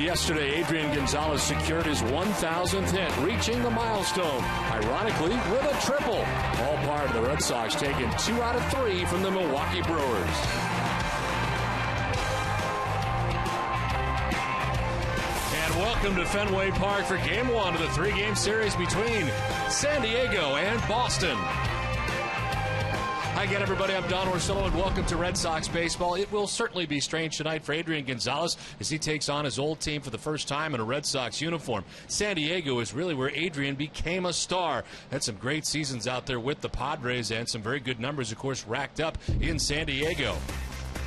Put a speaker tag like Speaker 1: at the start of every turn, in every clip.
Speaker 1: Yesterday, Adrian Gonzalez secured his 1,000th hit, reaching the milestone, ironically, with a triple. All part of the Red Sox taking 2 out of 3 from the Milwaukee Brewers. And welcome to Fenway Park for Game 1 of the 3-game series between San Diego and Boston. Hi again, everybody. I'm Don Orsillo, and welcome to Red Sox baseball. It will certainly be strange tonight for Adrian Gonzalez as he takes on his old team for the first time in a Red Sox uniform. San Diego is really where Adrian became a star. Had some great seasons out there with the Padres and some very good numbers, of course, racked up in San Diego.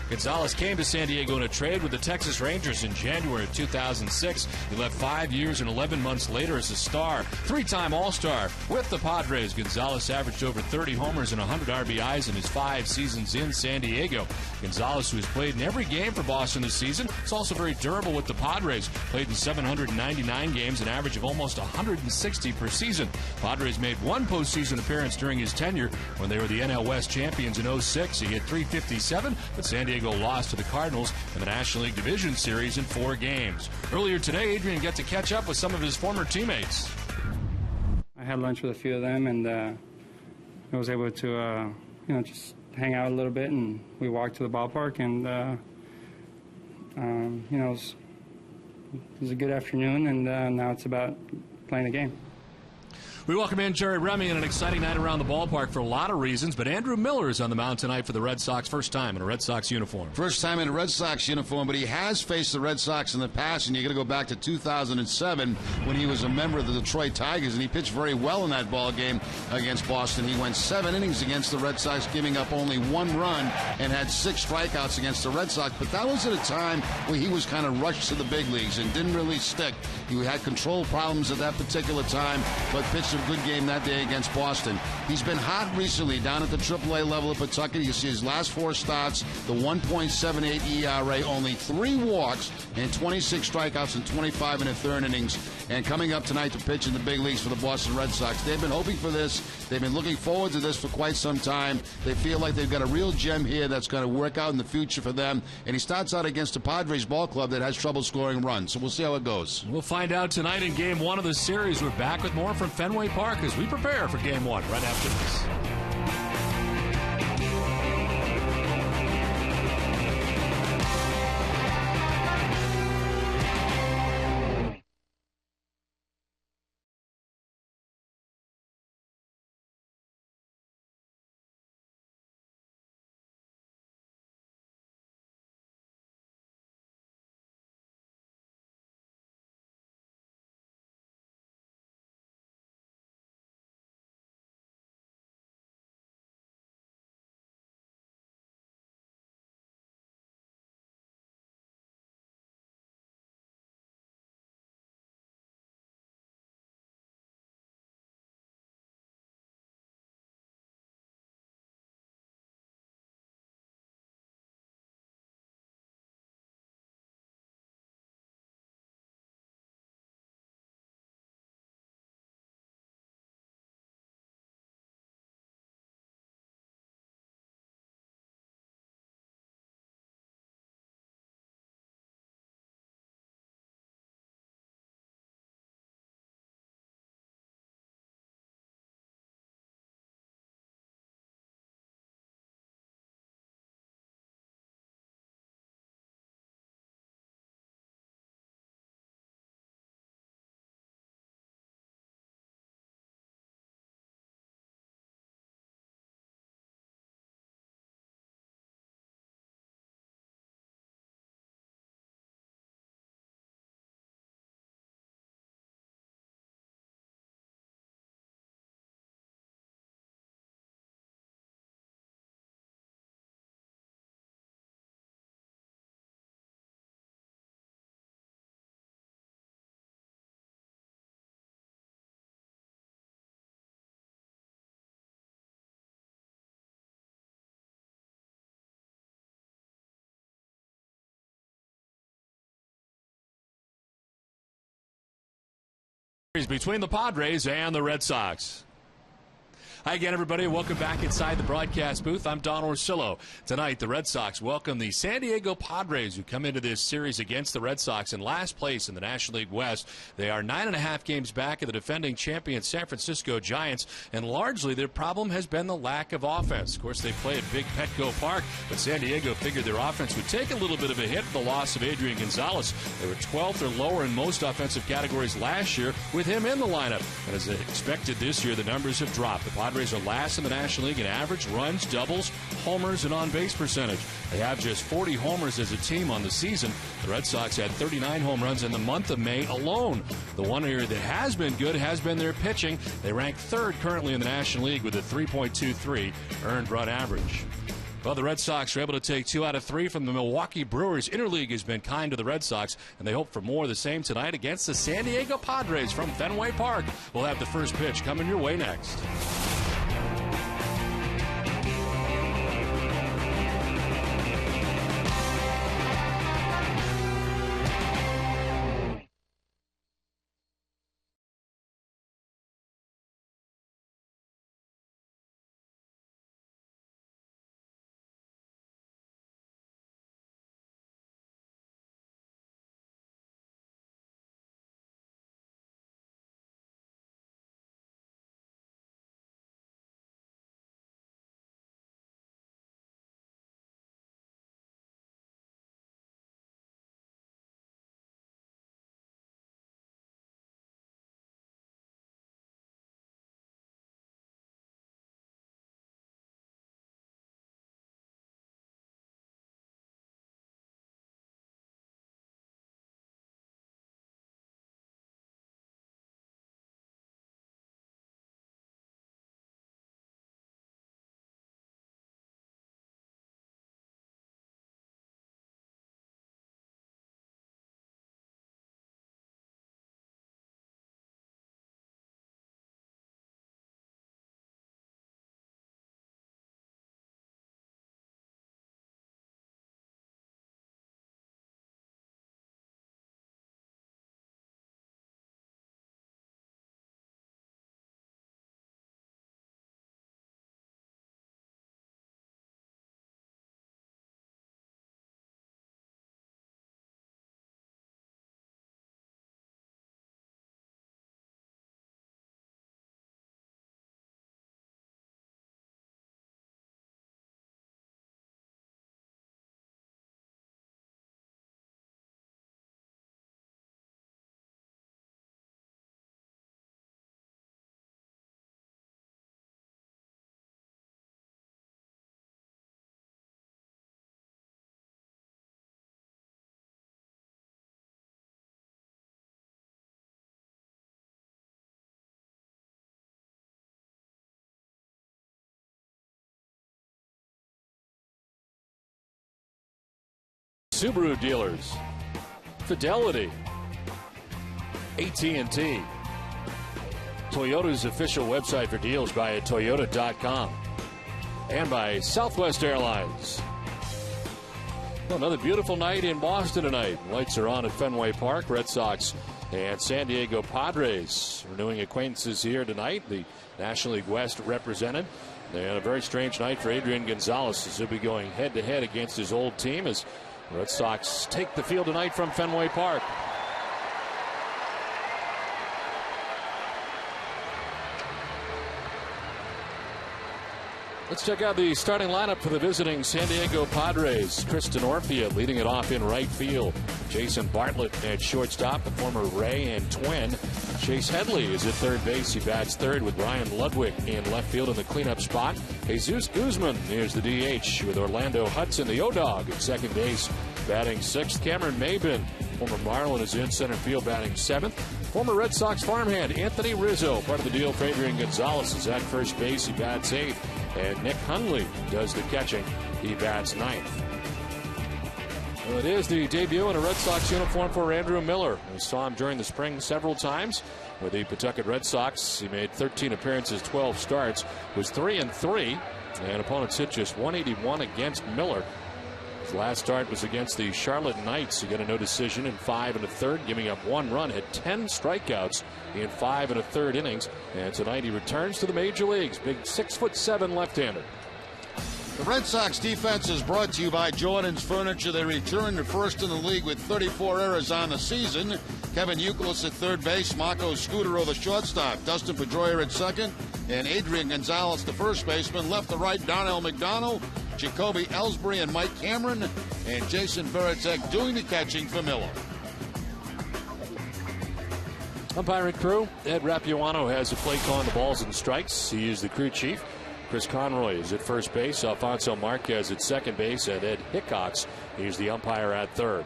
Speaker 1: Gonzalez came to San Diego in a trade with the Texas Rangers in January of 2006. He left 5 years and 11 months later as a star. 3-time All-Star with the Padres. Gonzalez averaged over 30 homers and 100 RBIs in his 5 seasons in San Diego. Gonzalez, who has played in every game for Boston this season, is also very durable with the Padres. Played in 799 games, an average of almost 160 per season. Padres made 1 postseason appearance during his tenure when they were the NL West champions in 06. He hit .357, but San Diego lost to the Cardinals in the National League Division Series in 4 games. Earlier today, Adrian got to catch up with some of his former teammates.
Speaker 2: I had lunch with a few of them, and I was able to, just hang out a little bit, and we walked to the ballpark, and, it was a good afternoon, and now it's about playing the game.
Speaker 1: We welcome in Jerry Remy in an exciting night around the ballpark for a lot of reasons, but Andrew Miller is on the mound tonight for the Red Sox, first time in a Red Sox uniform.
Speaker 3: First time in a Red Sox uniform, but he has faced the Red Sox in the past, and you're going to go back to 2007 when he was a member of the Detroit Tigers, and he pitched very well in that ball game against Boston. He went 7 innings against the Red Sox, giving up only 1 run, and had 6 strikeouts against the Red Sox, but that was at a time where he was kind of rushed to the big leagues and didn't really stick. He had control problems at that particular time, but pitched a good game that day against Boston. He's been hot recently down at the AAA level of Pawtucket. You see his last 4 starts, the 1.78 ERA, only 3 walks and 26 strikeouts and 25 in the 3rd innings. And coming up tonight to pitch in the big leagues for the Boston Red Sox. They've been hoping for this. They've been looking forward to this for quite some time. They feel like they've got a real gem here that's going to work out in the future for them. And he starts out against the Padres ball club that has trouble scoring runs. So we'll see how it goes.
Speaker 1: We'll find out tonight in Game 1 of the series. We're back with more from Fenway Park as we prepare for Game 1 right after this. Between the Padres and the Red Sox. Hi again, everybody. Welcome back inside the broadcast booth. I'm Don Orsillo. Tonight, the Red Sox welcome the San Diego Padres, who come into this series against the Red Sox in last place in the National League West. They are 9.5 games back of the defending champion San Francisco Giants, and largely their problem has been the lack of offense. Of course, they play at Big Petco Park, but San Diego figured their offense would take a little bit of a hit with the loss of Adrian Gonzalez. They were 12th or lower in most offensive categories last year with him in the lineup. And as expected this year, the numbers have dropped. The Padres are last in the National League in average, runs, doubles, homers, and on-base percentage. They have just 40 homers as a team on the season. The Red Sox had 39 home runs in the month of May alone. The one area that has been good has been their pitching. They rank third currently in the National League with a 3.23 earned run average. Well, the Red Sox are able to take 2 out of 3 from the Milwaukee Brewers. Interleague has been kind to the Red Sox, and they hope for more of the same tonight against the San Diego Padres from Fenway Park. We'll have the first pitch coming your way next. Subaru dealers, Fidelity, AT&T, Toyota's official website for deals by Toyota.com, and by Southwest Airlines. Well, another beautiful night in Boston tonight. Lights are on at Fenway Park. Red Sox and San Diego Padres renewing acquaintances here tonight. The National League West represented. They had a very strange night for Adrian Gonzalez, as he'll be going head-to-head against his old team as the Red Sox take the field tonight from Fenway Park. Let's check out the starting lineup for the visiting San Diego Padres. Tristan Orfia leading it off in right field. Jason Bartlett at shortstop, the former Ray and twin. Chase Headley is at third base. He bats third with Ryan Ludwig in left field in the cleanup spot. Jesus Guzman is the DH with Orlando Hudson, the O-Dog, at second base. Batting sixth, Cameron Maben, former Marlin, is in center field batting seventh. Former Red Sox farmhand Anthony Rizzo, part of the deal for Adrian Gonzalez, is at first base. He bats eighth. And Nick Hundley does the catching. He bats ninth. Well, it is the debut in a Red Sox uniform for Andrew Miller. We saw him during the spring several times with the Pawtucket Red Sox. He made 13 appearances, 12 starts, was 3-3, and opponents hit just 181 against Miller. His last start was against the Charlotte Knights. He got a no decision in 5 1/3, giving up 1 run, had 10 strikeouts in 5 1/3 innings. And tonight he returns to the major leagues. Big 6'7" left-hander.
Speaker 3: The Red Sox defense is brought to you by Jordan's Furniture. They return to first in the league with 34 errors on the season. Kevin Youkilis at third base, Marco Scudero the shortstop, Dustin Pedroia at second, and Adrian Gonzalez the first baseman. Left to right, Darnell McDonald, Jacoby Ellsbury, and Mike Cameron, and Jason Veritek doing the catching for Miller.
Speaker 1: Umpiring crew, Ed Rapuano has a play calling the balls and strikes. He is the crew chief. Chris Conroy is at first base, Alfonso Marquez at second base, and Ed Hickox is the umpire at third.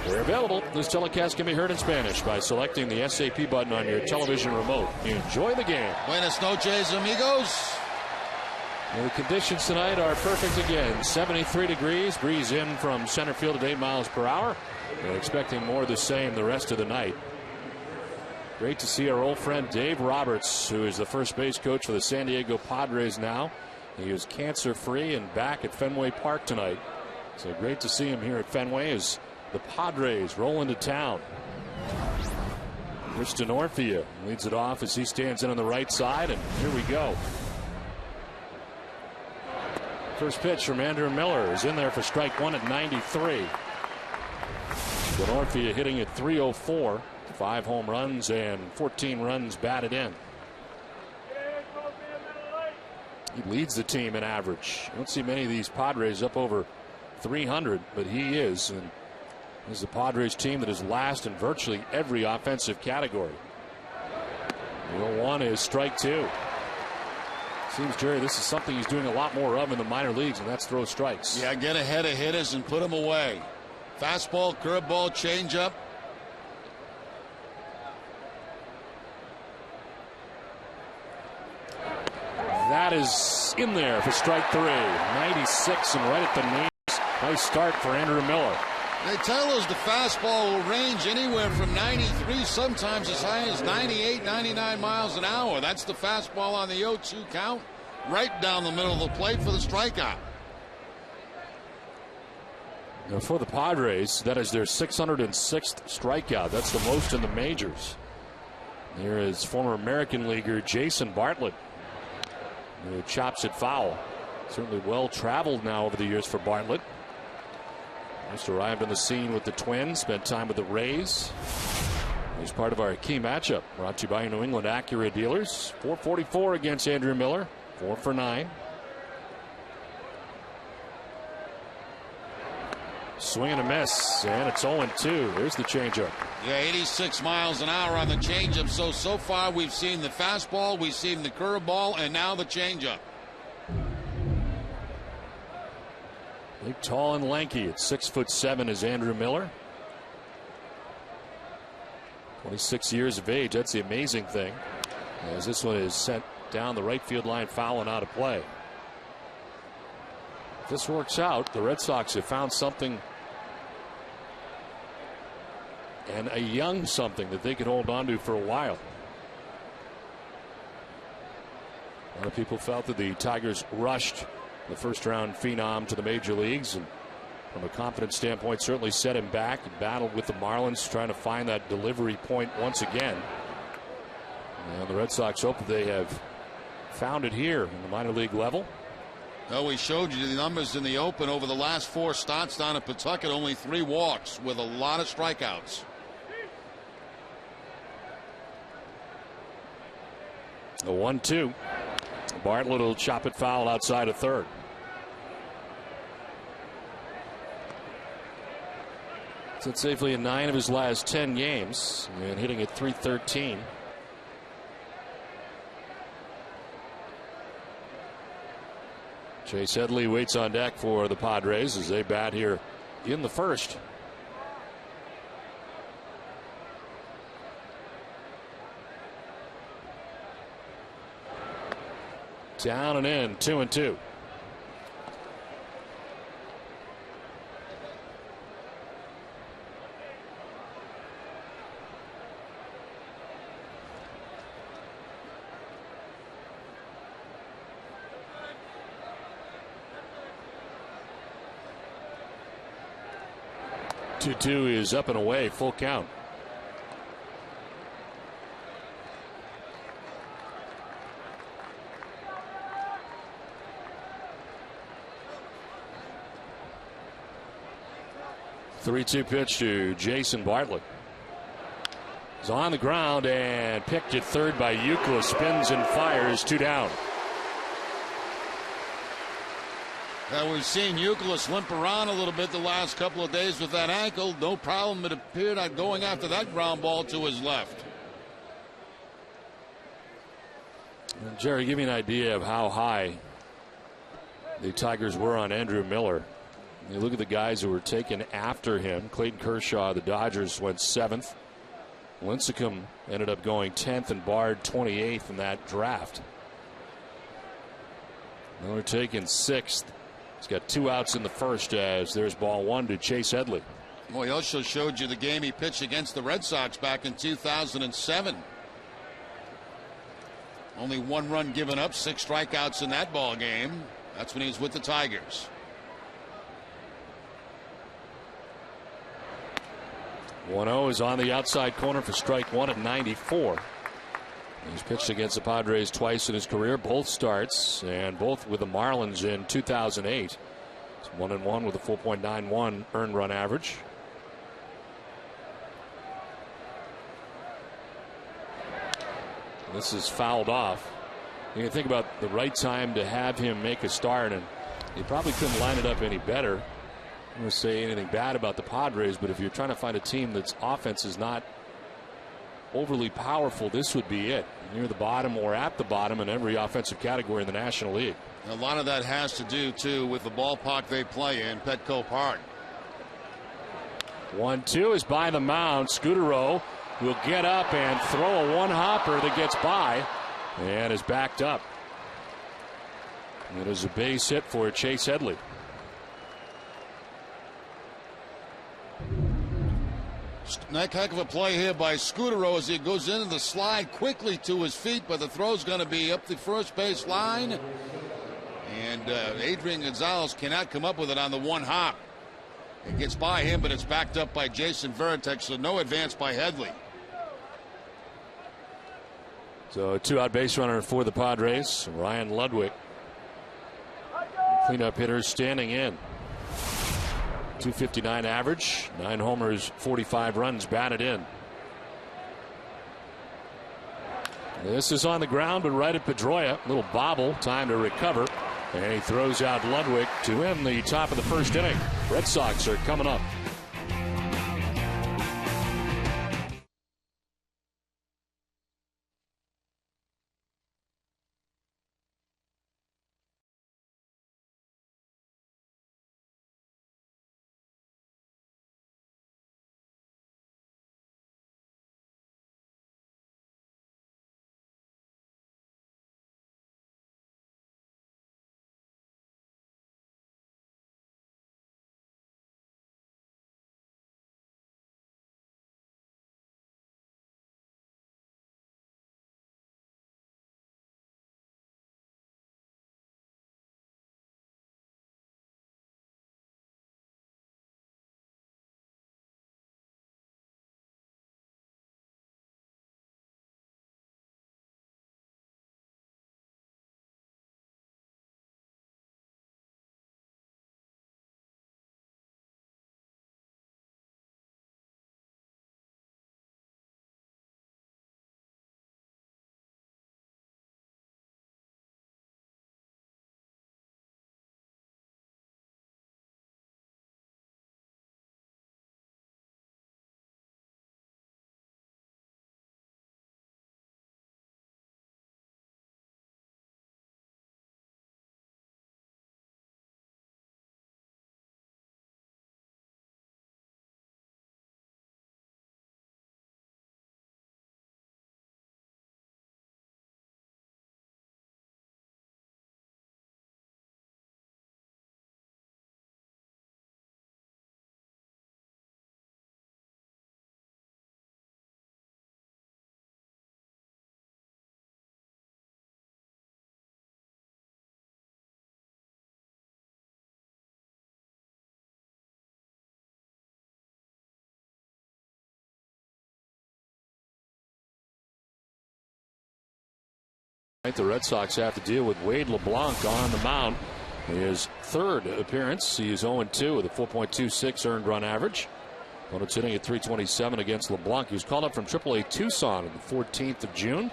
Speaker 1: We're available. This telecast can be heard in Spanish by selecting the SAP button on your television remote. Enjoy the game.
Speaker 3: Buenas noches, amigos.
Speaker 1: And the conditions tonight are perfect again. 73 degrees, breeze in from center field at 8 miles per hour. We're expecting more of the same the rest of the night. Great to see our old friend Dave Roberts, who is the first base coach for the San Diego Padres now. He is cancer-free and back at Fenway Park tonight. So great to see him here at Fenway as the Padres roll into town. Kristen Orphea leads it off as he stands in on the right side, and here we go. First pitch from Andrew Miller is in there for strike one at 93. But Orphea hitting at 304. 5 home runs and 14 runs batted in. He leads the team in average. You don't see many of these Padres up over 300, but he is. And this is a Padres team that is last in virtually every offensive category. 0-1 is strike 2. Seems, Jerry, this is something he's doing a lot more of in the minor leagues, and that's throw strikes.
Speaker 3: Yeah, get ahead of hitters and put them away. Fastball, curveball, changeup.
Speaker 1: That is in there for strike 3. 96 and right at the knees. Nice start for Andrew Miller.
Speaker 3: They tell us the fastball will range anywhere from 93, sometimes as high as 98, 99 miles an hour. That's the fastball on the 0-2 count, right down the middle of the plate for the strikeout.
Speaker 1: Now for the Padres, that is their 606th strikeout. That's the most in the majors. Here is former American leaguer Jason Bartlett, who chops it foul. Certainly well traveled now over the years for Bartlett. Just arrived on the scene with the Twins, spent time with the Rays. He's part of our key matchup, brought to you by New England Acura dealers. 444 against Andrew Miller, 4 for 9. Swing and a miss, and it's 0-2. There's the changeup.
Speaker 3: Yeah, 86 miles an hour on the changeup. So far we've seen the fastball, we've seen the curveball, and now the changeup.
Speaker 1: Big, tall, and lanky at 6'7" is Andrew Miller. 26 years of age. That's the amazing thing. As this one is sent down the right field line, foul and out of play. If this works out, the Red Sox have found something, and a young something that they could hold on to for a while. A lot of people felt that the Tigers rushed the first round phenom to the major leagues, and from a confidence standpoint certainly set him back. He battled with the Marlins trying to find that delivery point once again. And the Red Sox hope that they have found it here in the minor league level.
Speaker 3: Well, we showed you the numbers in the open over the last 4 starts down at Pawtucket. Only 3 walks with a lot of strikeouts.
Speaker 1: The 1-2. Bartlett will chop it foul outside of third. Sits safely in 9 of his last 10 games and hitting at .313. Chase Headley waits on deck for the Padres as they bat here in the first. Down and in, 2-2. 2-2 is up and away, full count. Three-two pitch to Jason Bartlett. He's on the ground and picked at third by Euclid. Spins and fires, 2 down.
Speaker 3: We've seen Euclid limp around a little bit the last couple of days with that ankle. No problem, it appeared, on going after that ground ball to his left.
Speaker 1: And Jerry, give me an idea of how high the Tigers were on Andrew Miller. You look at the guys who were taken after him. Clayton Kershaw, the Dodgers, went 7th. Lincecum ended up going 10th and Bard 28th in that draft. Miller taken 6th. He's got 2 outs in the first as there's ball 1 to Chase Headley.
Speaker 3: Well, he also showed you the game he pitched against the Red Sox back in 2007. Only 1 run given up, 6 strikeouts in that ball game. That's when he was with the Tigers.
Speaker 1: 1-0 is on the outside corner for strike 1 at 94. He's pitched against the Padres twice in his career, both starts, and both with the Marlins in 2008. It's 1-1 with a 4.91 earned run average. This is fouled off. You can think about the right time to have him make a start, and he probably couldn't line it up any better. I'm going to say anything bad about the Padres, but if you're trying to find a team that's offense is not overly powerful, this would be it. Near the bottom or at the bottom in every offensive category in the National League.
Speaker 3: A lot of that has to do, too, with the ballpark they play in, Petco Park.
Speaker 1: 1-2 is by the mound. Scudero will get up and throw a one-hopper that gets by and is backed up. It is a base hit for Chase Headley.
Speaker 3: Heck of a play here by Scudero as he goes into the slide quickly to his feet, but the throw's going to be up the first base line. And Adrian Gonzalez cannot come up with it on the one hop. It gets by him, but it's backed up by Jason Varitek, so no advance by Headley.
Speaker 1: So a 2-out base runner for the Padres, Ryan Ludwig. Cleanup hitter standing in. 259 average, 9 homers, 45 runs batted in. This is on the ground, but right at Pedroia. Little bobble, time to recover. And he throws out Ludwig to end the top of the first inning. Red Sox are coming up. The Red Sox have to deal with Wade LeBlanc on the mound. His third appearance. He is 0-2 with a 4.26 earned run average. Opponent's hitting at .327 against LeBlanc. He was called up from AAA Tucson on the 14th of June.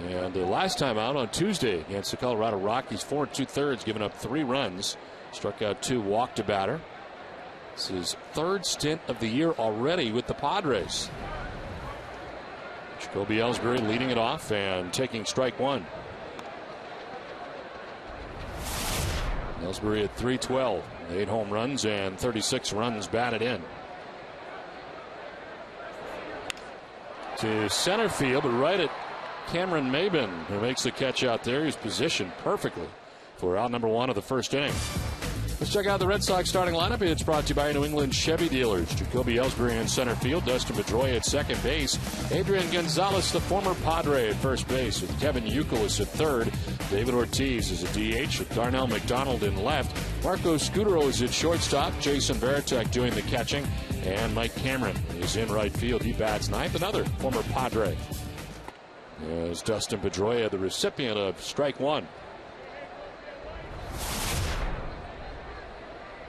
Speaker 1: And the last time out on Tuesday against the Colorado Rockies, 4 2/3, giving up 3 runs. Struck out 2, walked a batter. It's his third stint of the year already with the Padres. Jacoby Ellsbury leading it off and taking strike 1. Ellsbury at .312, 8 home runs and 36 runs batted in. To center field, but right at Cameron Maben, who makes the catch out there. He's positioned perfectly for out number 1 of the first inning. Let's check out the Red Sox starting lineup. It's brought to you by New England Chevy dealers. Jacoby Ellsbury in center field, Dustin Pedroia at second base, Adrian Gonzalez, the former Padre, at first base, with Kevin Youkilis at third. David Ortiz is a DH with Darnell McDonald in left. Marco Scudero is at shortstop. Jason Varitek doing the catching. And Mike Cameron is in right field. He bats ninth. Another former Padre. As Dustin Pedroia, the recipient of strike 1.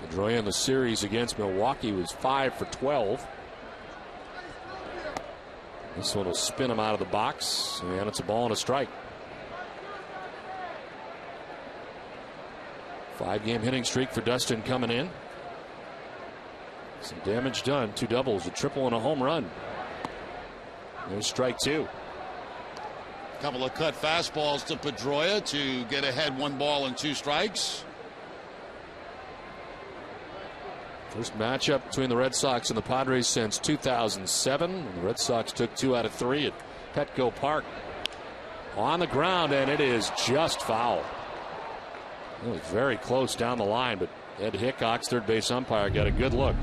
Speaker 1: Pedroia in the series against Milwaukee was 5 for 12. This one will spin him out of the box, and it's a ball and a strike. 5-game hitting streak for Dustin coming in. Some damage done. 2 doubles, a triple, and a home run. There's strike 2.
Speaker 3: Couple of cut fastballs to Pedroia to get ahead, 1 ball and 2 strikes.
Speaker 1: First matchup between the Red Sox and the Padres since 2007. The Red Sox took 2 out of 3 at Petco Park. On the ground, and it is just foul. It was very close down the line, but Ed Hickox, third base umpire, got a good look.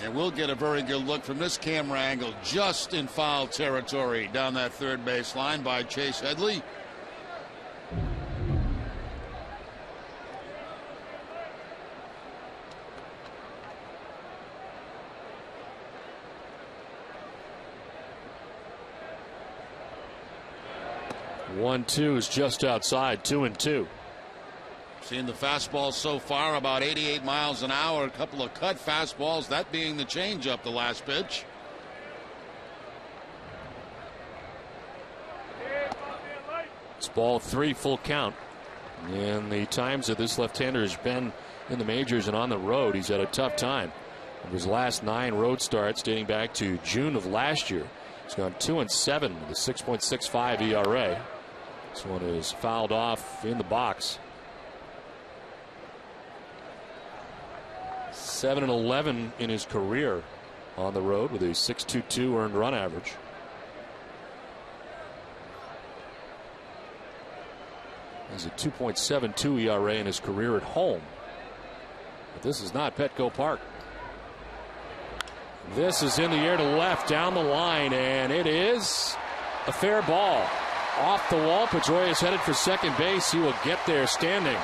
Speaker 3: And we'll get a very good look from this camera angle, just in foul territory down that third base line by Chase Headley.
Speaker 1: One-two is just outside, 2-2.
Speaker 3: Seeing the fastball so far about 88 miles an hour. A couple of cut fastballs, that being the changeup, the last pitch.
Speaker 1: It's ball 3, full count. And the times that this left-hander has been in the majors and on the road, he's had a tough time. Of his last 9 road starts dating back to June of last year, he's gone 2-7 with a 6.65 ERA. This one is fouled off in the box. 7-11 in his career on the road with a 6.22 earned run average. He's a 2.72 ERA in his career at home. But this is not Petco Park. This is in the air to left down the line, and it is a fair ball. Off the wall, Pedroia is headed for second base. He will get there standing.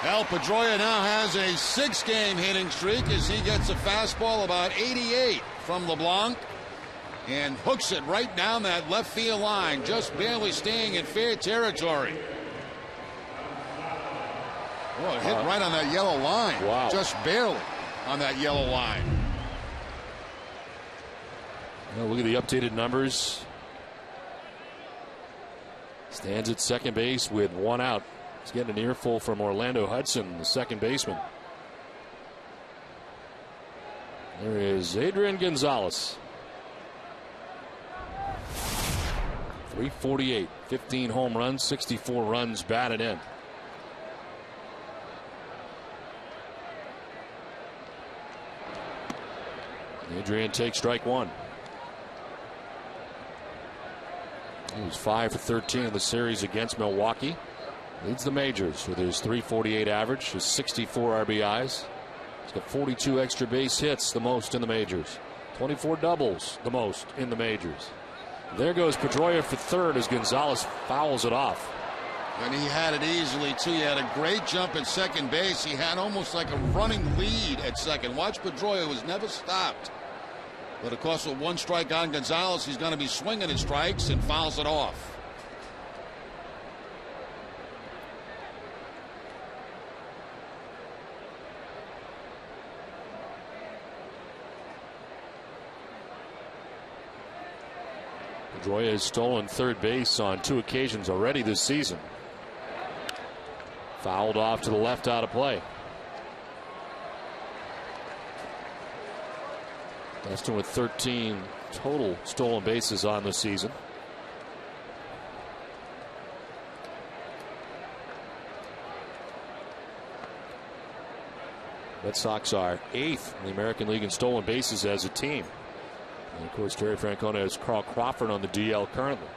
Speaker 3: Well, Pedroia now has a 6-game hitting streak as he gets a fastball about 88 from LeBlanc and hooks it right down that left field line, just barely staying in fair territory. Oh, it hit right on that yellow line.
Speaker 1: Wow.
Speaker 3: Just barely on that yellow line.
Speaker 1: Well, look at the updated numbers. Stands at second base with 1 out. He's getting an earful from Orlando Hudson, the second baseman. There is Adrian Gonzalez. 348, 15 home runs, 64 runs batted in. Adrian takes strike 1. He was 5 for 13 in the series against Milwaukee. Leads the majors with his .348 average, his 64 RBIs. He's got 42 extra base hits, the most in the majors. 24 doubles, the most in the majors. There goes Pedroia for third as Gonzalez fouls it off.
Speaker 3: And he had it easily, too. He had a great jump at second base. He had almost like a running lead at second. Watch, Pedroia was never stopped. But of course, with one strike on Gonzalez, he's going to be swinging at strikes and fouls it off.
Speaker 1: Pedroia has stolen third base on 2 occasions already this season. Fouled off to the left, out of play. Dustin with 13 total stolen bases on the season. Red Sox are 8th in the American League in stolen bases as a team. And of course, Terry Francona has Carl Crawford on the DL currently.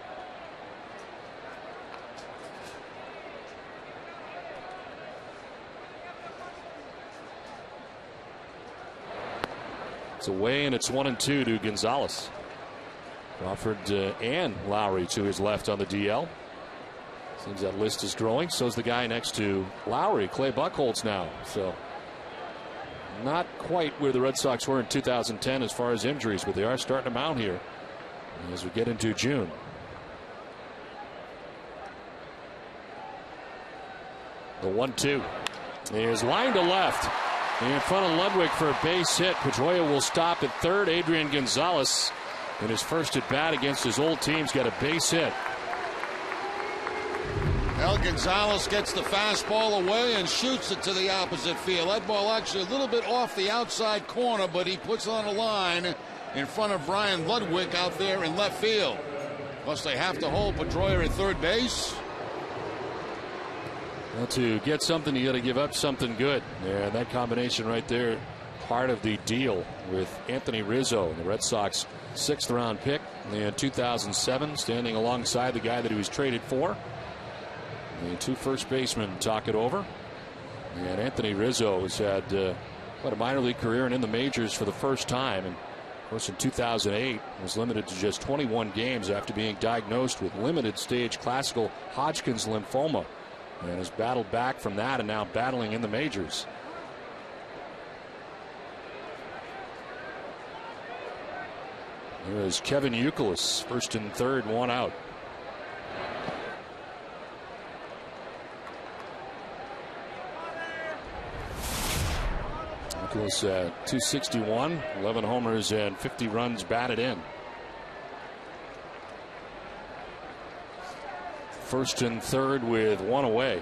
Speaker 1: It's away, and it's 1-2 to Gonzalez. Crawford and Lowry to his left on the DL. Seems that list is growing. So's the guy next to Lowry, Clay Buchholz now. So not quite where the Red Sox were in 2010 as far as injuries, but they are starting to mount here as we get into June. The 1-2 is line to left in front of Ludwig for a base hit. Pedroia will stop at third. Adrian Gonzalez in his first at bat against his old team's got a base hit.
Speaker 3: El Gonzalez gets the fastball away and shoots it to the opposite field. That ball actually a little bit off the outside corner, but he puts it on a line in front of Brian Ludwig out there in left field. Plus they have to hold Pedroia at third base.
Speaker 1: Well, to get something, you got to give up something good. Yeah, that combination right there, part of the deal with Anthony Rizzo, the Red Sox 6th round pick in 2007, standing alongside the guy that he was traded for. The 2 first basemen talk it over. And Anthony Rizzo has had quite a minor league career and in the majors for the first time. And of course, in 2008, was limited to just 21 games after being diagnosed with limited stage classical Hodgkin's lymphoma. And has battled back from that and now battling in the majors. Here is Kevin Youkilis, first and third, 1 out. Youkilis 261, 11 homers and 50 runs batted in. First and third with 1 away.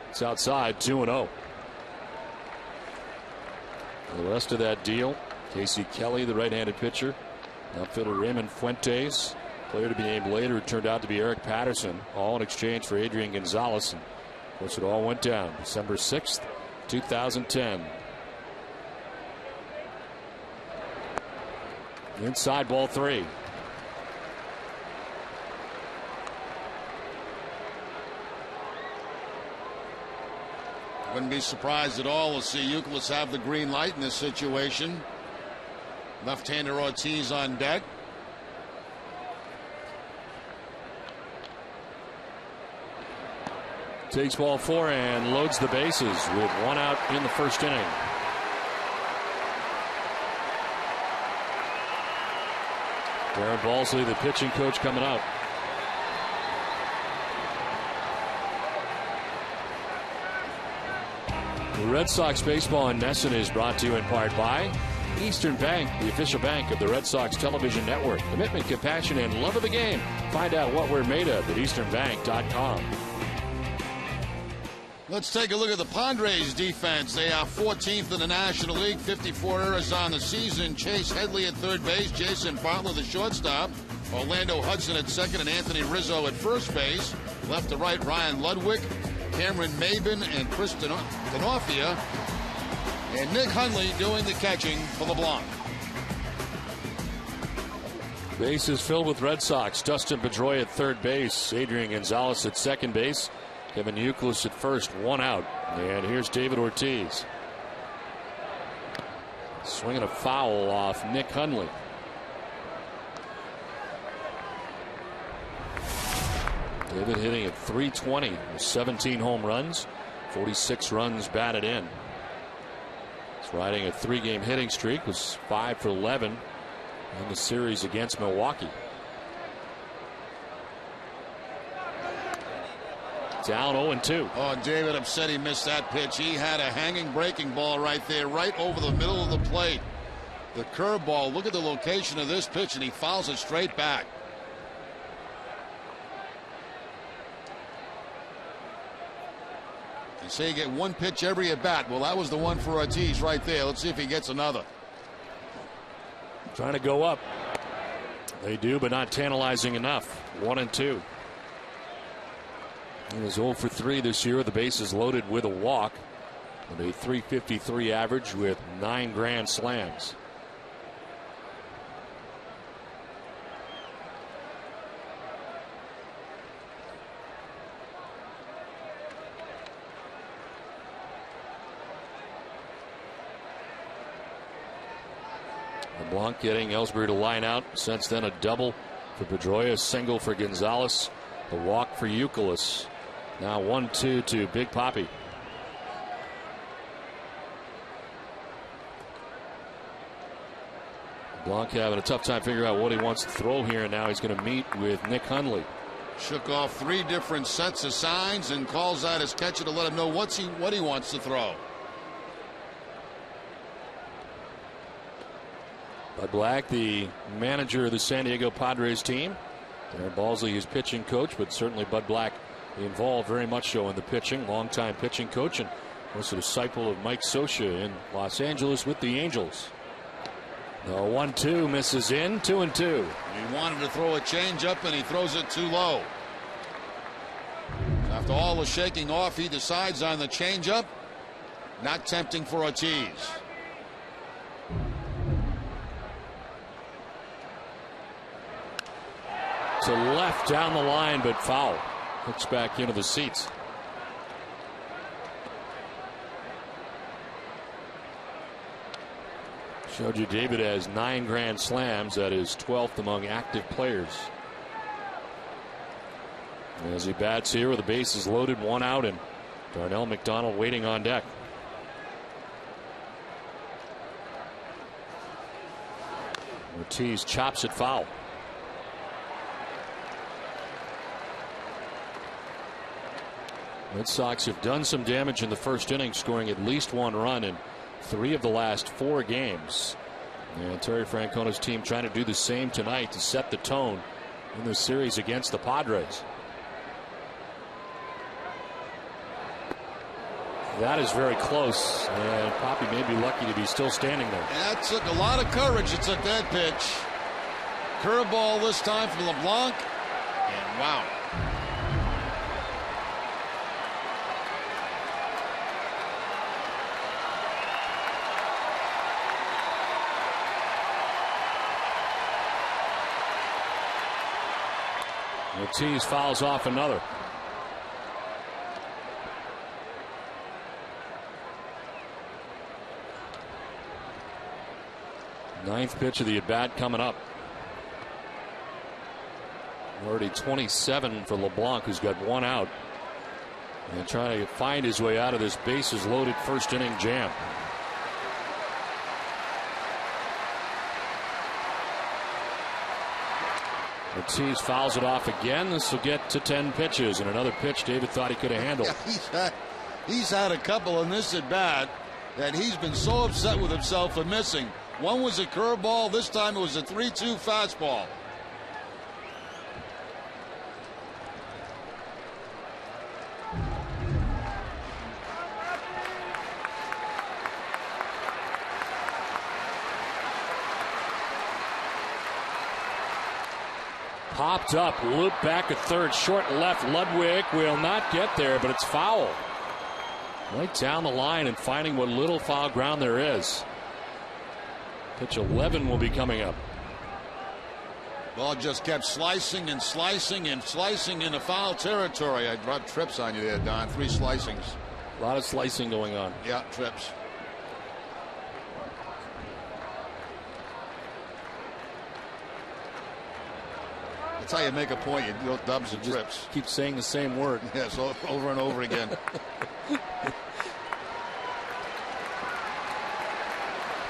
Speaker 1: It's outside, 2-0. The rest of that deal, Casey Kelly, the right-handed pitcher. Outfielder Raymond Fuentes. Player to be named later, it turned out to be Eric Patterson. All in exchange for Adrian Gonzalez. And of course, it all went down December 6th, 2010. Inside, ball 3.
Speaker 3: Wouldn't be surprised at all to see Youkilis have the green light in this situation. Left-hander Ortiz on deck.
Speaker 1: Takes ball 4 and loads the bases with 1 out in the first inning. Darren Balsley, the pitching coach, coming out. Red Sox baseball in Nesson is brought to you in part by Eastern Bank, the official bank of the Red Sox television network. Commitment, compassion, and love of the game. Find out what we're made of at easternbank.com.
Speaker 3: Let's take a look at the Padres defense. They are 14th in the National League, 54 errors on the season. Chase Headley at third base, Jason Bartlett the shortstop, Orlando Hudson at second, and Anthony Rizzo at first base. Left to right, Ryan Ludwig, Cameron Maben, and Chris D'Onofrio, and Nick Hundley doing the catching for LeBlanc.
Speaker 1: Bases filled with Red Sox. Dustin Pedroia at third base, Adrian Gonzalez at second base, Kevin Youkilis at first, 1 out. And here's David Ortiz. Swinging a foul off Nick Hundley. David hitting at .320 with 17 home runs, 46 runs batted in. He's riding a 3-game hitting streak. Was 5 for 11 in the series against Milwaukee. Down 0-2.
Speaker 3: Oh, David upset he missed that pitch. He had a hanging breaking ball right there, right over the middle of the plate. The curveball, look at the location of this pitch, and he fouls it straight back. You say you get one pitch every at bat. Well, that was the one for Ortiz right there. Let's see if he gets another.
Speaker 1: Trying to go up. They do, but not tantalizing enough. 1-2. He was 0 for 3 this year. The bases loaded with a walk. And a .353 average with 9 grand slams. LeBlanc getting Ellsbury to line out. Since then, a double for Pedroia, a single for Gonzalez, a walk for Youkilis. Now 1-2 to Big Papi. LeBlanc having a tough time figuring out what he wants to throw here, and now he's going to meet with Nick Hundley.
Speaker 3: Shook off 3 different sets of signs and calls out his catcher to let him know what he wants to throw.
Speaker 1: Bud Black, the manager of the San Diego Padres team. Darren Balsley, his pitching coach, but certainly Bud Black involved very much so in the pitching. Longtime pitching coach and was a disciple of Mike Scioscia in Los Angeles with the Angels. The 1-2 misses in. 2-2.
Speaker 3: He wanted to throw a changeup and he throws it too low. After all the shaking off, he decides on the changeup. Not tempting for Ortiz.
Speaker 1: To left down the line, but foul. Hooks back into the seats. Showed you David has 9 grand slams. That is 12th among active players. And as he bats here with the bases loaded, 1 out, and Darnell McDonald waiting on deck. Ortiz chops it foul. Red Sox have done some damage in the first inning, scoring at least 1 run in 3 of the last 4 games. And Terry Francona's team trying to do the same tonight to set the tone in this series against the Padres. That is very close, and Papi may be lucky to be still standing there.
Speaker 3: That took a lot of courage. It took that pitch. Curveball this time from LeBlanc, and wow.
Speaker 1: Ortiz fouls off another. Ninth pitch of the at-bat coming up. Already 27 for LeBlanc, who's got 1 out. And trying to find his way out of this bases loaded first inning jam. Ortiz fouls it off again. This will get to 10 pitches, and another pitch David thought he could have handled.
Speaker 3: Yeah, he's had a couple in this at bat that he's been so upset with himself for missing. One was a curveball. This time it was a 3-2 fastball.
Speaker 1: Popped up, loop back at third, short left. Ludwig will not get there, but it's foul. Right down the line and finding what little foul ground there is. Pitch 11 will be coming up.
Speaker 3: Ball just kept slicing and slicing and slicing into foul territory. I brought trips on you there, Don. 3 slicings.
Speaker 1: A lot of slicing going on.
Speaker 3: Yeah, trips. That's how you make a point. You do dubs and trips.
Speaker 1: Keep saying the same word.
Speaker 3: Yes, over and over again.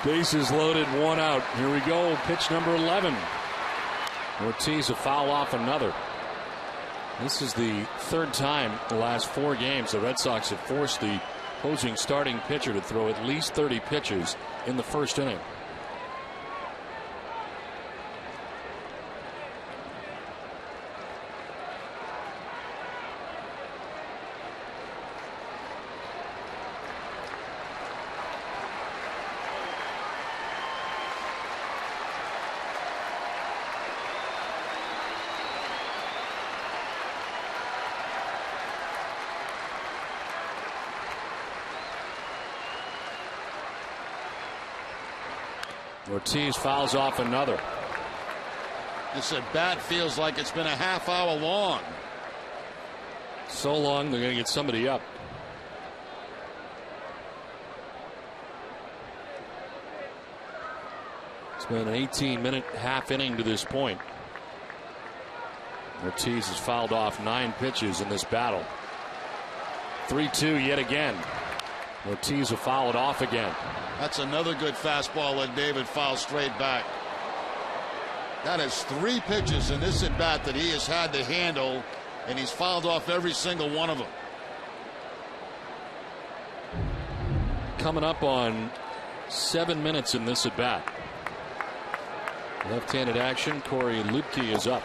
Speaker 1: Bases loaded, 1 out. Here we go. Pitch number 11. Ortiz a foul off another. This is the third time in the last 4 games the Red Sox have forced the opposing starting pitcher to throw at least 30 pitches in the first inning. Ortiz fouls off another.
Speaker 3: This at bat feels like it's been a half hour long.
Speaker 1: So long, they're going to get somebody up. It's been an 18-minute half inning to this point. Ortiz has fouled off 9 pitches in this battle. 3-2 yet again. Ortiz will foul it off again.
Speaker 3: That's another good fastball that David fouls straight back. That is 3 pitches in this at bat that he has had to handle, and he's fouled off every single one of them.
Speaker 1: Coming up on 7 minutes in this at bat. Left-handed action. Corey Lupke is up.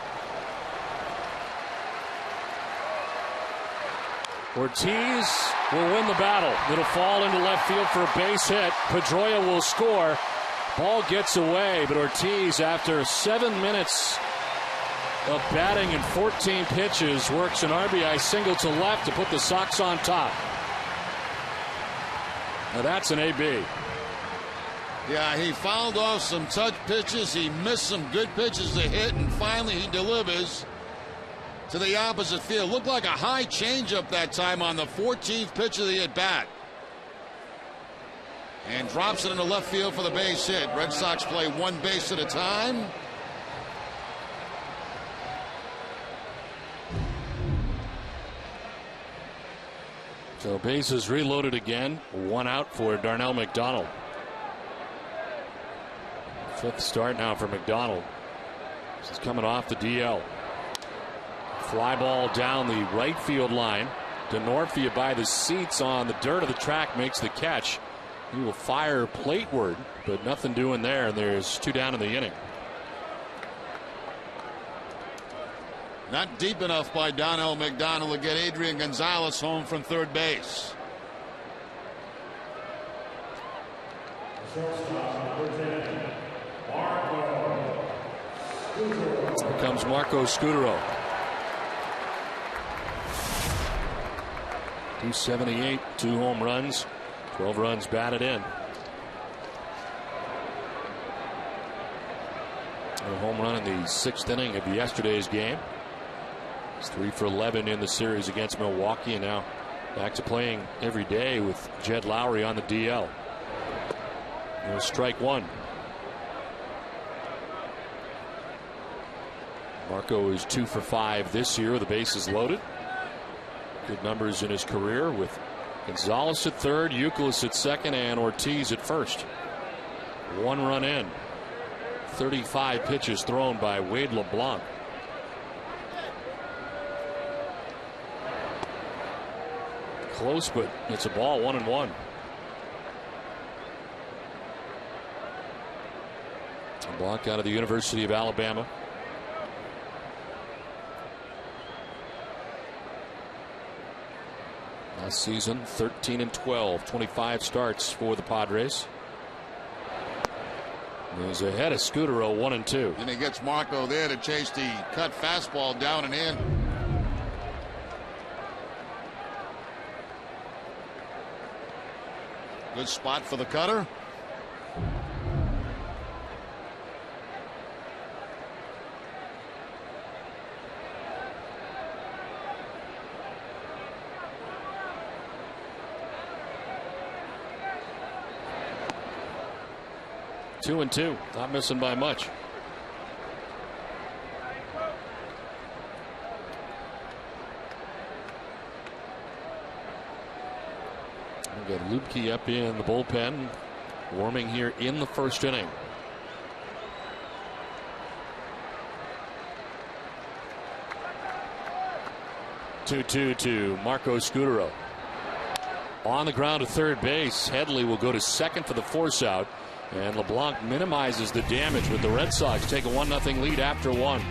Speaker 1: Ortiz will win the battle. It'll fall into left field for a base hit. Pedroia will score. Ball gets away, but Ortiz, after 7 minutes of batting and 14 pitches, works an RBI single to left to put the Sox on top. Now that's an AB.
Speaker 3: Yeah, he fouled off some touch pitches. He missed some good pitches to hit, and finally he delivers to the opposite field. Looked like a high changeup that time on the 14th pitch of the at bat. And drops it into left field for the base hit. Red Sox play 1 base at a time.
Speaker 1: So bases reloaded again. 1 out for Darnell McDonald. 5th start now for McDonald. This is coming off the DL. Fly ball down the right field line. Denorfia by the seats on the dirt of the track makes the catch. He will fire plateward, but nothing doing there, and there's 2 down in the inning.
Speaker 3: Not deep enough by Darnell McDonald to get Adrian Gonzalez home from third base.
Speaker 1: Here comes Marco Scutaro. 278, 2 home runs, 12 runs batted in. A home run in the 6th inning of yesterday's game. He's 3 for 11 in the series against Milwaukee, and now back to playing every day with Jed Lowry on the DL. There's strike 1. Marco is 2 for 5 this year. The bases loaded. Good numbers in his career with Gonzalez at third, Youkilis at second, and Ortiz at first. 1 run in. 35 pitches thrown by Wade LeBlanc. Close, but it's a ball. 1-1. LeBlanc out of the University of Alabama. Last season 13-12, 25 starts for the Padres. He's ahead of Scutaro, 1-2.
Speaker 3: And he gets Marco there to chase the cut fastball down and in. Good spot for the cutter. Two and two, not missing by much.
Speaker 1: We've got Lubke up in the bullpen, warming here in the first inning. 2-2 to Marco Scudero. On the ground to third base. Headley will go to second for the force out. And LeBlanc minimizes the damage with the Red Sox take a 1-0 lead after one.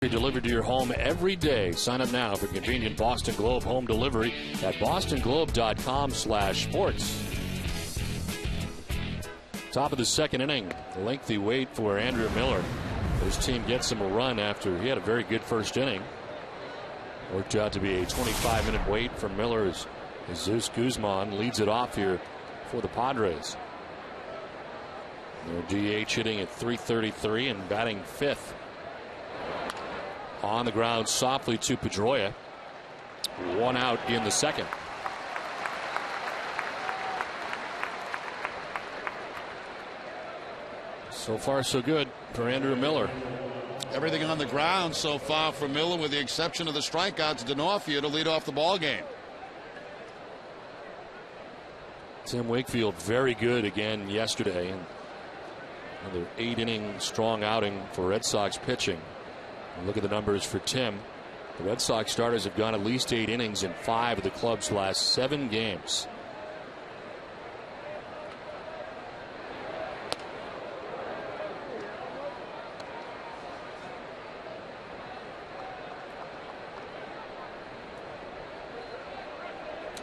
Speaker 1: Delivered to your home every day. Sign up now for convenient Boston Globe home delivery at bostonglobe.com/sports. Top of the second inning. Lengthy wait for Andrew Miller. His team gets him a run after he had a very good first inning. Worked out to be a 25-minute wait for Miller as Jesus Guzman leads it off here for the Padres. Their DH hitting at .333 and batting fifth. On the ground softly to Pedroia. One out in the second. So far so good for Andrew Miller.
Speaker 3: Everything on the ground so far for Miller, with the exception of the strikeouts. D'Onofrio to lead off the ball game.
Speaker 1: Tim Wakefield very good again yesterday. Another 8-inning strong outing for Red Sox pitching. Look at the numbers for Tim. The Red Sox starters have gone at least 8 innings in 5 of the club's last 7 games.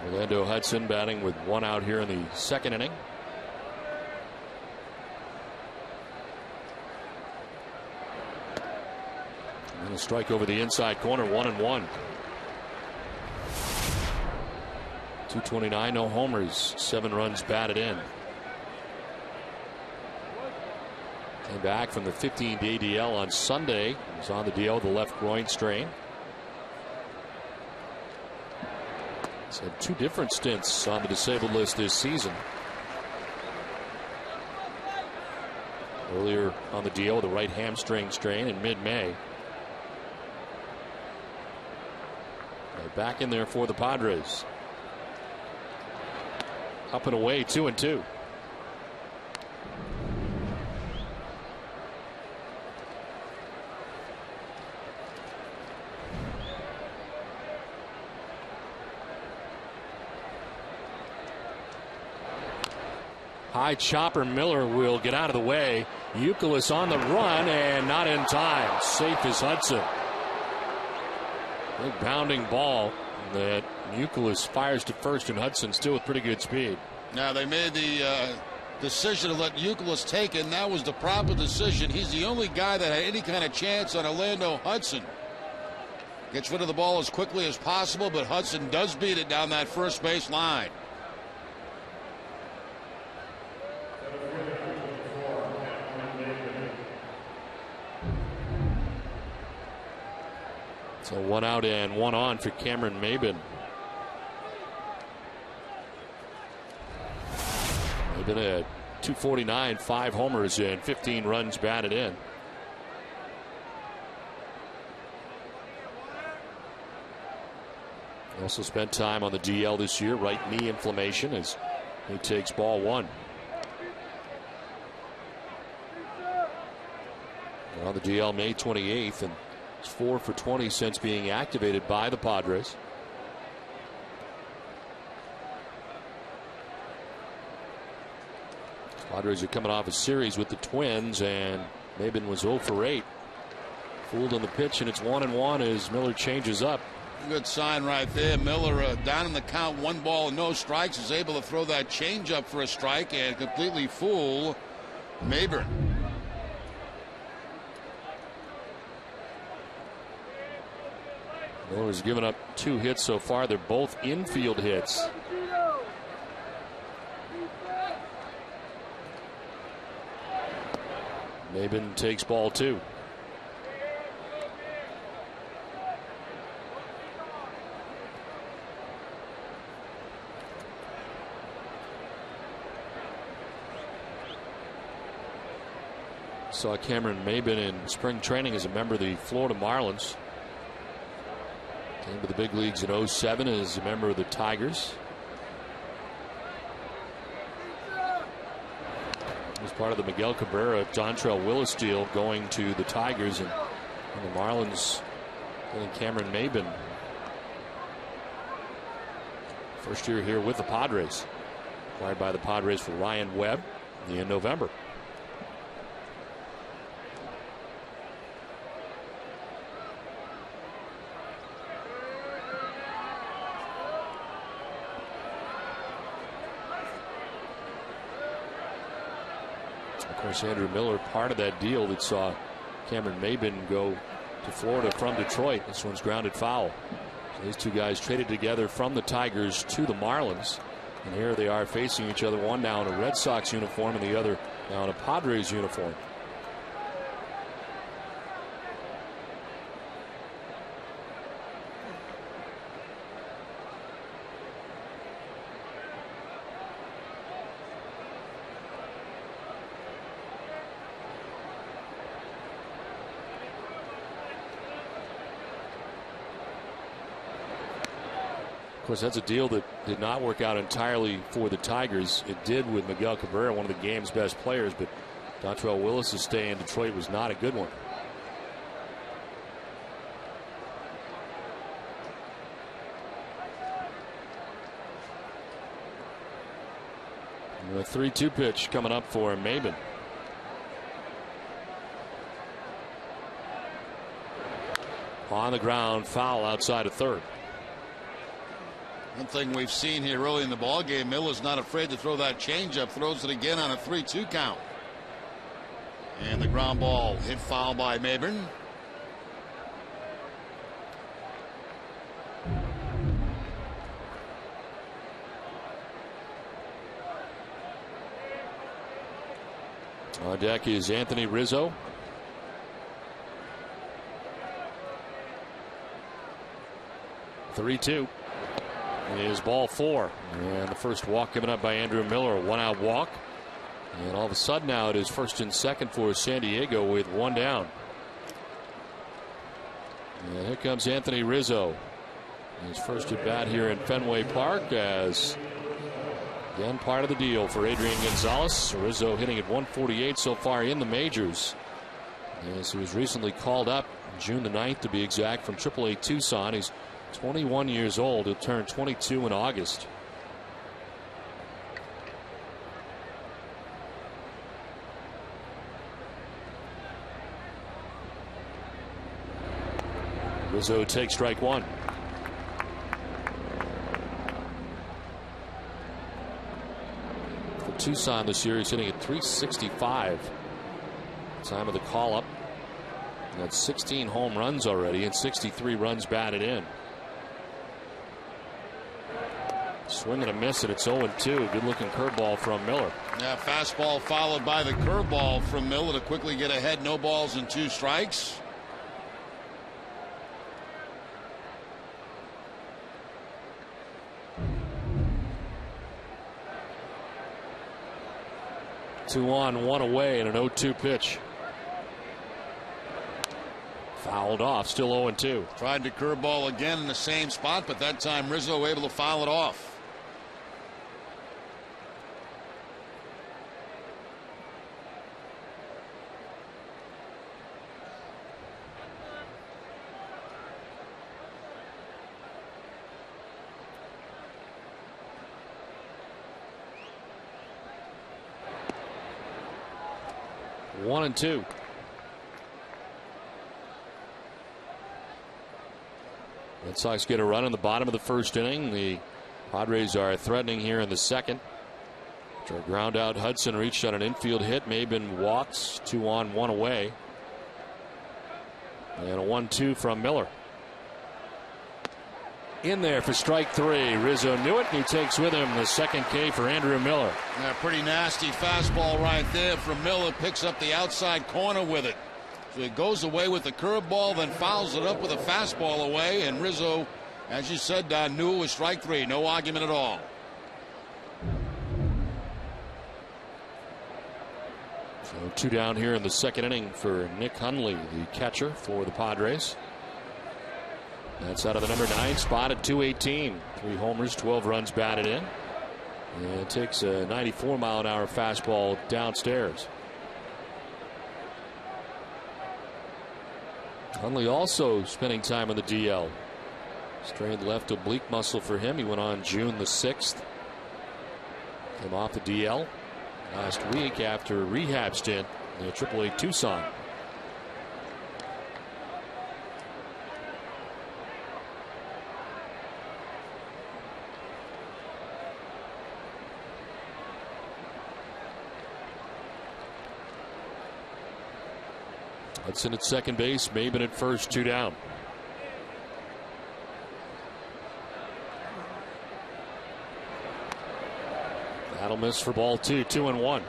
Speaker 1: Orlando Hudson batting with 1 out here in the second inning. And a strike over the inside corner, 1-1. 229, no homers, 7 runs batted in. Came back from the 15-day DL on Sunday. He was on the DL with the left groin strain. He's had 2 different stints on the disabled list this season. Earlier on the DL with a right hamstring strain in mid-May. Back in there for the Padres. Up and away, 2-2. High chopper. Miller will get out of the way. Youkilis on the run and not in time. Safe is Hudson. Big bounding ball that Youkilis fires to first, and Hudson still with pretty good speed.
Speaker 3: Now they made the decision to let Youkilis take it, and that was the proper decision. He's the only guy that had any kind of chance on Orlando Hudson. Gets rid of the ball as quickly as possible, but Hudson does beat it down that first base line.
Speaker 1: So 1 out and 1 on for Cameron Maben. Maben at 249, 5 homers and 15 runs batted in. He also spent time on the DL this year, right knee inflammation, as he takes ball 1. And on the DL May 28th, and it's 4 for 20 since being activated by the Padres. Padres are coming off a series with the Twins, and Maben was 0 for 8. Fooled on the pitch, and it's 1-1 as Miller changes up.
Speaker 3: Good sign right there. Miller down in the count, 1 ball and no strikes, is able to throw that changeup for a strike and completely fool Maben.
Speaker 1: Miller's given up 2 hits so far. They're both infield hits. Maben takes ball 2. Saw Cameron Maben in spring training as a member of the Florida Marlins. Came to the big leagues in 07 as a member of the Tigers. He was part of the Miguel Cabrera, Dontrell Willis deal going to the Tigers, and the Marlins getting Cameron Maben. First year here with the Padres. Acquired by the Padres for Ryan Webb in November. Of course, Andrew Miller, part of that deal that saw Cameron Maben go to Florida from Detroit. This one's grounded foul. So these two guys traded together from the Tigers to the Marlins. And here they are facing each other, one now in a Red Sox uniform and the other now in a Padres uniform. Of course, that's a deal that did not work out entirely for the Tigers. It did with Miguel Cabrera, one of the game's best players, but Dontrell Willis' stay in Detroit was not a good one. And a 3-2 pitch coming up for Maben. On the ground, foul outside of third.
Speaker 3: One thing we've seen here early in the ball game, Miller's not afraid to throw that changeup, throws it again on a 3-2 count. And the ground ball hit foul by Maben.
Speaker 1: On deck is Anthony Rizzo. (3-2) is ball 4, and the first walk given up by Andrew Miller, a 1-out walk, and all of a sudden now it is first and second for San Diego with 1 down. And here comes Anthony Rizzo, his first at bat here in Fenway Park, as again part of the deal for Adrian Gonzalez. Rizzo hitting at 148 so far in the majors, as he was recently called up June the 9th to be exact from AAA Tucson. He's 21 years old. He'll turn 22 in August. Rizzo takes strike one. For Tucson this year, he's hitting at 365. Time of the call up. That's 16 home runs already and 63 runs batted in. Swing and a miss, and it's 0-2. Good looking curveball from Miller.
Speaker 3: Yeah, fastball followed by the curveball from Miller to quickly get ahead. No balls and 2 strikes.
Speaker 1: Two on, one away, and an 0-2 pitch. Fouled off, still 0-2.
Speaker 3: Tried to curveball again in the same spot, but that time Rizzo able to foul it off.
Speaker 1: One and two. Red Sox get a run in the bottom of the first inning. The Padres are threatening here in the second. After a ground out, Hudson reached on an infield hit. May have been walks. 2 on, 1 away. And a 1-2 from Miller. In there for strike 3. Rizzo knew it. He takes with him the second K for Andrew Miller.
Speaker 3: Yeah, pretty nasty fastball right there from Miller. Picks up the outside corner with it. So he goes away with the curveball, then fouls it up with a fastball away. And Rizzo, as you said, knew it was strike 3. No argument at all.
Speaker 1: So 2 down here in the second inning for Nick Hundley, the catcher for the Padres. That's out of the number 9 spot at 218. 3 homers, 12 runs batted in. And it takes a 94-mile-an-hour fastball downstairs. Hundley also spending time on the DL. Strained left oblique muscle for him. He went on June the 6th. Came off the DL last week after a rehab stint in the AAA Tucson. Hudson at second base, Maben at first, 2 down. That'll miss for ball 2, 2-1.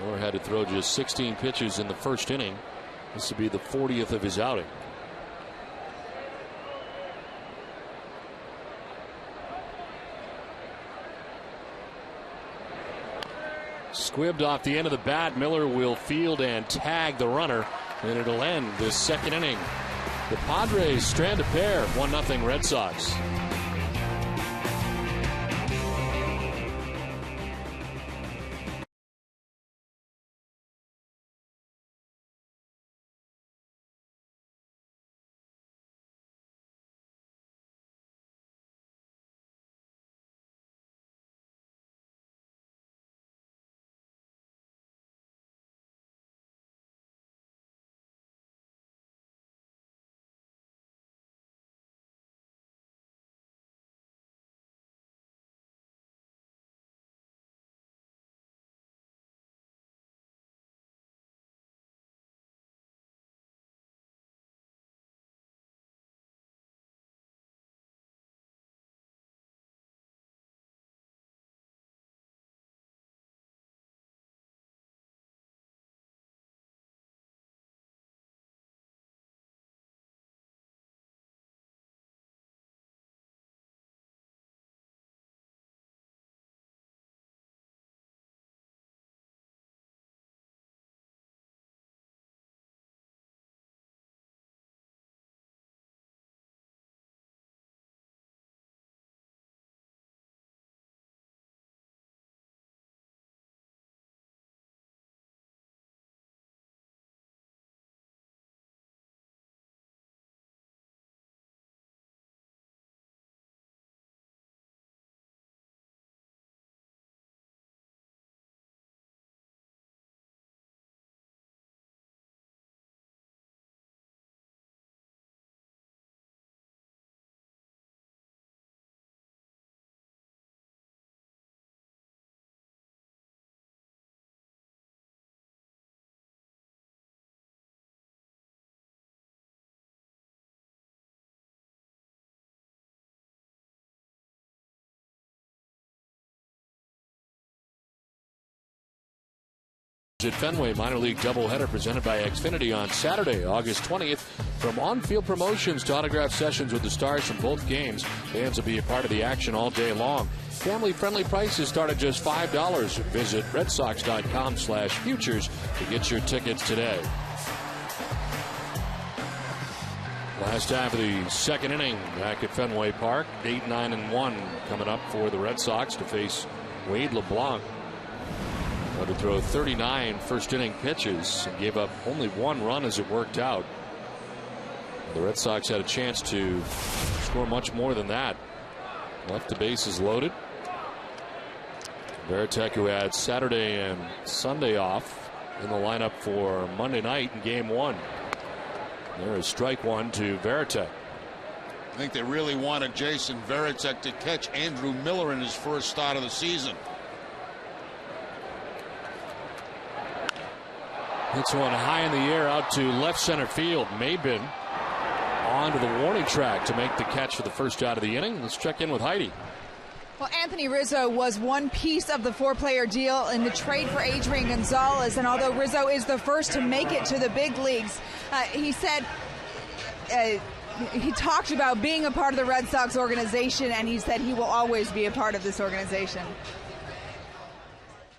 Speaker 1: Miller had to throw just 16 pitches in the first inning. This would be the 40th of his outing. Squibbed off the end of the bat. Miller will field and tag the runner, and it'll end this second inning. The Padres strand a pair, 1-0 Red Sox. At Fenway, minor league doubleheader presented by Xfinity on Saturday, August 20th. From on-field promotions to autograph sessions with the stars from both games, fans will be a part of the action all day long. Family-friendly prices start at just $5. Visit redsox.com/futures to get your tickets today. Last half of the second inning back at Fenway Park. 8-9-1 coming up for the Red Sox to face Wade LeBlanc. To throw 39 first-inning pitches and gave up only one run as it worked out. The Red Sox had a chance to score much more than that. Left the bases loaded. Varitek, who had Saturday and Sunday off, in the lineup for Monday night in Game 1. There is strike one to Varitek.
Speaker 3: I think they really wanted Jason Varitek to catch Andrew Miller in his first start of the season.
Speaker 1: Hits one high in the air out to left center field. Maben onto the warning track to make the catch for the first out of the inning. Let's check in with Heidi.
Speaker 4: Well, Anthony Rizzo was one piece of the four-player deal in the trade for Adrian Gonzalez, and although Rizzo is the first to make it to the big leagues, he said he talked about being a part of the Red Sox organization, and he said he will always be a part of this organization.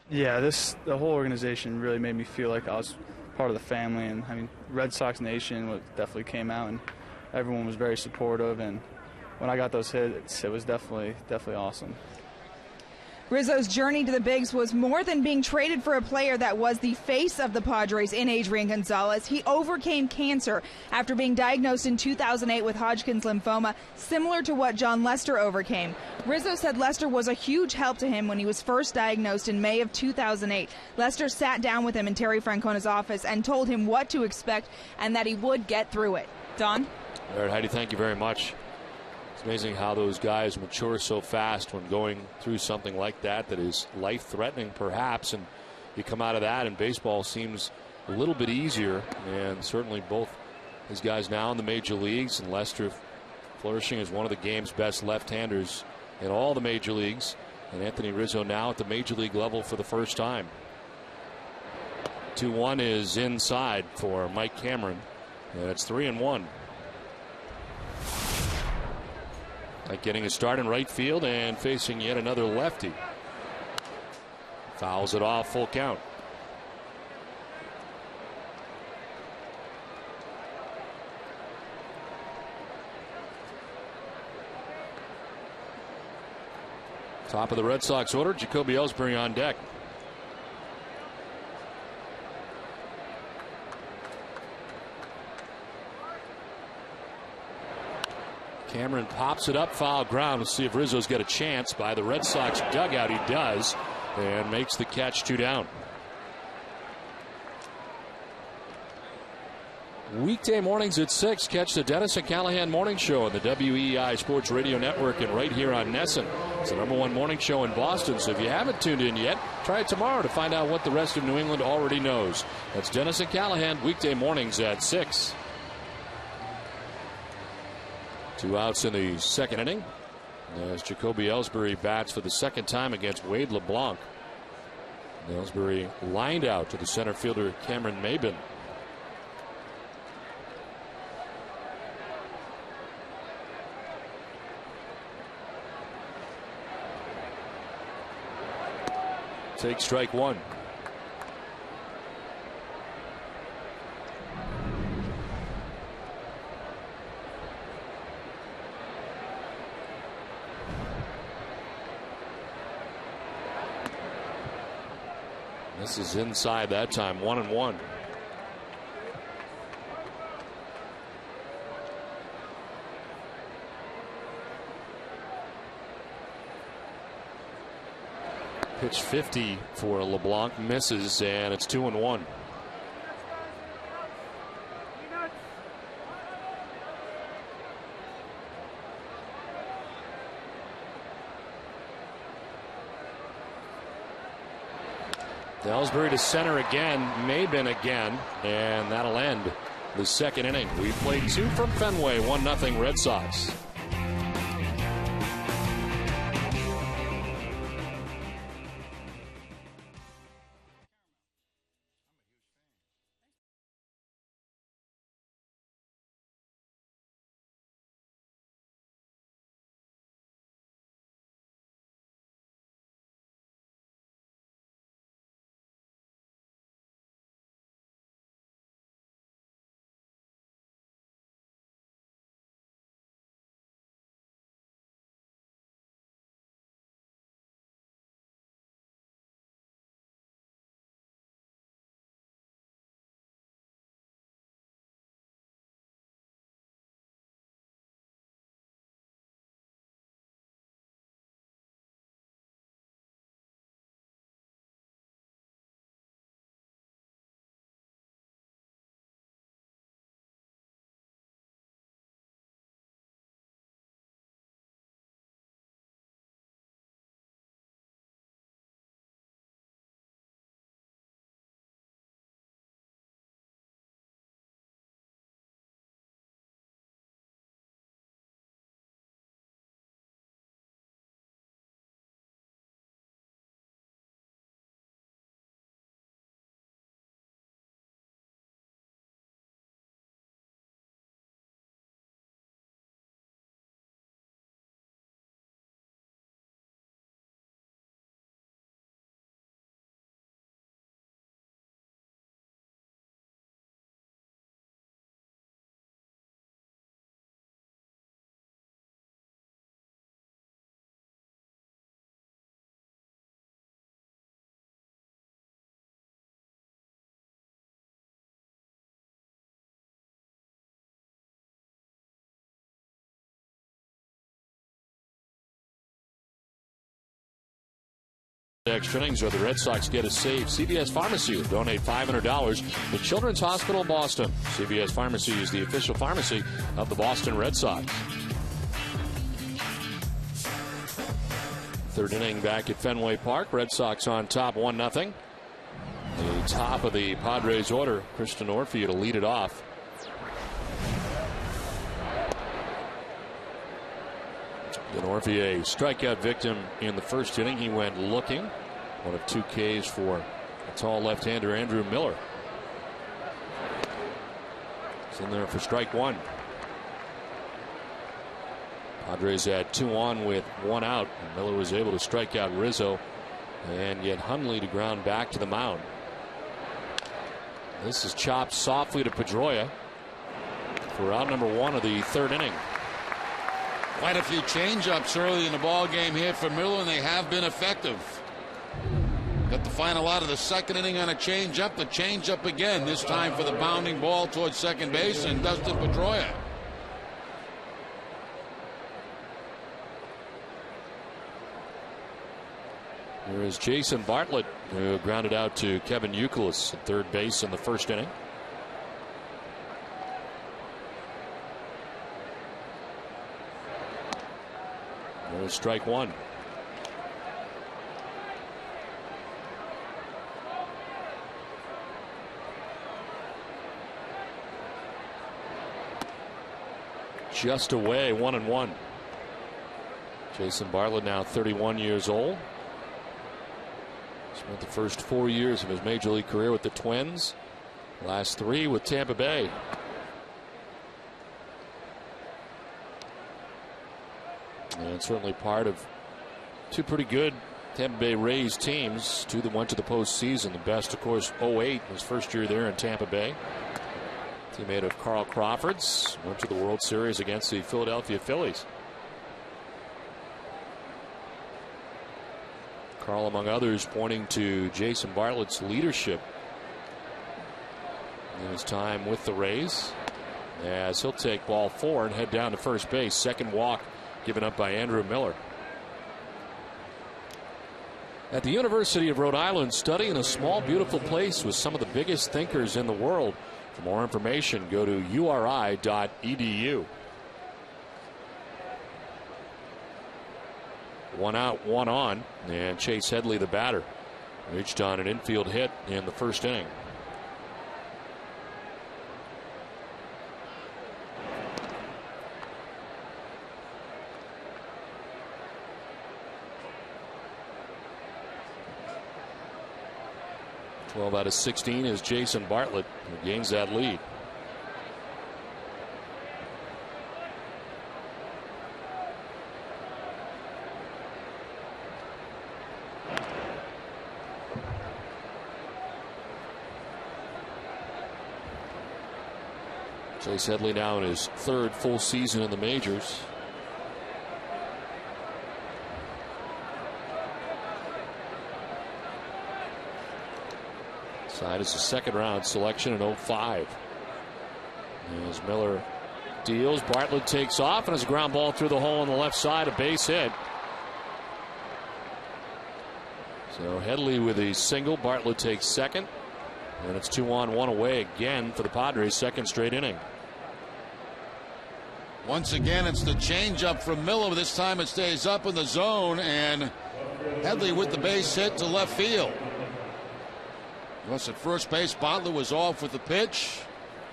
Speaker 5: Yeah, the whole organization really made me feel like I was part of the family, and I mean, Red Sox Nation definitely came out, and everyone was very supportive, and when I got those hits, it was definitely awesome.
Speaker 4: Rizzo's journey to the bigs was more than being traded for a player that was the face of the Padres in Adrian Gonzalez. He overcame cancer after being diagnosed in 2008 with Hodgkin's lymphoma, similar to what John Lester overcame. Rizzo said Lester was a huge help to him when he was first diagnosed in May of 2008. Lester sat down with him in Terry Francona's office and told him what to expect and that he would get through it. Don?
Speaker 1: All right, Heidi, thank you very much. It's amazing how those guys mature so fast when going through something like that is life-threatening perhaps, and you come out of that and baseball seems a little bit easier. And certainly both these guys now in the major leagues, and Lester flourishing as one of the game's best left-handers in all the major leagues, and Anthony Rizzo now at the major league level for the first time. 2-1 is inside for Mike Cameron, and it's 3-1. Getting a start in right field and facing yet another lefty. Fouls it off, full count. Top of the Red Sox order, Jacoby Ellsbury on deck. Cameron pops it up, foul ground. Let's see if Rizzo's got a chance by the Red Sox dugout. He does, and makes the catch, 2 down. Weekday mornings at 6, catch the Dennis and Callahan Morning Show on the WEI Sports Radio Network and right here on Nesson. It's the #1 morning show in Boston, so if you haven't tuned in yet, try it tomorrow to find out what the rest of New England already knows. That's Dennis and Callahan, weekday mornings at 6. 2 outs in the second inning as Jacoby Ellsbury bats for the second time against Wade LeBlanc. Ellsbury lined out to the center fielder Cameron Maben. Take strike one. This is inside that time, 1-1. Pitch 50 for LeBlanc, misses, and it's 2-1. Ellsbury to center again, Maben again, and that'll end the second inning. We played 2 from Fenway, 1-0 Red Sox. Extra innings or the Red Sox get a save. CVS Pharmacy will donate $500 to Children's Hospital of Boston. CVS Pharmacy is the official pharmacy of the Boston Red Sox. Third inning back at Fenway Park. Red Sox on top 1-0. The top of the Padres order, Christian Orphea to lead it off. Orphea, a strikeout victim in the first inning. He went looking. One of 2 Ks for a tall left-hander, Andrew Miller. He's in there for strike 1. Padres had 2 on with 1 out. And Miller was able to strike out Rizzo and get Hundley to ground back to the mound. This is chopped softly to Pedroia for out number 1 of the third inning.
Speaker 3: Quite a few change-ups early in the ball game here for Miller, and they have been effective. Got the final out of the second inning on a change-up. The change-up again, this time for the bounding ball towards second base, and Dustin Pedroia.
Speaker 1: Here is Jason Bartlett, who grounded out to Kevin Youkilis at third base in the first inning. There's strike 1. Just away, 1-1. Jason Bartlett, now 31 years old. Spent the first 4 years of his major league career with the Twins. Last 3 with Tampa Bay. And certainly part of 2 pretty good Tampa Bay Rays teams. 2 that went to the postseason. The best, of course, 08, his first year there in Tampa Bay. Teammate of Carl Crawford's. Went to the World Series against the Philadelphia Phillies. Carl, among others, pointing to Jason Bartlett's leadership in his time with the Rays, as he'll take ball 4 and head down to first base. Second walk given up by Andrew Miller. At the University of Rhode Island, study in a small, beautiful place with some of the biggest thinkers in the world. For more information, go to uri.edu. 1 out, 1 on, and Chase Headley, the batter, reached on an infield hit in the first inning. Twelve out of 16 is Jason Bartlett, who gains that lead. Chase Headley now in his 3rd full season in the majors. Side is a second-round selection in 05. As Miller deals, Bartlett takes off, and has a ground ball through the hole on the left side, a base hit. So Headley with a single, Bartlett takes second, and it's 2 on, 1 away again for the Padres, second straight inning.
Speaker 3: Once again, it's the changeup from Miller. This time it stays up in the zone, and Headley with the base hit to left field. Plus at first base, Bartlett was off with the pitch.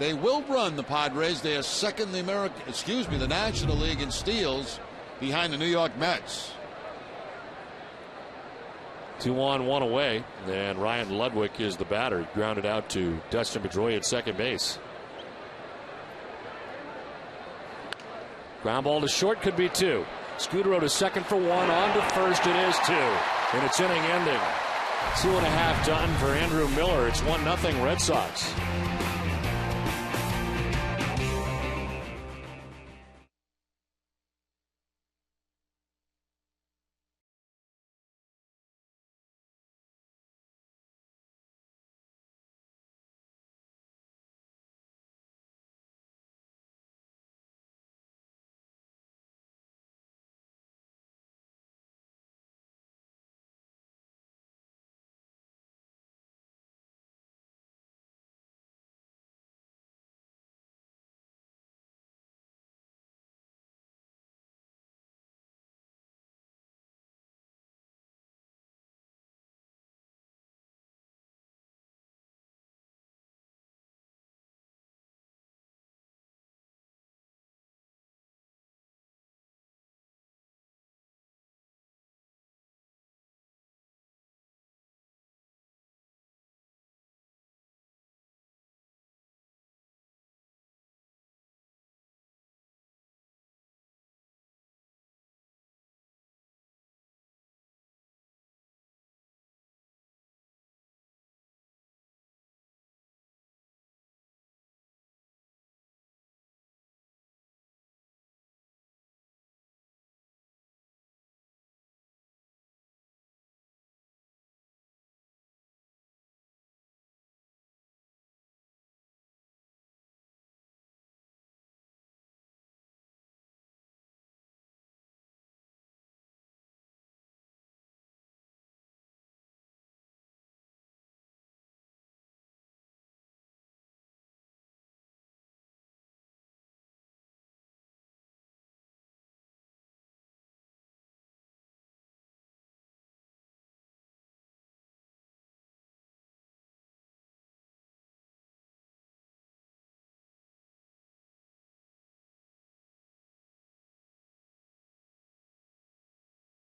Speaker 3: They will run the Padres. They are second in the National League in steals, behind the New York Mets.
Speaker 1: 2 on, 1 away. And Ryan Ludwig is the batter. Grounded out to Dustin Pedroia at second base. Ground ball to short, could be 2. Scudero to second for 1. On to first, it is 2. And it's inning ending. 2.5 done for Andrew Miller. It's 1-0 Red Sox.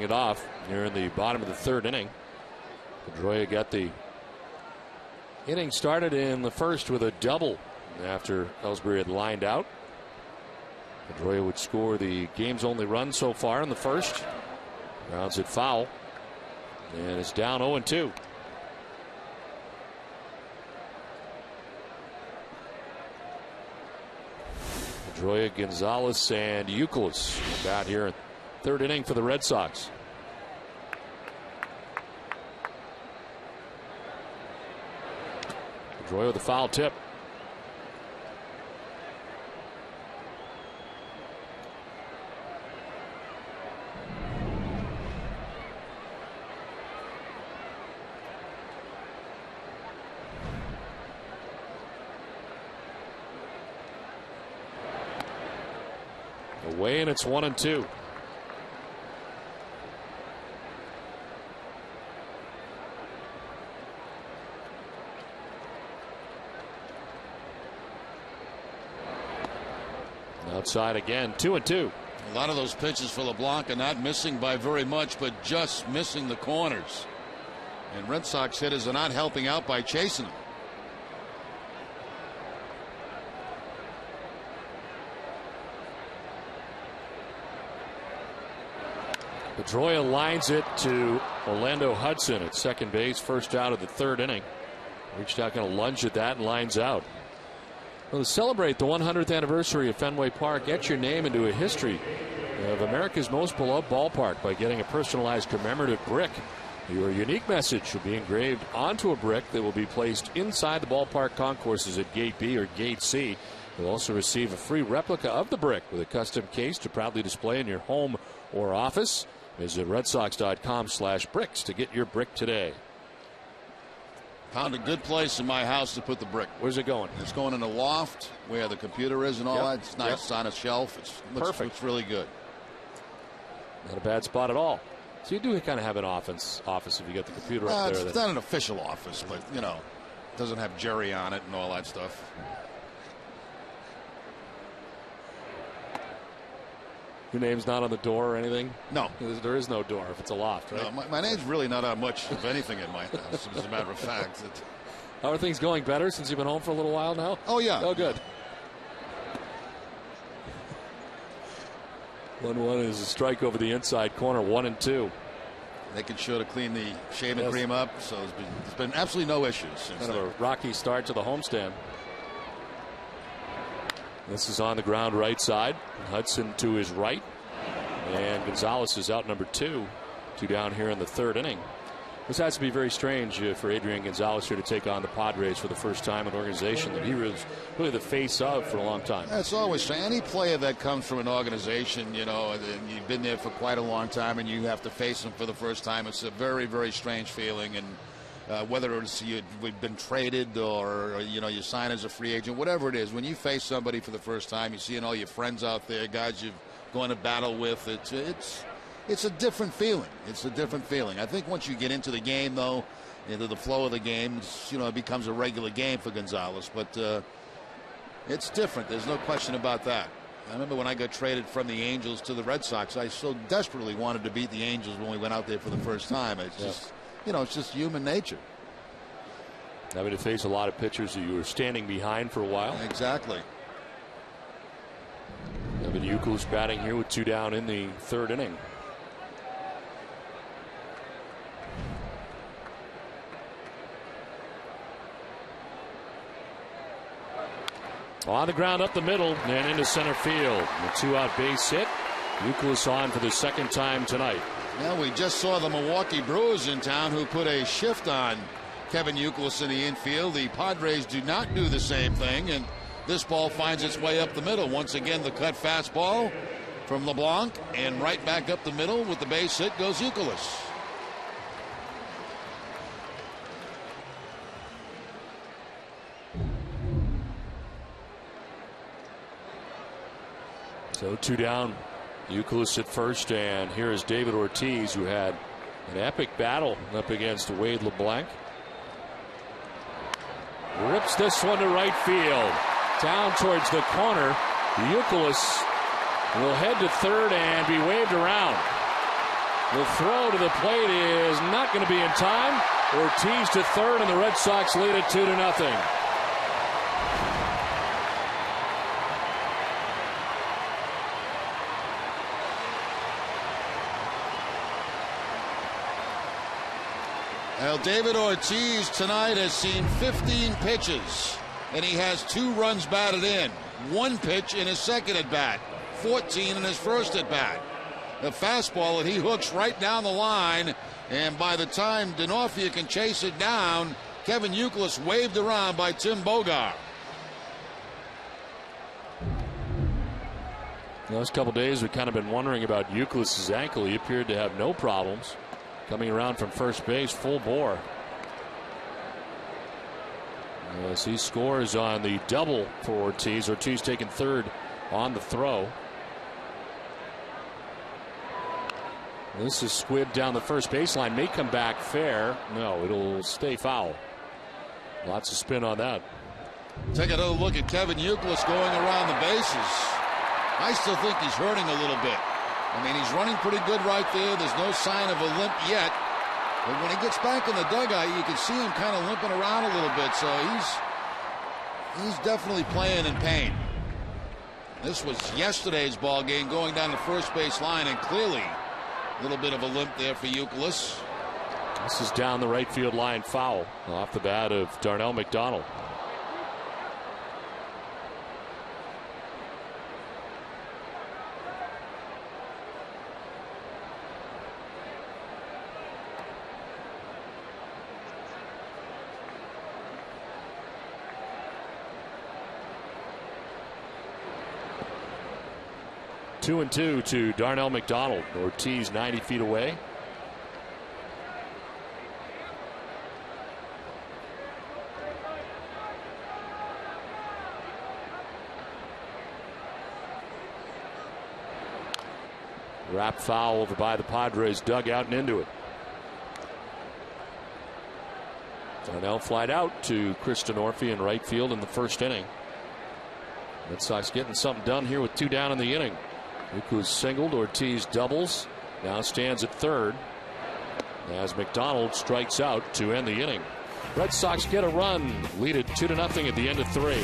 Speaker 1: it off here in the bottom of the third inning. Pedroia got the inning started in the first with a double after Ellsbury had lined out. Pedroia would score the game's only run so far in the first. Grounds it foul. And it's down 0-2. Pedroia, Gonzalez, and Youkilis out here in third inning for the Red Sox. Pedroia with a foul tip. Away, and it's 1-2. Outside again, 2-2.
Speaker 3: A lot of those pitches for LeBlanc are not missing by very much, but just missing the corners. And Red Sox hitters are not helping out by chasing them.
Speaker 1: Pedroia lines it to Orlando Hudson at second base, first out of the third inning. Reached out, going to lunge at that, and lines out. Well, to celebrate the 100th anniversary of Fenway Park, get your name into a history of America's most beloved ballpark by getting a personalized commemorative brick. Your unique message will be engraved onto a brick that will be placed inside the ballpark concourses at Gate B or Gate C. You'll also receive a free replica of the brick with a custom case to proudly display in your home or office. Visit redsox.com/bricks to get your brick today.
Speaker 3: Found a good place in my house to put the brick.
Speaker 1: Where's it going?
Speaker 3: It's going in a loft where the computer is and all that. It's nice. It's on a shelf. It's perfect. Looks really good.
Speaker 1: Not a bad spot at all. So you do kind of have an office if you get the computer up there.
Speaker 3: It's not an official office, but you know, it doesn't have Jerry on it and all that stuff.
Speaker 1: Your name's not on the door or anything?
Speaker 3: No.
Speaker 1: There is no door if it's a loft, right?
Speaker 3: No, my name's really not on much of anything in my house, as a matter of fact.
Speaker 1: How are things going? Better since you've been home for a little while now?
Speaker 3: Oh, yeah.
Speaker 1: Oh, good. 1-1 is a strike over the inside corner, 1-2.
Speaker 3: Making sure to clean the shaving cream up, so there's been absolutely no issues since
Speaker 1: kind of a rocky start to the homestand. This is on the ground right side. Hudson to his right. And Gonzalez is out number 2. 2 down here in the third inning. This has to be very strange for Adrian Gonzalez here to take on the Padres for the first time, an organization that he was really the face of for a long time.
Speaker 3: That's always strange. Any player that comes from an organization, you know, and you've been there for quite a long time and you have to face them for the first time, it's a very, very strange feeling. And whether it's you've been traded or you know you sign as a free agent, whatever it is, when you face somebody for the first time, you see all your friends out there, guys you've gone to battle with. It's a different feeling. It's a different feeling. I think once you get into the game, though, into the flow of the game, it becomes a regular game for Gonzalez. But it's different. There's no question about that. I remember when I got traded from the Angels to the Red Sox, I so desperately wanted to beat the Angels when we went out there for the first time. It's just. It's just human nature.
Speaker 1: Having to face a lot of pitchers that you were standing behind for a while.
Speaker 3: Exactly.
Speaker 1: Evan Youkilis batting here with 2 down in the third inning. On the ground up the middle and into center field. A 2-out base hit. Youkilis on for the second time tonight.
Speaker 3: Now we just saw the Milwaukee Brewers in town who put a shift on Kevin Youkilis in the infield. The Padres do not do the same thing, and this ball finds its way up the middle. Once again, the cut fastball from LeBlanc, and right back up the middle with the base hit goes Youkilis.
Speaker 1: So 2 down. Youkilis at first, and here is David Ortiz, who had an epic battle up against Wade LeBlanc. Rips this one to right field. Down towards the corner. Youkilis will head to third and be waved around. The throw to the plate is not going to be in time. Ortiz to third, and the Red Sox lead it 2-0.
Speaker 3: Well, David Ortiz tonight has seen 15 pitches, and he has 2 runs batted in. 1 pitch in his second at bat, 14 in his first at bat. The fastball that he hooks right down the line, and by the time D'Onofrio can chase it down, Kevin Youkilis waved around by Tim Bogar.
Speaker 1: The last couple days we've kind of been wondering about Youkilis' ankle. He appeared to have no problems. Coming around from first base, full bore. As he scores on the double for Ortiz. Ortiz taking third on the throw. This is squibbed down the first baseline. May come back fair. No, it'll stay foul. Lots of spin on that.
Speaker 3: Take another look at Kevin Youkilis going around the bases. I still think he's hurting a little bit. I mean, he's running pretty good right there. There's no sign of a limp yet. But when he gets back in the dugout, you can see him kind of limping around a little bit. So he's definitely playing in pain. This was yesterday's ball game, going down the first base line, and clearly a little bit of a limp there for Youkilis.
Speaker 1: This is down the right field line, foul off the bat of Darnell McDonald. 2-2 to Darnell McDonald. Ortiz 90 feet away. Wrap foul over by the Padres dugout and into it. Darnell flied out to Chris D'Onofrio in right field in the first inning. Red Sox getting something done here with 2 down in the inning. Yuku's singled, Ortiz doubles, now stands at third as McDonald strikes out to end the inning. Red Sox get a run, lead it 2-0 at the end of 3.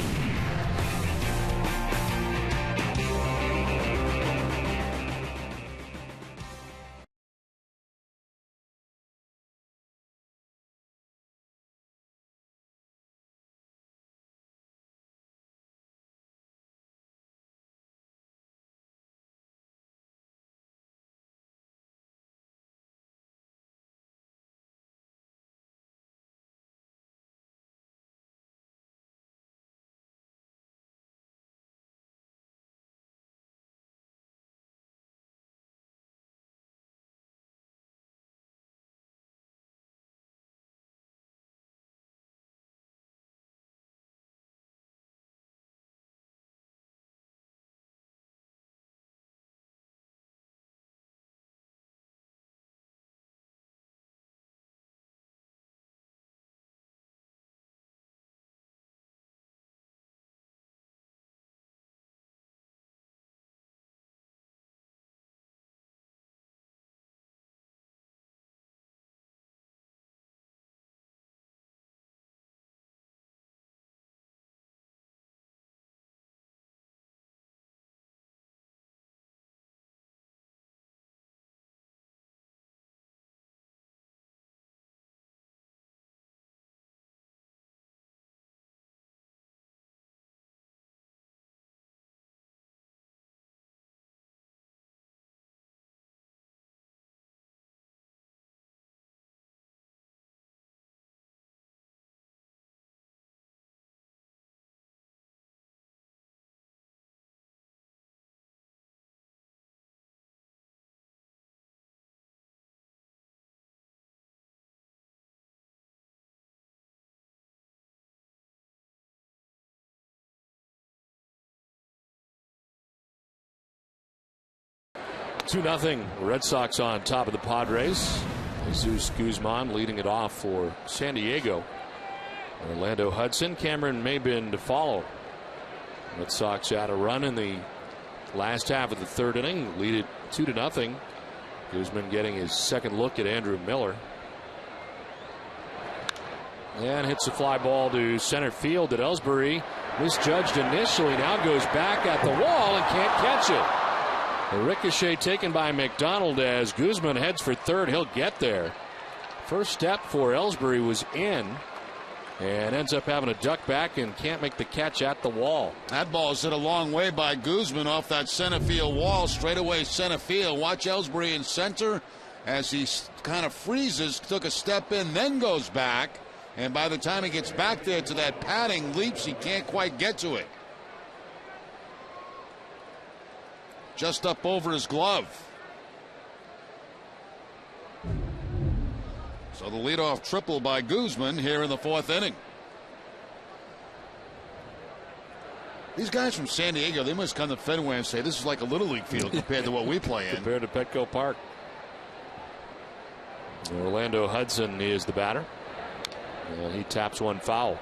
Speaker 1: Two 2-0 Red Sox on top of the Padres. Jesus Guzman leading it off for San Diego. Orlando Hudson, Cameron Maybin to follow. Red Sox had a run in the last half of the third inning, lead it 2-0. Guzman getting his second look at Andrew Miller. And hits a fly ball to center field that Ellsbury misjudged initially. Now goes back at the wall and can't catch it. A ricochet taken by McDonald as Guzman heads for third. He'll get there. First step for Ellsbury was in. And ends up having to duck back and can't make the catch at the wall.
Speaker 3: That ball is hit a long way by Guzman off that center field wall, straightaway center field. Watch Ellsbury in center as he kind of freezes, took a step in, then goes back. And by the time he gets back there to that padding leaps, he can't quite get to it. Just up over his glove. So the leadoff triple by Guzman here in the fourth inning. These guys from San Diego, they must come to Fenway and say this is like a Little League field compared to what we play in.
Speaker 1: Compared to Petco Park. Orlando Hudson is the batter. And he taps one foul.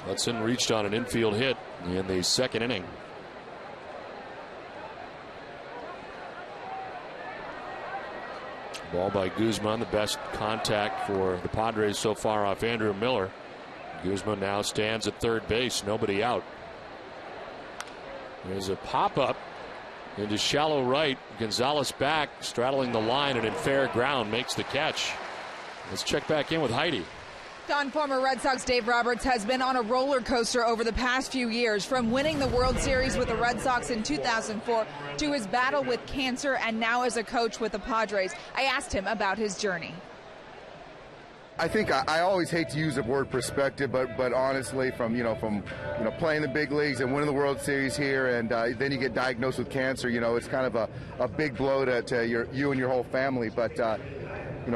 Speaker 1: Hudson reached on an infield hit in the second inning. Ball by Guzman, the best contact for the Padres so far off Andrew Miller. Guzman now stands at third base, nobody out. There's a pop-up into shallow right. Gonzalez back, straddling the line and in fair ground makes the catch. Let's check back in with Heidi.
Speaker 4: Don, former Red Sox Dave Roberts has been on a roller coaster over the past few years, from winning the World Series with the Red Sox in 2004 to his battle with cancer and now as a coach with the Padres. I asked him about his journey.
Speaker 6: I think I always hate to use the word perspective, but honestly, from playing the big leagues and winning the World Series here, and then you get diagnosed with cancer, it's kind of a big blow to you and your whole family. But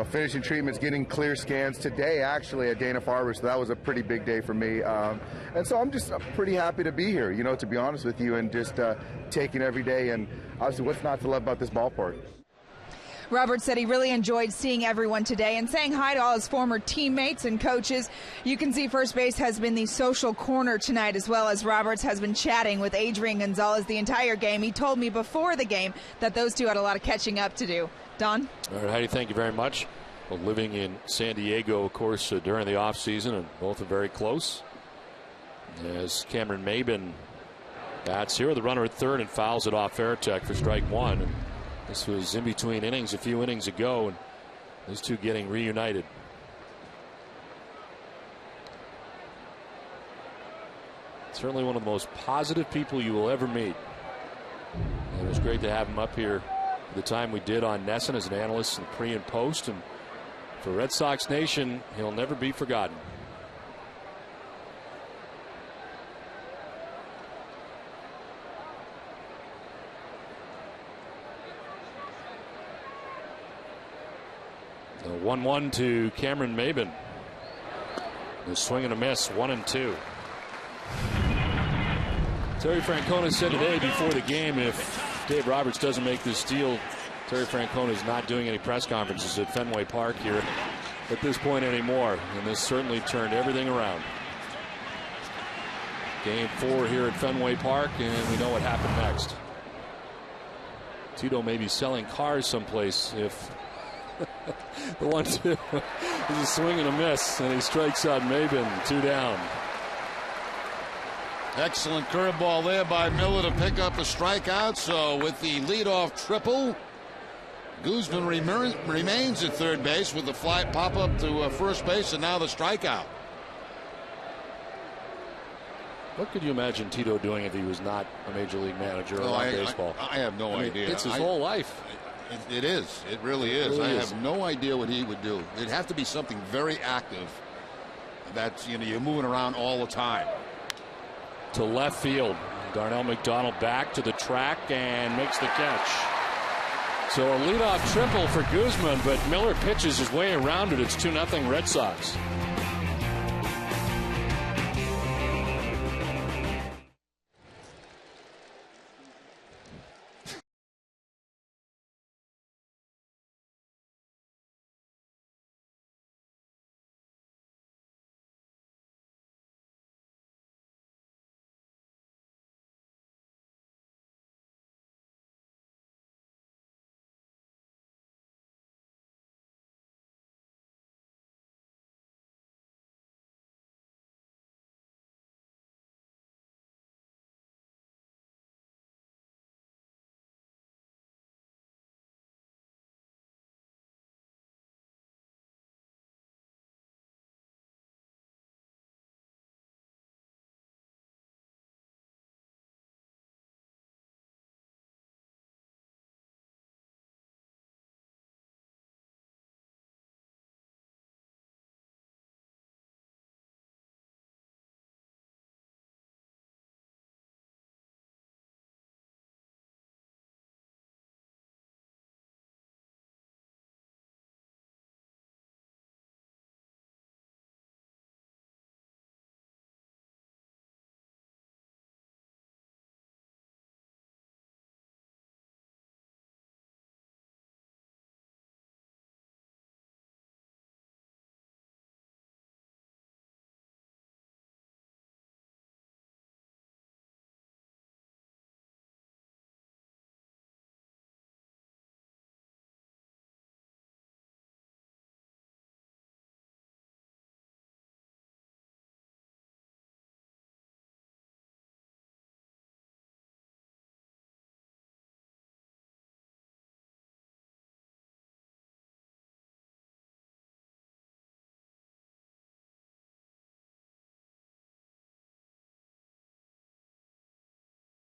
Speaker 6: finishing treatments, getting clear scans today, actually at Dana-Farber, so that was a pretty big day for me. And so I'm pretty happy to be here, to be honest with you, and just taking every day. And obviously, what's not to love about this ballpark?
Speaker 4: Roberts said he really enjoyed seeing everyone today and saying hi to all his former teammates and coaches. You can see first base has been the social corner tonight, as well as Roberts has been chatting with Adrian Gonzalez the entire game. He told me before the game that those two had a lot of catching up to do. Don?
Speaker 1: All right, Heidi, thank you very much. Well, living in San Diego, of course, during the offseason, and both are very close. As Cameron Maben bats here, the runner at third and fouls it off Fairtech for strike one. And this was in between innings a few innings ago, and these two getting reunited. Certainly one of the most positive people you will ever meet. And it was great to have him up here the time we did on Nesson as an analyst in pre and post. And for Red Sox Nation, he'll never be forgotten. The 1-1 to Cameron Maben. The swing and a miss, 1-2. Terry Francona said today before the game, if Dave Roberts doesn't make this deal, Terry Francona is not doing any press conferences at Fenway Park here at this point anymore. And this certainly turned everything around. Game 4 here at Fenway Park, and we know what happened next. Tito may be selling cars someplace if the 1-2 is a swing and a miss, and he strikes out Maben, 2 down.
Speaker 3: Excellent curveball there by Miller to pick up a strikeout. So with the leadoff triple, Guzman remains at third base with the fly pop up to first base, and now the strikeout.
Speaker 1: What could you imagine Tito doing if he was not a major league manager or baseball?
Speaker 3: I have no idea.
Speaker 1: It's his whole life.
Speaker 3: It is. It really is. I have no idea what he would do. It'd have to be something very active. That's, you're moving around all the time.
Speaker 1: To left field. Darnell McDonald back to the track and makes the catch. So a leadoff triple for Guzman, but Miller pitches his way around it. It's 2-0 Red Sox.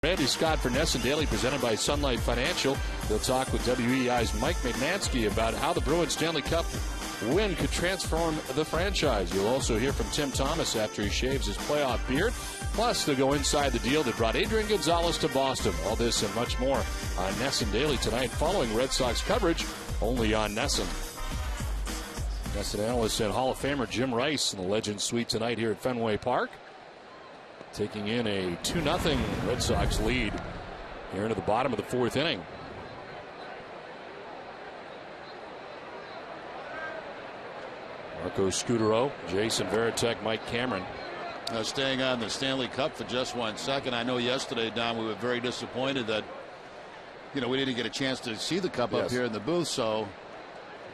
Speaker 1: Randy Scott for Ness and Daily, presented by Sun Life Financial. They'll talk with WEI's Mike McNansky about how the Bruins Stanley Cup win could transform the franchise. You'll also hear from Tim Thomas after he shaves his playoff beard. Plus, they'll go inside the deal that brought Adrian Gonzalez to Boston. All this and much more on Ness and Daily tonight, following Red Sox coverage only on Nesson. Nesson analyst and Hall of Famer Jim Rice in the Legends Suite tonight here at Fenway Park, taking in a 2-0 Red Sox lead here into the bottom of the fourth inning. Marco Scutaro, Jason Varitek, Mike Cameron.
Speaker 3: Staying on the Stanley Cup for just 1 second. I know yesterday, Don, we were very disappointed that, we didn't get a chance to see the cup up here in the booth. So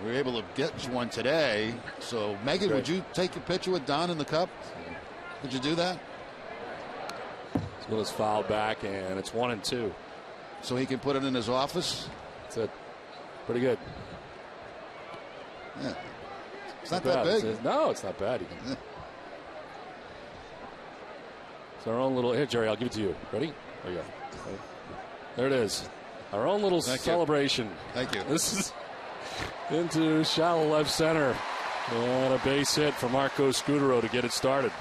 Speaker 3: we were able to get one today. So, Megan, would you take a picture with Don in the cup? Would you do that?
Speaker 1: Willis fouled back, and it's 1-2.
Speaker 3: So he can put it in his office?
Speaker 1: That's it. Pretty good.
Speaker 3: Yeah. It's not that big.
Speaker 1: No, it's not bad. It's our own little. Here, Jerry, I'll give it to you. Ready? There you go. There it is. Our own little celebration.
Speaker 3: Thank you.
Speaker 1: This is into shallow left center. And a base hit for Marco Scutaro to get it started.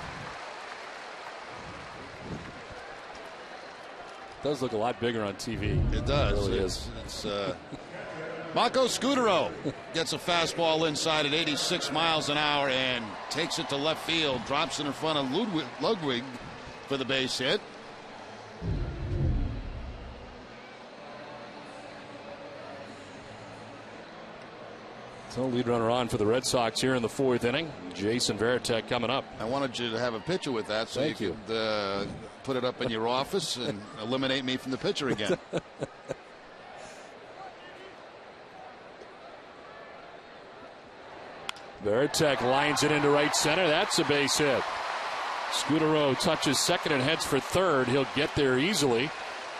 Speaker 1: It does look a lot bigger on TV.
Speaker 3: It does.
Speaker 1: It really is.
Speaker 3: Marco Scutaro gets a fastball inside at 86 miles an hour and takes it to left field. Drops it in front of Ludwig for the base hit.
Speaker 1: So lead runner on for the Red Sox here in the fourth inning. Jason Varitek coming up.
Speaker 3: I wanted you to have a picture with that so you could put it up in your office and eliminate me from the picture again.
Speaker 1: Varitek lines it into right center. That's a base hit. Scutaro touches second and heads for third. He'll get there easily.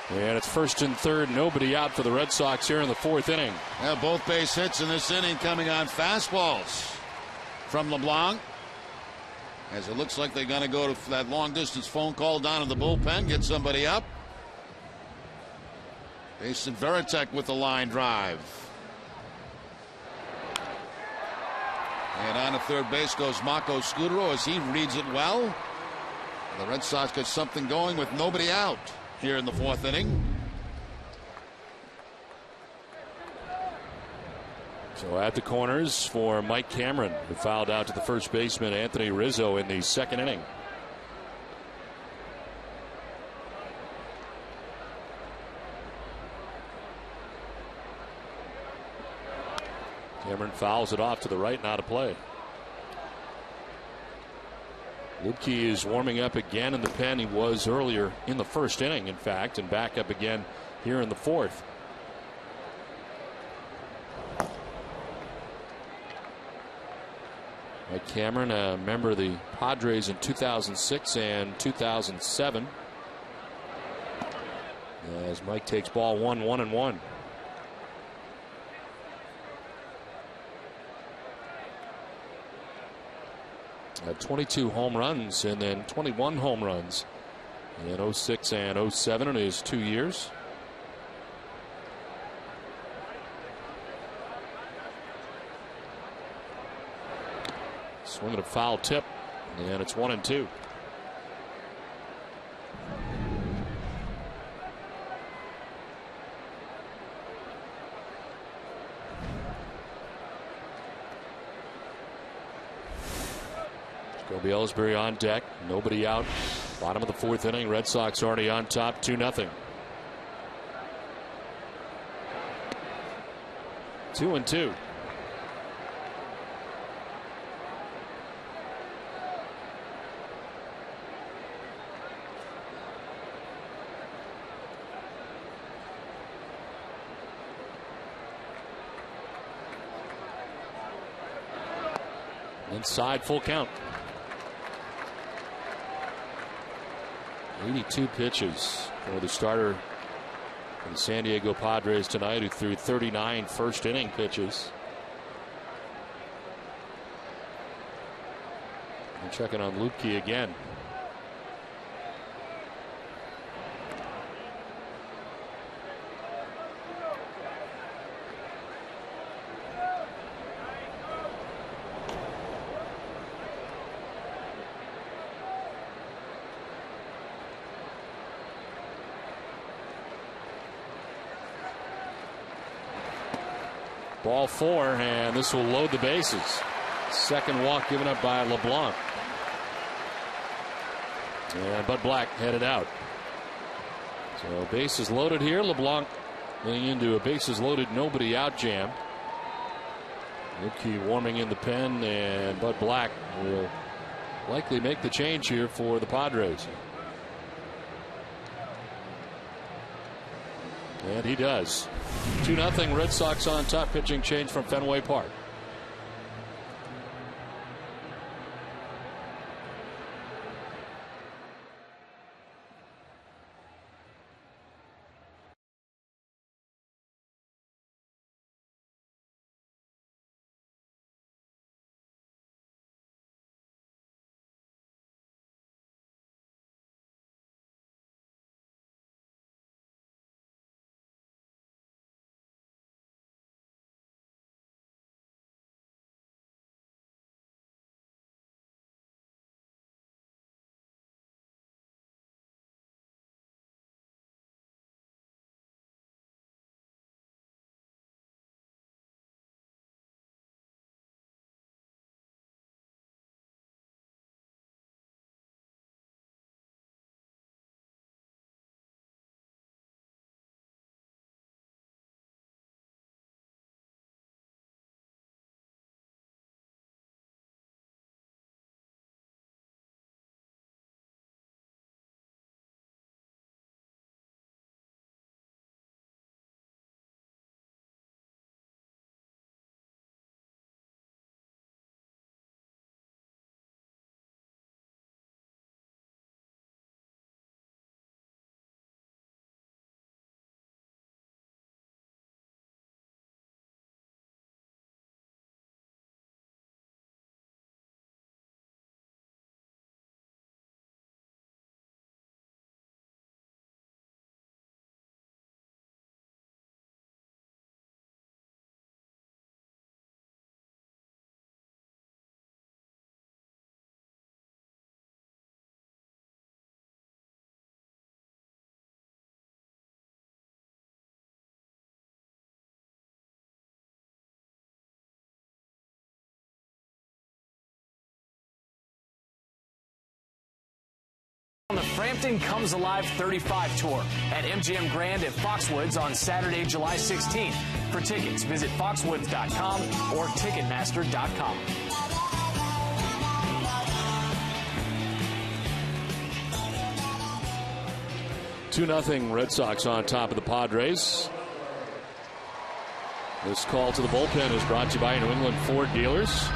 Speaker 1: And it's first and third, nobody out for the Red Sox here in the fourth inning.
Speaker 3: Yeah, both base hits in this inning coming on fastballs from LeBlanc. As it looks like they're going to go to that long distance phone call down in the bullpen, get somebody up. Jason Varitek with the line drive. And on to third base goes Marco Scutaro as he reads it well. The Red Sox get something going with nobody out here in the fourth inning.
Speaker 1: So at the corners for Mike Cameron, who fouled out to the first baseman Anthony Rizzo in the second inning. Cameron fouls it off to the right, not a play. Lubke is warming up again in the pen. He was earlier in the first inning, in fact, and back up again here in the fourth. Mike Cameron, a member of the Padres in 2006 and 2007. As Mike takes ball 1-1-1. 22 home runs and then 21 home runs in 06 and 07 in his 2 years. Swinging a foul tip, and it's 1-2. Jacoby Ellsbury on deck. Nobody out. Bottom of the fourth inning. Red Sox already on top 2-0. 2-2. Inside, full count. 82 pitches for the starter for the San Diego Padres tonight, who threw 39 first inning pitches. And checking on Lubke again. Ball 4, and this will load the bases. Second walk given up by LeBlanc. And Bud Black headed out. So bases loaded here. LeBlanc getting into a bases loaded, nobody out jam. Lipke warming in the pen, and Bud Black will likely make the change here for the Padres. And he does. 2-0 Red Sox on top. Pitching change from Fenway Park.
Speaker 7: On the Frampton Comes Alive 35 tour at MGM Grand at Foxwoods on Saturday, July 16th. For tickets, visit foxwoods.com or ticketmaster.com.
Speaker 1: Two 2-0 Red Sox on top of the Padres. This call to the bullpen is brought to you by New England Ford dealers.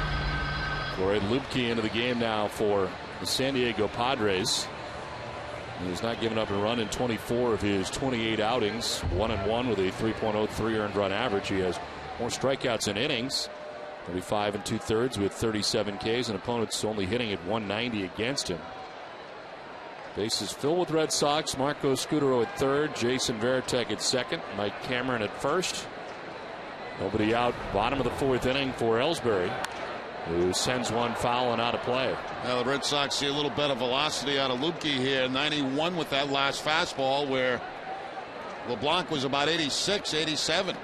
Speaker 1: Corey Lubke into the game now for the San Diego Padres. He's not given up a run in 24 of his 28 outings. 1-1 with a 3.03 earned run average. He has more strikeouts in innings. 35 2/3 with 37 Ks, and opponents only hitting at 190 against him. Bases filled with Red Sox. Marco Scutaro at third. Jason Varitek at second. Mike Cameron at first. Nobody out. Bottom of the fourth inning for Ellsbury, who sends one foul and out of play.
Speaker 3: Now the Red Sox see a little better velocity out of Lubke here. 91 with that last fastball, where LeBlanc was about 86, 87.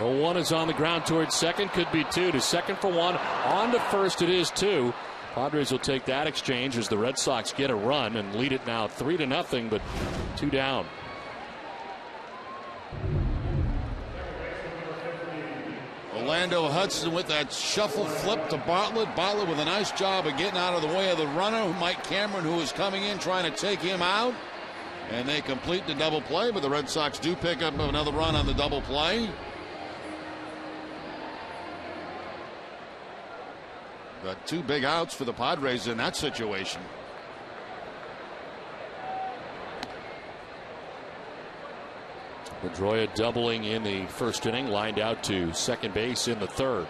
Speaker 1: One is on the ground towards second. Could be two. To second for one. On to first. It is two. Padres will take that exchange as the Red Sox get a run and lead it now 3-0, but two down.
Speaker 3: Orlando Hudson with that shuffle flip to Bartlett. Bartlett with a nice job of getting out of the way of the runner, Mike Cameron, who is coming in trying to take him out. And they complete the double play, but the Red Sox do pick up another run on the double play. Got two big outs for the Padres in that situation.
Speaker 1: Pedroia doubling in the first inning, lined out to second base in the third.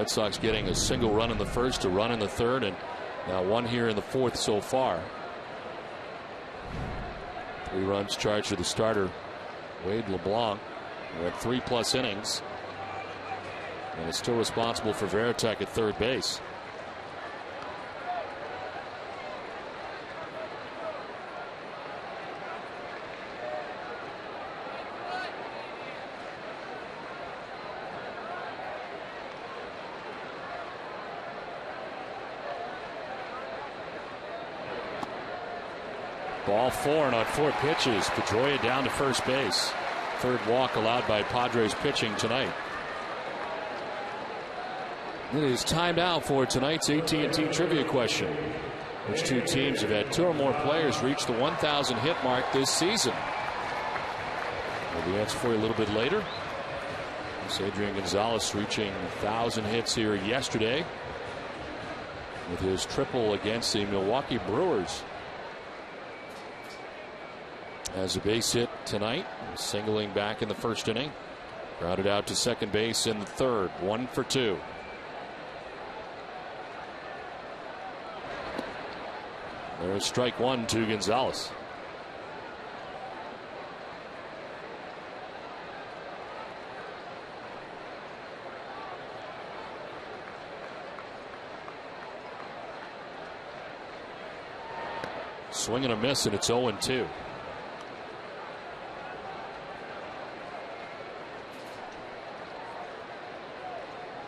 Speaker 1: Red Sox getting a single run in the first, a run in the third, and now one here in the fourth so far. 3 runs charged to the starter, Wade LeBlanc. Went 3+ innings, and is still responsible for Varitek at third base. Ball 4, and on 4 pitches, Pedroia down to first base. Third walk allowed by Padres pitching tonight. It is time now for tonight's AT&T trivia question. Which 2 teams have had 2 or more players reach the 1,000 hit mark this season? Well, the answer for you a little bit later. It's Adrian Gonzalez reaching 1,000 hits here yesterday with his triple against the Milwaukee Brewers. Has a base hit tonight, singling back in the first inning. Grounded out to second base in the third. 1 for 2. There's strike 1 to Gonzalez. Swing and a miss, and it's 0-2.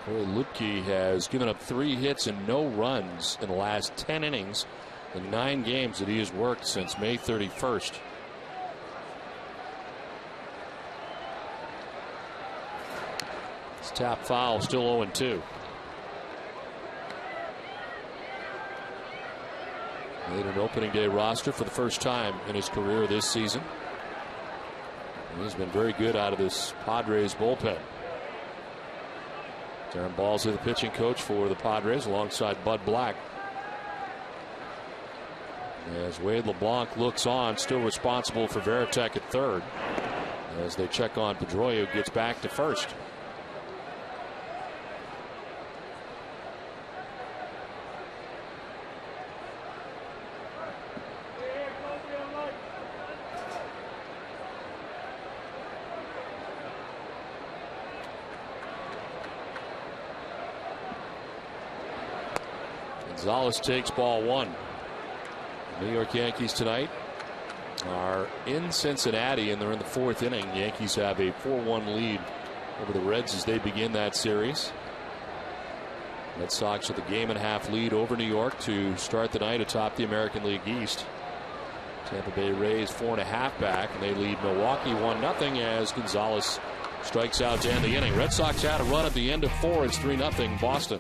Speaker 1: Corey Lupke has given up 3 hits and no runs in the last 10 innings in 9 games that he has worked since May 31st. It's tap foul, still 0-2. Made an opening day roster for the first time in his career this season. And he's been very good out of this Padres bullpen. Darren Balsley, the pitching coach for the Padres, alongside Bud Black. As Wade LeBlanc looks on, still responsible for Varitek at third. As they check on Pedroia, who gets back to first. Gonzalez takes ball 1. New York Yankees tonight are in Cincinnati, and they're in the 4th inning. The Yankees have a 4-1 lead over the Reds as they begin that series. Red Sox with a 1.5 lead over New York to start the night atop the American League East. Tampa Bay Rays 4.5 back, and they lead Milwaukee 1-0 as Gonzalez strikes out to end the inning. Red Sox had a run at the end of 4. It's 3-0 Boston.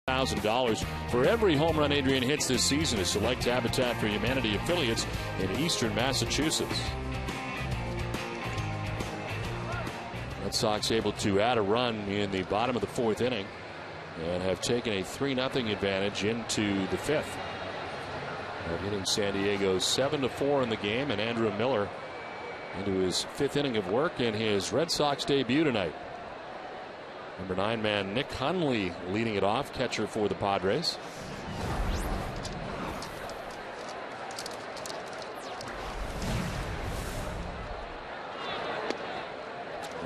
Speaker 1: $1,000 for every home run Adrian hits this season to select Habitat for Humanity affiliates in eastern Massachusetts. Red Sox able to add a run in the bottom of the fourth inning and have taken a 3-0 advantage into the fifth. They're hitting San Diego 7-4 in the game, and Andrew Miller into his fifth inning of work in his Red Sox debut tonight. Number 9 man Nick Hundley leading it off, catcher for the Padres.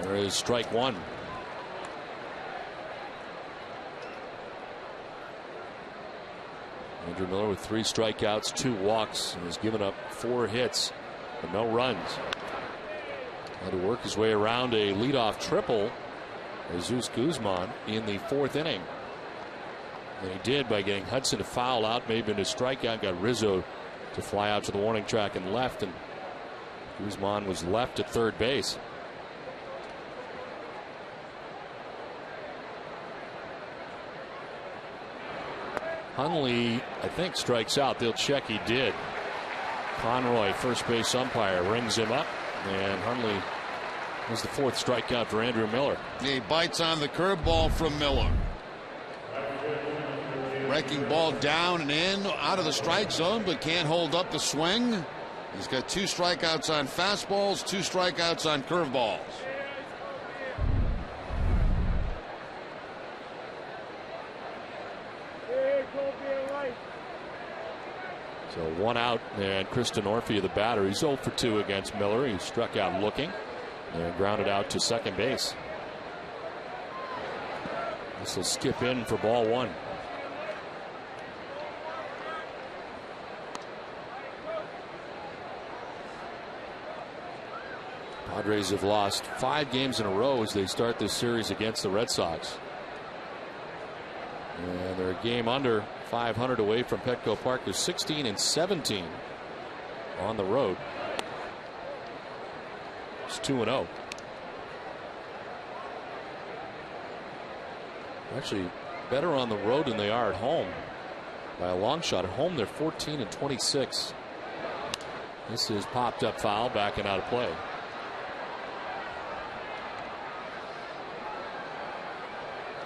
Speaker 1: There is strike one. Andrew Miller with 3 strikeouts, 2 walks, and has given up 4 hits, but no runs. Had to work his way around a leadoff triple, Jesus Guzman, in the fourth inning. And he did by getting Hudson to foul out, maybe into strikeout, got Rizzo to fly out to the warning track and left, and Guzman was left at third base. Hundley, I think, strikes out. They'll check. He did. Conroy, first base umpire, rings him up, and Hundley was the 4th strikeout for Andrew Miller.
Speaker 3: He bites on the curveball from Miller. Breaking ball down and in, out of the strike zone, but can't hold up the swing. He's got 2 strikeouts on fastballs, 2 strikeouts on curveballs.
Speaker 1: So 1 out, and Kristen Orphy, the batter, he's 0 for 2 against Miller. He struck out looking and grounded out to second base. This will skip in for ball 1. Padres have lost 5 games in a row as they start this series against the Red Sox. And they're a game under 500 away from Petco Park. They're 16-17 on the road. It's 2-0. Actually better on the road than they are at home by a long shot. At home they're 14-26. This is popped up foul, backing out of play.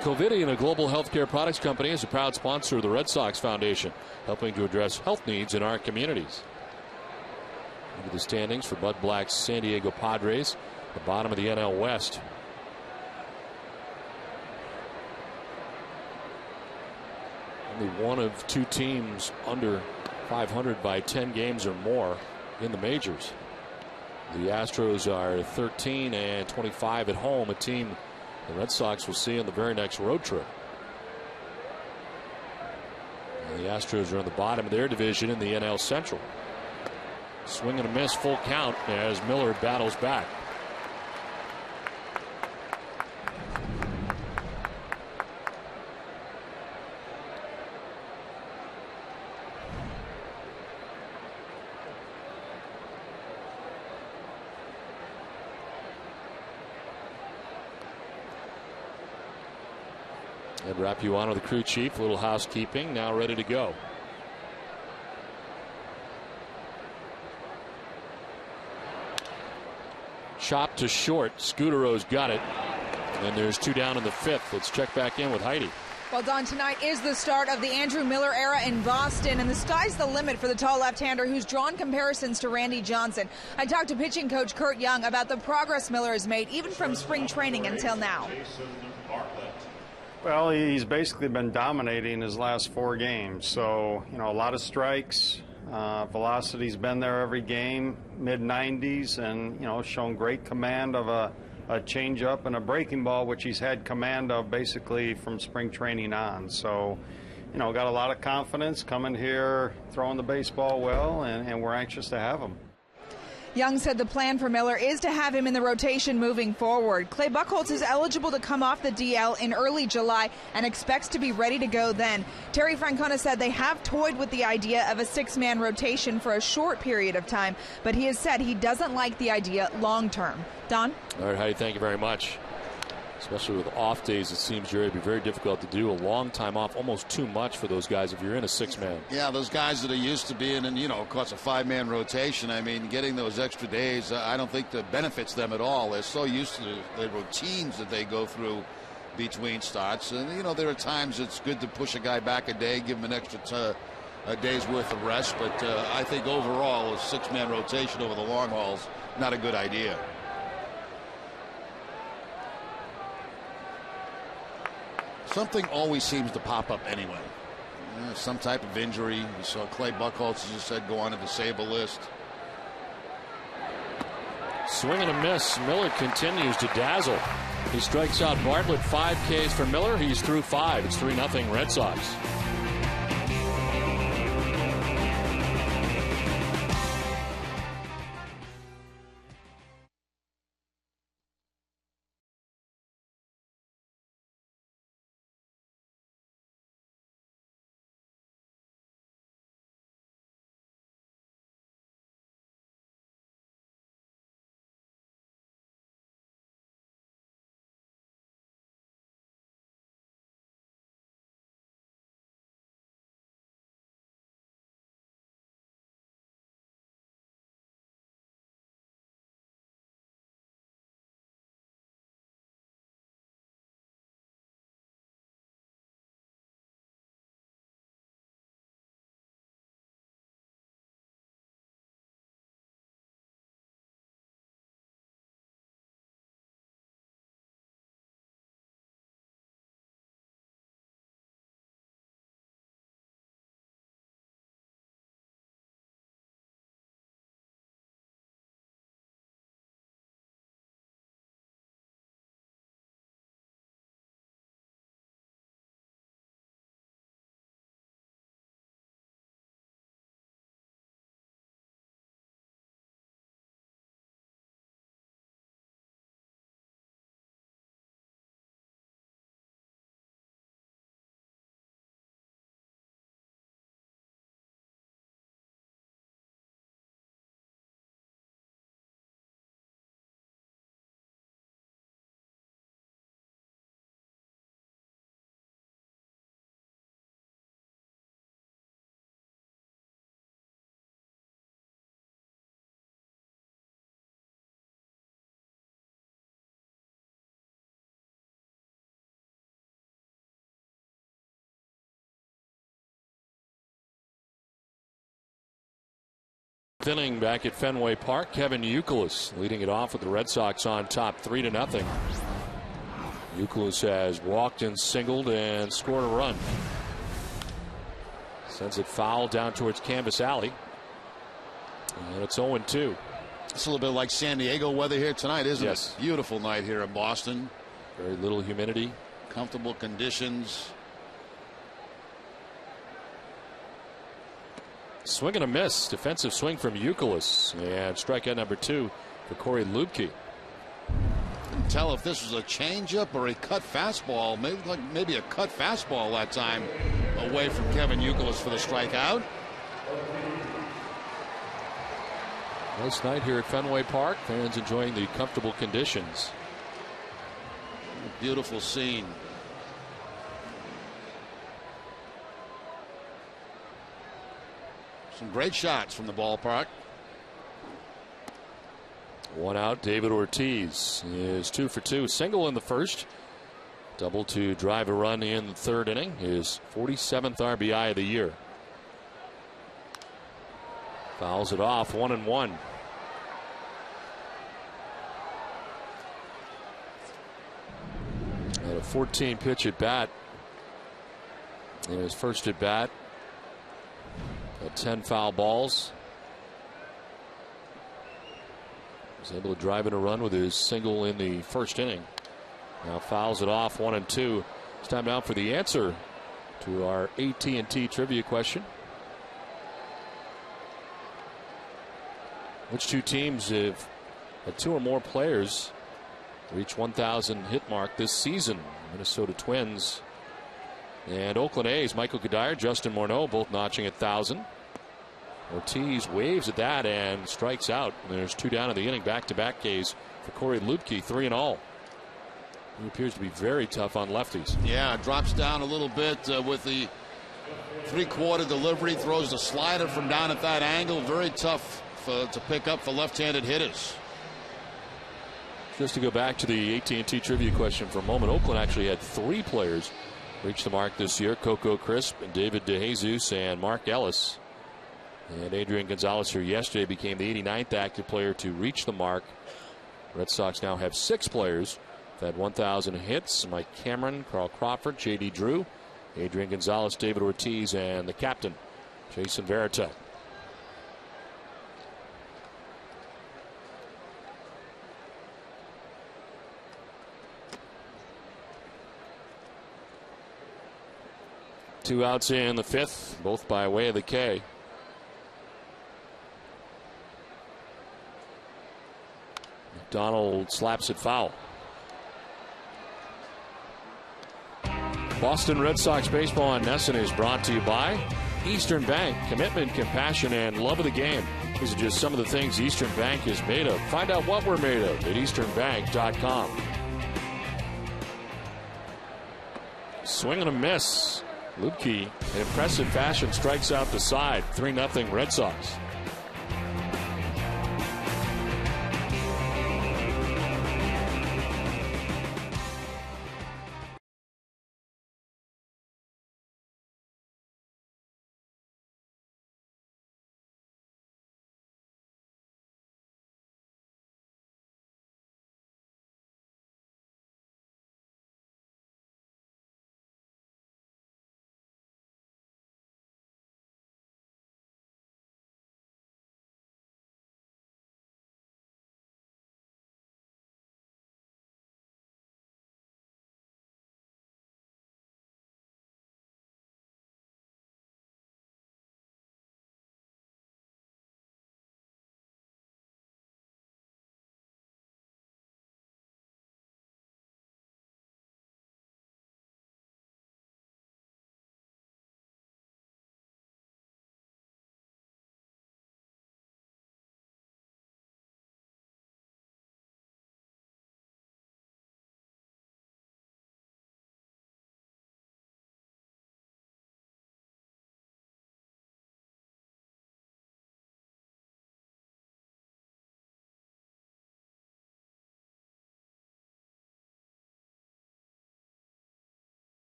Speaker 1: Covidien, a global healthcare products company, is a proud sponsor of the Red Sox Foundation, helping to address health needs in our communities. Into the standings for Bud Black's San Diego Padres, the bottom of the NL West. Only one of 2 teams under 500 by 10 games or more in the majors. The Astros are 13-25 at home, a team the Red Sox will see on the very next road trip. And the Astros are on the bottom of their division in the NL Central. Swing and a miss, full count as Miller battles back. And Rapuano, the crew chief, a little housekeeping, now ready to go. Chop to short. Scudero's got it. And there's 2 down in the 5th. Let's check back in with Heidi.
Speaker 4: Well, Don, tonight is the start of the Andrew Miller era in Boston, and the sky's the limit for the tall left-hander who's drawn comparisons to Randy Johnson. I talked to pitching coach Kurt Young about the progress Miller has made, even from spring training until now.
Speaker 2: Well, he's basically been dominating his last 4 games. So, a lot of strikes. Velocity's been there every game, mid-90s, and, shown great command of a changeup and a breaking ball, which he's had command of basically from spring training on. So, got a lot of confidence coming here, throwing the baseball well, and we're anxious to have him.
Speaker 4: Young said the plan for Miller is to have him in the rotation moving forward. Clay Buchholz is eligible to come off the DL in early July and expects to be ready to go then. Terry Francona said they have toyed with the idea of a 6-man rotation for a short period of time, but he has said he doesn't like the idea long term. Don?
Speaker 1: All right, Heidi, thank you very much. Especially with off days, it seems, Jerry, it'd be very difficult to do. A long time off, almost too much for those guys if you're in a 6-man.
Speaker 3: Yeah, those guys that are used to being in, of course, a 5-man rotation. I mean, getting those extra days, I don't think that benefits them at all. They're so used to the routines that they go through between starts. And, there are times it's good to push a guy back a day, give him an extra a day's worth of rest. But I think overall, a 6-man rotation over the long haul is not a good idea. Something always seems to pop up anyway. Some type of injury. We saw Clay Buchholz, as you said, go on a disabled list.
Speaker 1: Swing and a miss. Miller continues to dazzle. He strikes out Bartlett. 5 Ks for Miller. He's through 5. It's 3-0 Red Sox. Inning back at Fenway Park. Kevin Youkilis leading it off with the Red Sox on top 3-0. Youkilis has walked and singled and scored a run. Sends it foul down towards Canvas Alley. And it's 0-2.
Speaker 3: It's a little bit like San Diego weather here tonight, isn't
Speaker 1: Yes.
Speaker 3: it? Beautiful night here in Boston.
Speaker 1: Very little humidity.
Speaker 3: Comfortable conditions.
Speaker 1: Swing and a miss. Defensive swing from Youkilis. And strikeout number 2 for Corey Lubke.
Speaker 3: Couldn't tell if this was a changeup or a cut fastball. Maybe a cut fastball that time away from Kevin Youkilis for the strikeout.
Speaker 1: Nice night here at Fenway Park. Fans enjoying the comfortable conditions.
Speaker 3: Beautiful scene. Some great shots from the ballpark.
Speaker 1: 1 out. David Ortiz is 2 for 2. Single in the first. Double to drive a run in the 3rd inning. His 47th RBI of the year. Fouls it off. 1-1. Had a 14 pitch at bat in his first at bat. 10 foul balls. Was able to drive in a run with his single in the first inning. Now fouls it off. 1-2. It's time now for the answer to our AT&T trivia question. Which 2 teams have had 2 or more players reach 1,000 hit mark this season? Minnesota Twins and Oakland A's. Michael Kadire, Justin Morneau both notching 1,000. Ortiz waves at that and strikes out. There's 2 down in the inning. Back-to-back Ks for Corey Lubke, 3-0. He appears to be very tough on lefties.
Speaker 3: Yeah, drops down a little bit with the three-quarter delivery, throws the slider from down at that angle. Very tough to pick up for left-handed hitters.
Speaker 1: Just to go back to the AT&T trivia question for a moment, Oakland actually had 3 players reach the mark this year: Coco Crisp, David DeJesus, and Mark Ellis. And Adrian Gonzalez here yesterday became the 89th active player to reach the mark. Red Sox now have 6 players who've had 1,000 hits: Mike Cameron, Carl Crawford, J.D. Drew, Adrian Gonzalez, David Ortiz, and the captain, Jason Varitek. Two outs in the 5th, both by way of the K. McDonald slaps it foul. Boston Red Sox baseball on NESN is brought to you by Eastern Bank. Commitment, compassion, and love of the game. These are just some of the things Eastern Bank is made of. Find out what we're made of at easternbank.com. Swing and a miss. Lubke, in impressive fashion, strikes out the side. 3-0 Red Sox.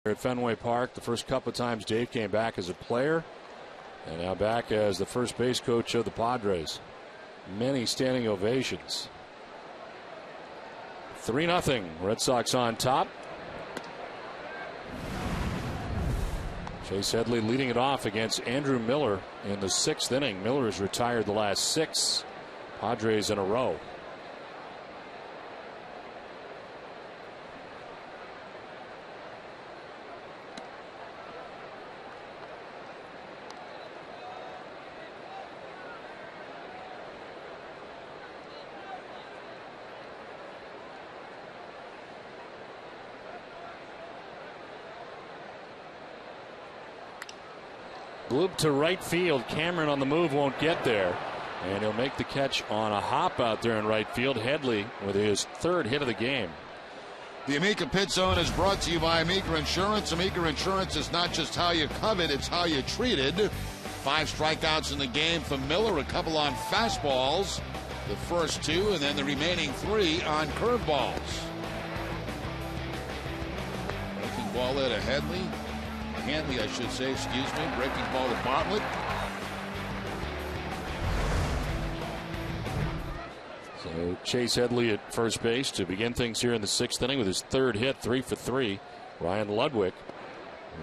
Speaker 1: At Fenway Park, the first couple of times Dave came back as a player, and now back as the first base coach of the Padres. Many standing ovations. 3-0 Red Sox on top. Chase Headley leading it off against Andrew Miller in the 6th inning. Miller has retired the last 6 Padres in a row. Bloop to right field. Cameron on the move won't get there. And he'll make the catch on a hop out there in right field. Headley with his 3rd hit of the game.
Speaker 3: The Amica Pit Zone is brought to you by Amica Insurance. Amica Insurance is not just how you covet, it's how you treated. 5 strikeouts in the game for Miller, a couple on fastballs. The first 2, and then the remaining 3 on curveballs. Breaking ball there to Headley. Hanley, I should say, excuse me. Breaking ball to Bartlett.
Speaker 1: So Chase Headley at first base to begin things here in the 6th inning with his 3rd hit, 3 for 3. Ryan Ludwig.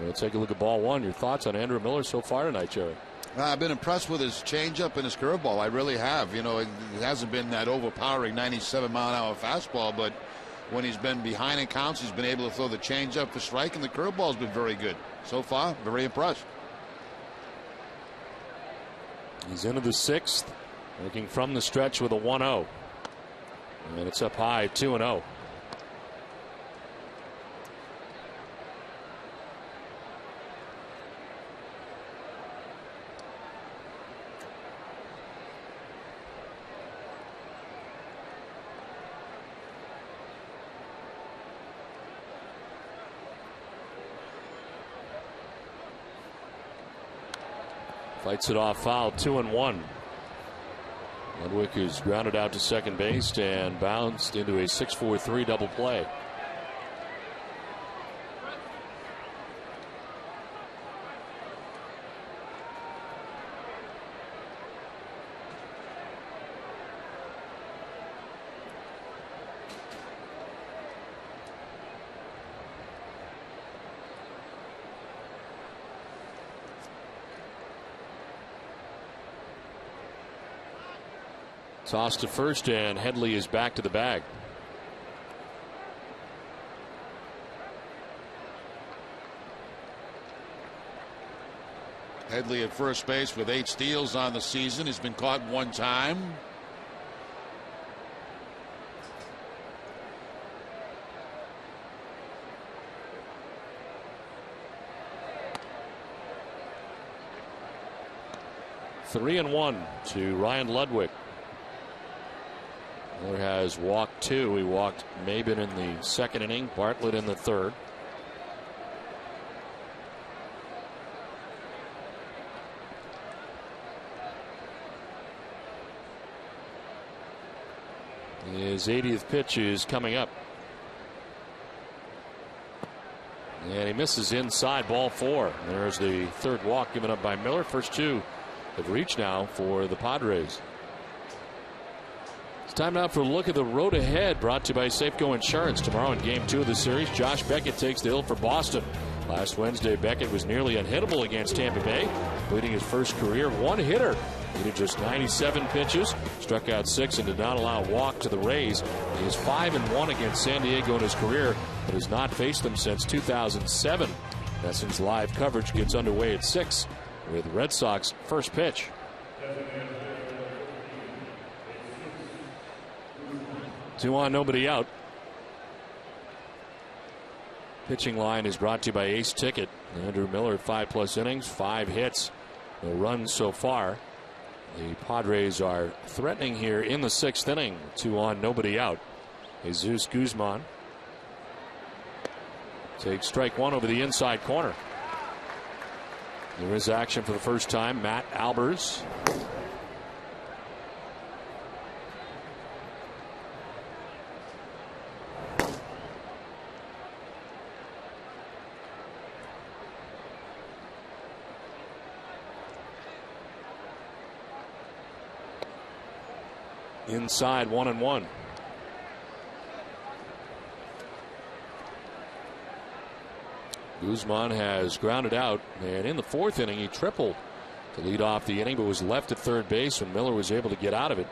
Speaker 1: We'll take a look at ball 1. Your thoughts on Andrew Miller so far tonight, Jerry?
Speaker 3: I've been impressed with his changeup and his curveball. I really have. You know, it hasn't been that overpowering 97-mile-an-hour fastball, but when he's been behind in counts, he's been able to throw the changeup for strike, and the curveball's been very good. So far, very impressed.
Speaker 1: He's into the 6th, working from the stretch with a 1-0. And it's up high, 2-0. Fights it off foul, 2-1. Ludwig is grounded out to second base and bounced into a 6-4-3 double play. Toss to first, and Headley is back to the bag.
Speaker 3: Headley at first base with 8 steals on the season. He's been caught 1 time.
Speaker 1: Three and 1 to Ryan Ludwig. Miller has walked 2. He walked Maben in the 2nd inning, Bartlett in the 3rd. His 80th pitch is coming up. And he misses inside, ball 4. There's the 3rd walk given up by Miller. First 2 have reached now for the Padres. It's time now for a look at the road ahead, brought to you by Safeco Insurance. Tomorrow in Game 2 of the series, Josh Beckett takes the hill for Boston. Last Wednesday, Beckett was nearly unhittable against Tampa Bay, leading his first career 1-hitter. He did just 97 pitches, struck out 6, and did not allow a walk to the Rays. He is 5-1 against San Diego in his career, but has not faced them since 2007. NESN's live coverage gets underway at 6 with Red Sox first pitch. Two on, nobody out. Pitching line is brought to you by Ace Ticket. Andrew Miller, 5+ innings, 5 hits, no runs so far. The Padres are threatening here in the 6th inning. 2 on, nobody out. Jesus Guzman takes strike 1 over the inside corner. There is action for the first time. Matt Albers. Inside, 1-1. Guzman has grounded out, and in the 4th inning he tripled to lead off the inning, but was left at third base when Miller was able to get out of it.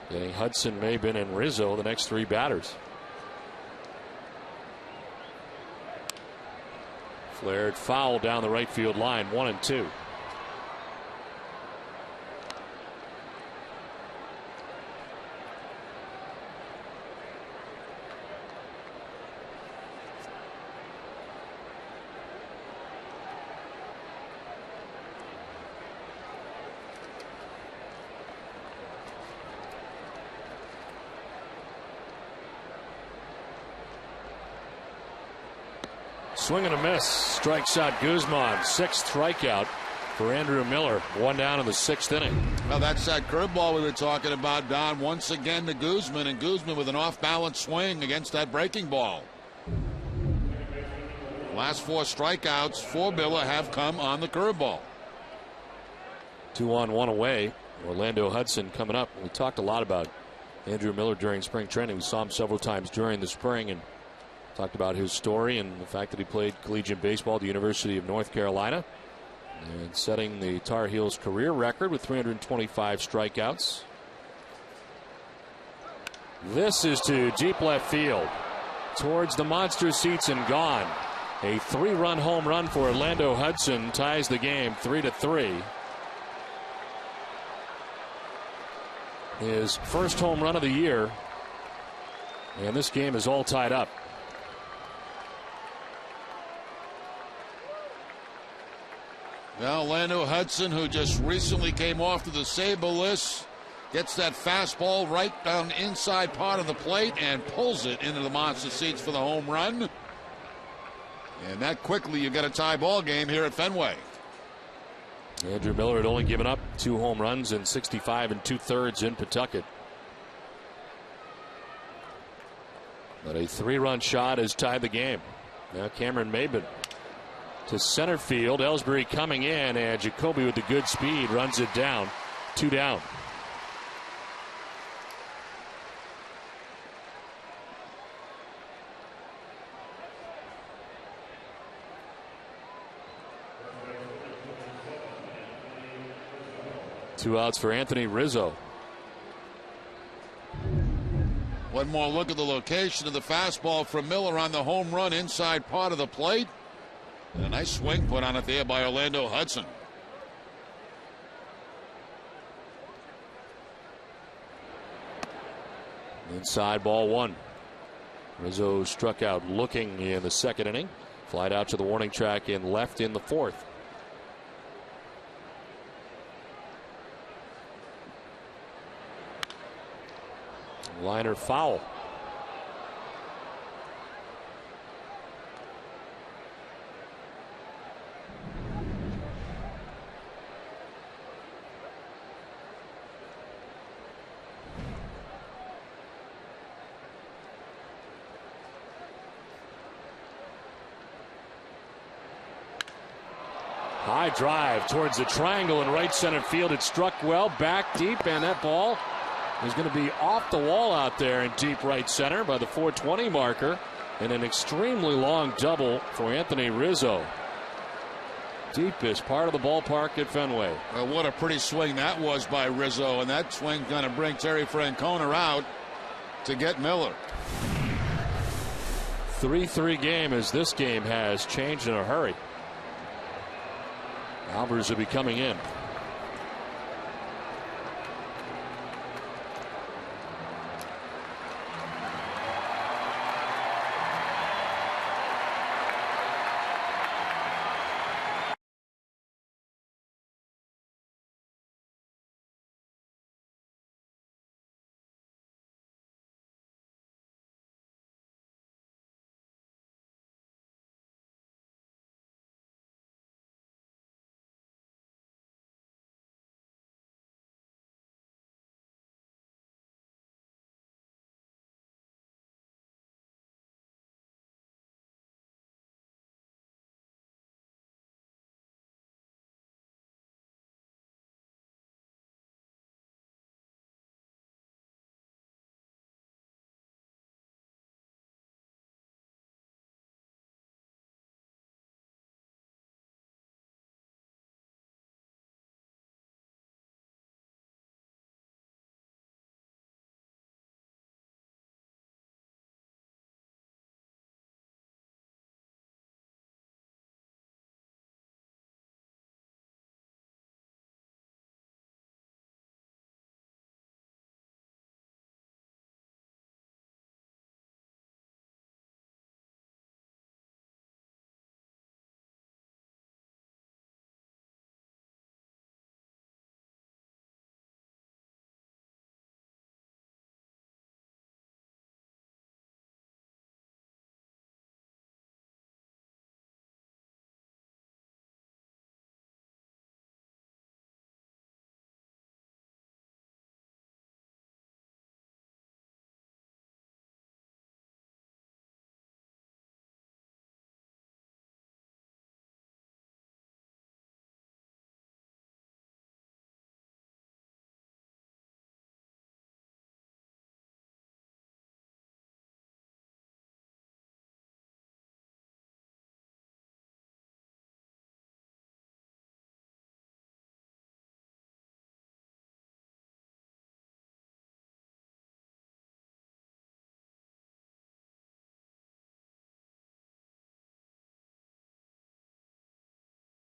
Speaker 1: Getting Hudson, Maben, and Rizzo, the next 3 batters. Flared foul down the right field line, 1-2. Swing and a miss. Strikes out Guzman. 6th strikeout for Andrew Miller. 1 down in the 6th inning.
Speaker 3: Well, that's that curveball we were talking about, Don. Once again to Guzman, and Guzman with an off-balance swing against that breaking ball. Last 4 strikeouts for Miller have come on the curveball.
Speaker 1: 2 on, 1 away. Orlando Hudson coming up. We talked a lot about Andrew Miller during spring training. We saw him several times during the spring and talked about his story and the fact that he played collegiate baseball at the University of North Carolina and setting the Tar Heels career record with 325 strikeouts. This is to deep left field towards the monster seats and gone. A 3-run home run for Orlando Hudson ties the game 3-3. His first home run of the year, and this game is all tied up.
Speaker 3: Now Orlando Hudson, who just recently came off to the Sabre list, gets that fastball right down the inside part of the plate and pulls it into the monster seats for the home run. And that quickly you get a tie ball game here at Fenway.
Speaker 1: Andrew Miller had only given up 2 home runs in 65 2/3 in Pawtucket. But a 3-run shot has tied the game. Now Cameron Maben to center field. Ellsbury coming in, and Jacoby with the good speed runs it down. 2 down. Two outs for Anthony Rizzo.
Speaker 3: One more look at the location of the fastball from Miller on the home run inside part of the plate. And a nice swing put on it there by Orlando Hudson.
Speaker 1: Inside ball 1. Rizzo struck out looking in the 2nd inning. Flied out to the warning track and left in the 4th. Liner foul. High drive towards the triangle in right center field. It struck well back deep, and that ball is going to be off the wall out there in deep right center by the 420 marker, and an extremely long double for Anthony Rizzo. Deepest part of the ballpark at Fenway.
Speaker 3: Well, what a pretty swing that was by Rizzo, and that swing's going to bring Terry Francona out to get Miller.
Speaker 1: 3-3 game, as this game has changed in a hurry. Albers will be coming in.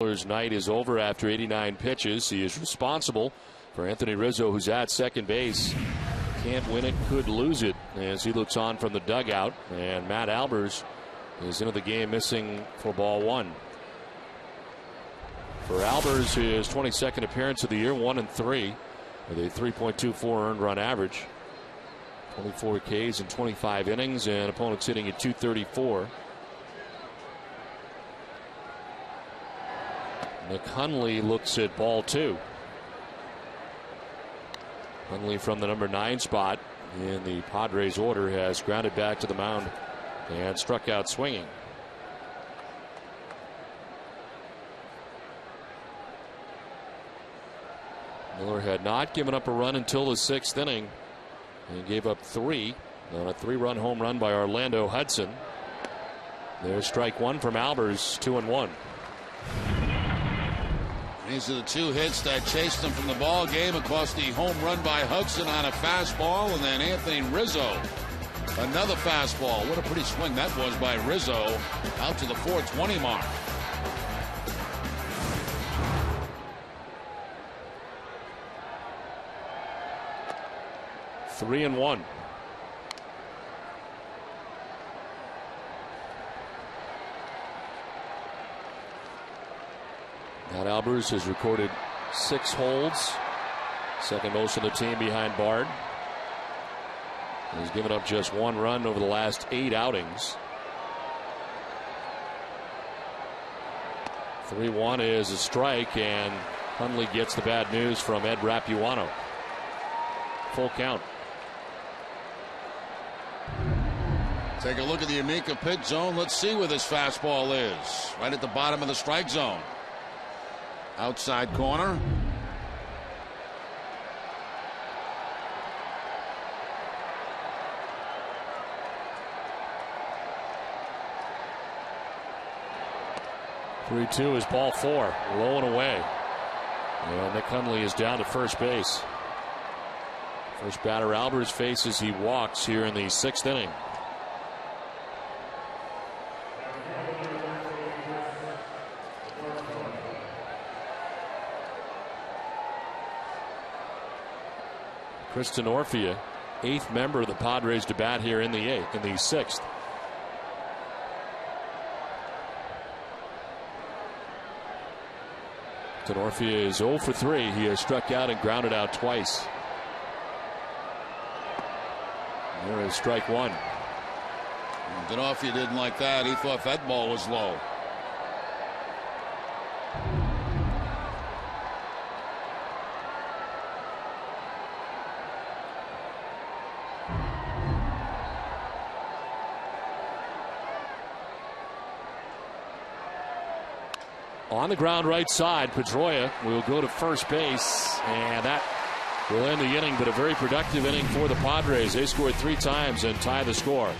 Speaker 1: Miller's night is over after 89 pitches. He is responsible for Anthony Rizzo, who's at second base. Can't win it, could lose it, as he looks on from the dugout. And Matt Albers is into the game, missing for ball one. For Albers, his 22nd appearance of the year, 1-3 with a 3.24 earned run average. 24 Ks in 25 innings, and opponents hitting at 234. Nick Hundley looks at ball two. Hundley from the number 9 spot in the Padres order has grounded back to the mound and struck out swinging. Miller had not given up a run until the 6th inning and gave up 3 on a 3-run home run by Orlando Hudson. There's strike one from Albers, 2-1.
Speaker 3: These are the 2 hits that chased him from the ball game. Of course, the home run by Hudson on a fastball, and then Anthony Rizzo, another fastball. What a pretty swing that was by Rizzo out to the 420 mark.
Speaker 1: Three and one. Matt Albers has recorded 6 holds, second most of the team behind Bard. He's given up just 1 run over the last 8 outings. 3-1 is a strike, and Hundley gets the bad news from Ed Rapuano. Full count.
Speaker 3: Take a look at the Amica pitch zone. Let's see where this fastball is. Right at the bottom of the strike zone. Outside corner.
Speaker 1: Three-two is ball 4, low and away. And Nick Hundley is down to first base. First batter Albers faces, he walks here in the 6th inning. Kristen Orfia, 8th member of the Padres to bat here in the 6th. Orfia is 0 for 3. He has struck out and grounded out twice. There is strike one.
Speaker 3: Orfia didn't like that. He thought that ball was low.
Speaker 1: On the ground right side, Pedroia will go to first base, and that will end the inning, but a very productive inning for the Padres. They scored 3 times and tie the score.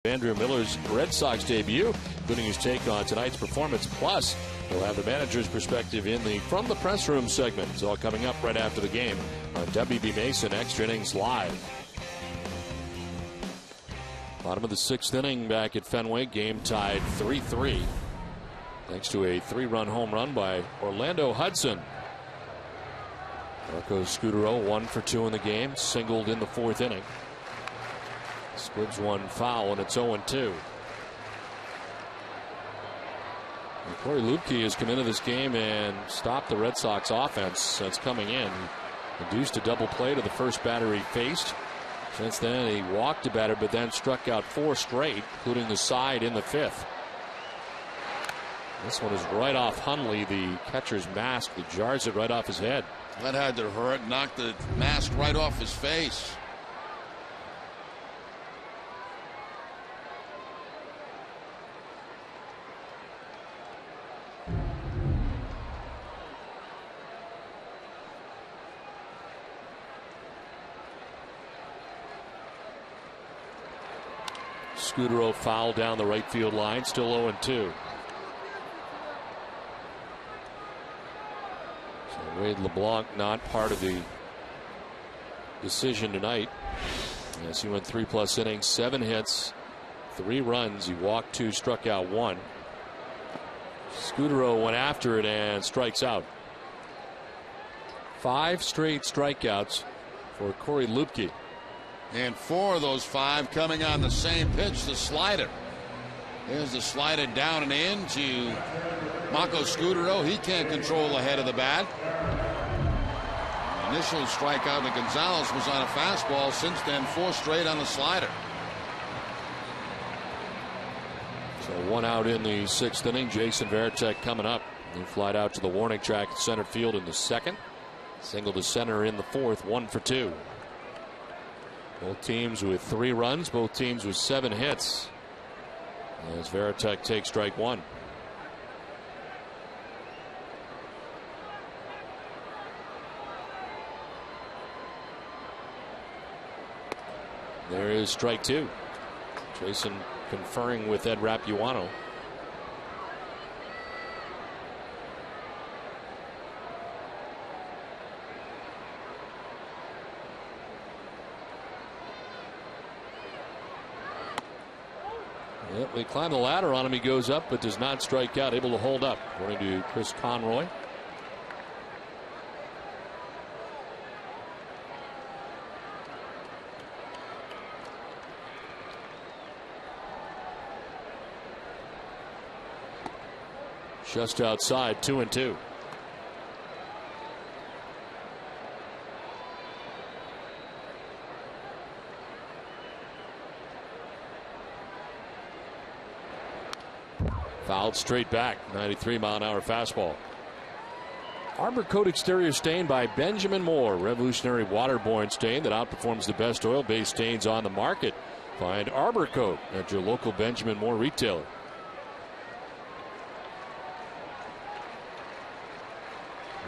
Speaker 1: Andrew Miller's Red Sox debut, including his take on tonight's performance. Plus, we'll have the manager's perspective in the From the Press Room segment. It's all coming up right after the game on WB Mason Extra Innings Live. Bottom of the 6th inning back at Fenway. Game tied 3-3. Thanks to a 3-run home run by Orlando Hudson. Marco Scutaro 1 for 2 in the game. Singled in the 4th inning. Squibs one foul, and it's 0-2. And Corey Lupke has come into this game and stopped the Red Sox offense that's coming in. Induced a double play to the first batter he faced. Since then, he walked a batter, but then struck out 4 straight, including the side in the 5th. This one is right off Hundley, the catcher's mask. He jars it right off his head.
Speaker 3: That had to hurt. Knocked the mask right off his face.
Speaker 1: Scutaro foul down the right field line, still 0-2. So Wade LeBlanc not part of the decision tonight. Yes, he went 3+ innings, 7 hits, 3 runs. He walked 2, struck out 1. Scutaro went after it and strikes out. 5 straight strikeouts for Corey Lupke.
Speaker 3: And 4 of those 5 coming on the same pitch, the slider. There's the slider down and in to Marco Scutaro. He can't control the head of the bat. The initial strikeout to Gonzalez was on a fastball. Since then, 4 straight on the slider.
Speaker 1: So 1 out in the 6th inning. Jason Varitek coming up. He flied out to the warning track at center field in the 2nd. Single to center in the 4th, 1 for 2. Both teams with 3 runs, both teams with 7 hits. As Varitek takes strike 1. There is strike 2. Jason conferring with Ed Rapuano. Yep, they climb the ladder on him. He goes up but does not strike out. Able to hold up, according to Chris Conroy. Just outside, 2-2. Fouled straight back, 93-mile-an-hour fastball. Arbor Coat exterior stain by Benjamin Moore. Revolutionary waterborne stain that outperforms the best oil-based stains on the market. Find Arbor Coat at your local Benjamin Moore retailer.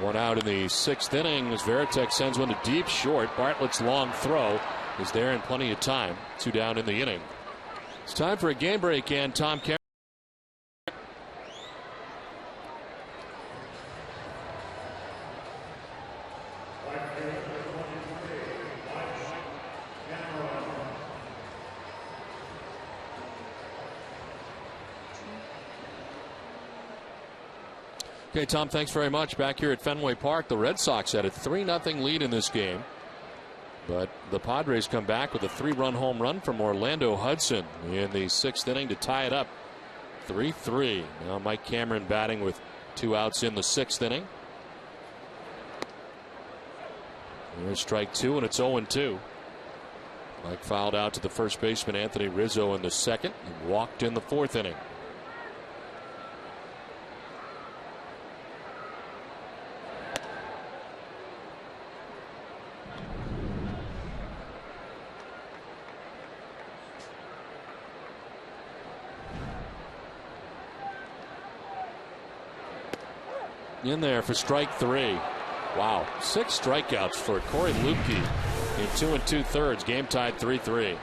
Speaker 1: One out in the 6th inning as Varitek sends one to deep short. Bartlett's long throw is there in plenty of time. 2 down in the inning. It's time for a game break, and Tom Cameron. Okay, Tom, thanks very much. Back here at Fenway Park, the Red Sox had a 3-0 lead in this game. But the Padres come back with a 3-run home run from Orlando Hudson in the 6th inning to tie it up 3-3. Now Mike Cameron batting with 2 outs in the 6th inning. There's strike 2, and it's 0-2. Mike fouled out to the first baseman Anthony Rizzo in the 2nd and walked in the 4th inning. In there for strike 3. Wow, 6 strikeouts for Corey Lupke in 2 2/3. Game tied 3-3.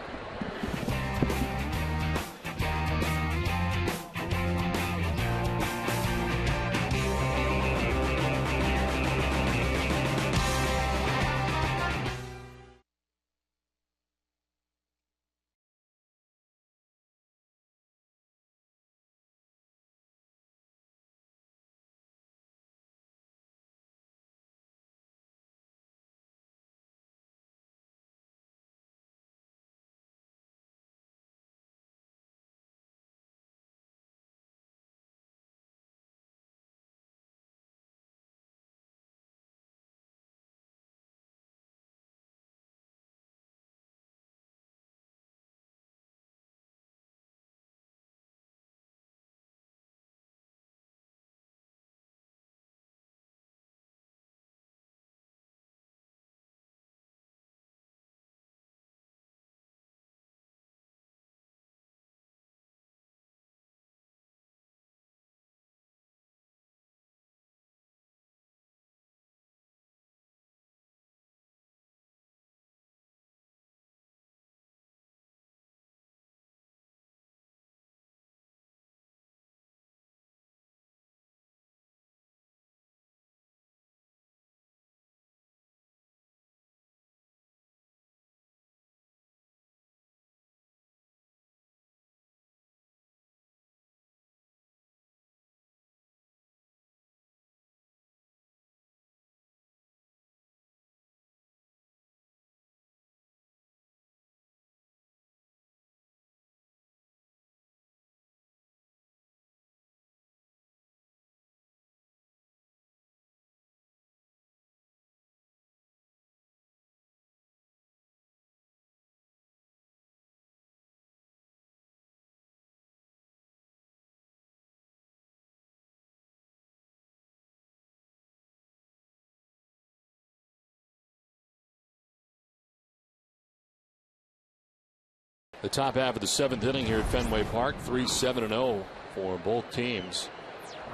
Speaker 1: The top half of the 7th inning here at Fenway Park, 3-7-0 for both teams.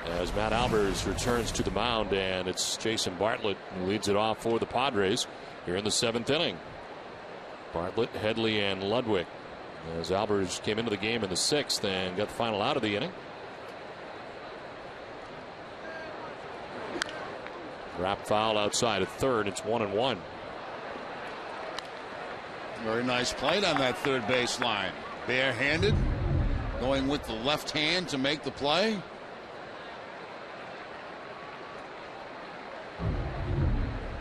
Speaker 1: As Matt Albers returns to the mound, and it's Jason Bartlett who leads it off for the Padres here in the 7th inning. Bartlett, Headley, and Ludwig. As Albers came into the game in the 6th and got the final out of the inning. Wrap foul outside at third. It's 1-1.
Speaker 3: Very nice play on that third base line. Barehanded, going with the left hand to make the play.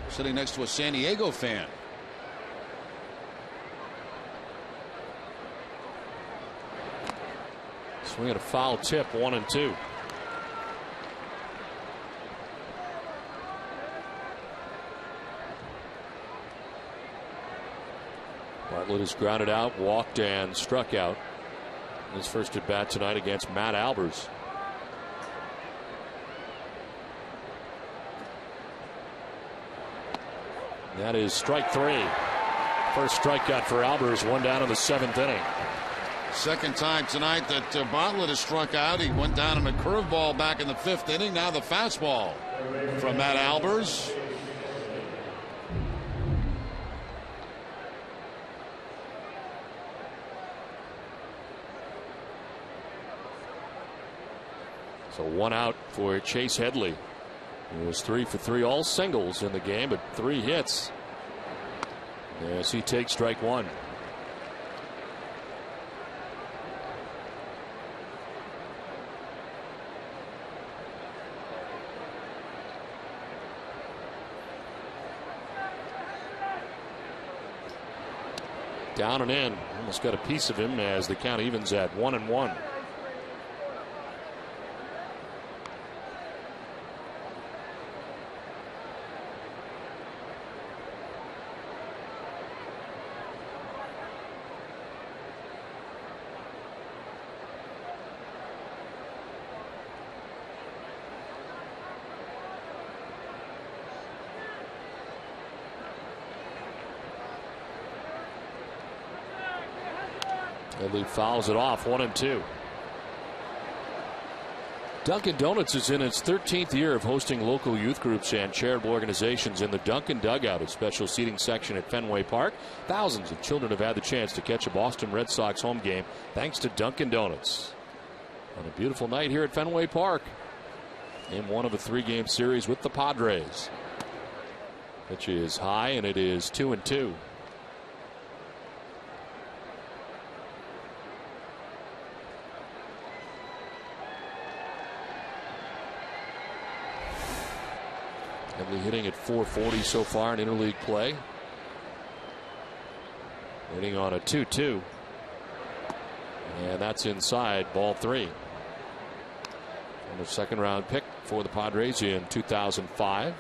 Speaker 3: Sitting next to a San Diego fan.
Speaker 1: Swing at a foul tip, 1-2. Bartlett is grounded out, walked, and struck out. His first at bat tonight against Matt Albers. That is strike 3. First strikeout for Albers, 1 down in the 7th inning.
Speaker 3: Second time tonight that Bartlett has struck out. He went down on a curveball back in the 5th inning. Now the fastball from Matt Albers.
Speaker 1: So 1 out for Chase Headley. He was 3 for 3, all singles in the game, but 3 hits as he takes strike 1. Down and in. Almost got a piece of him as the count evens at 1-1. Headley fouls it off, 1-2. Dunkin' Donuts is in its 13th year of hosting local youth groups and charitable organizations in the Dunkin' Dugout, a special seating section at Fenway Park. Thousands of children have had the chance to catch a Boston Red Sox home game thanks to Dunkin' Donuts. On a beautiful night here at Fenway Park in one of a 3-game series with the Padres. Pitch is high, and it is 2-2. Headley hitting at .440 so far in interleague play. Hitting on a 2-2. And that's inside, ball 3. And a 2nd round pick for the Padres in 2005.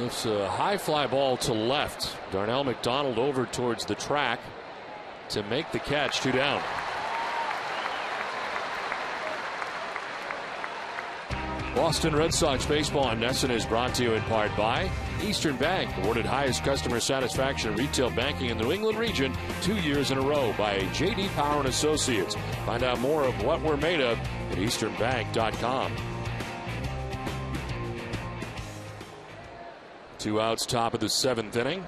Speaker 1: It's a high fly ball to left. Darnell McDonald over towards the track to make the catch. 2 down. Boston Red Sox baseball on NESN is brought to you in part by Eastern Bank, awarded highest customer satisfaction in retail banking in the New England region 2 years in a row by J.D. Power and Associates. Find out more of what we're made of at easternbank.com. 2 outs, top of the 7th inning.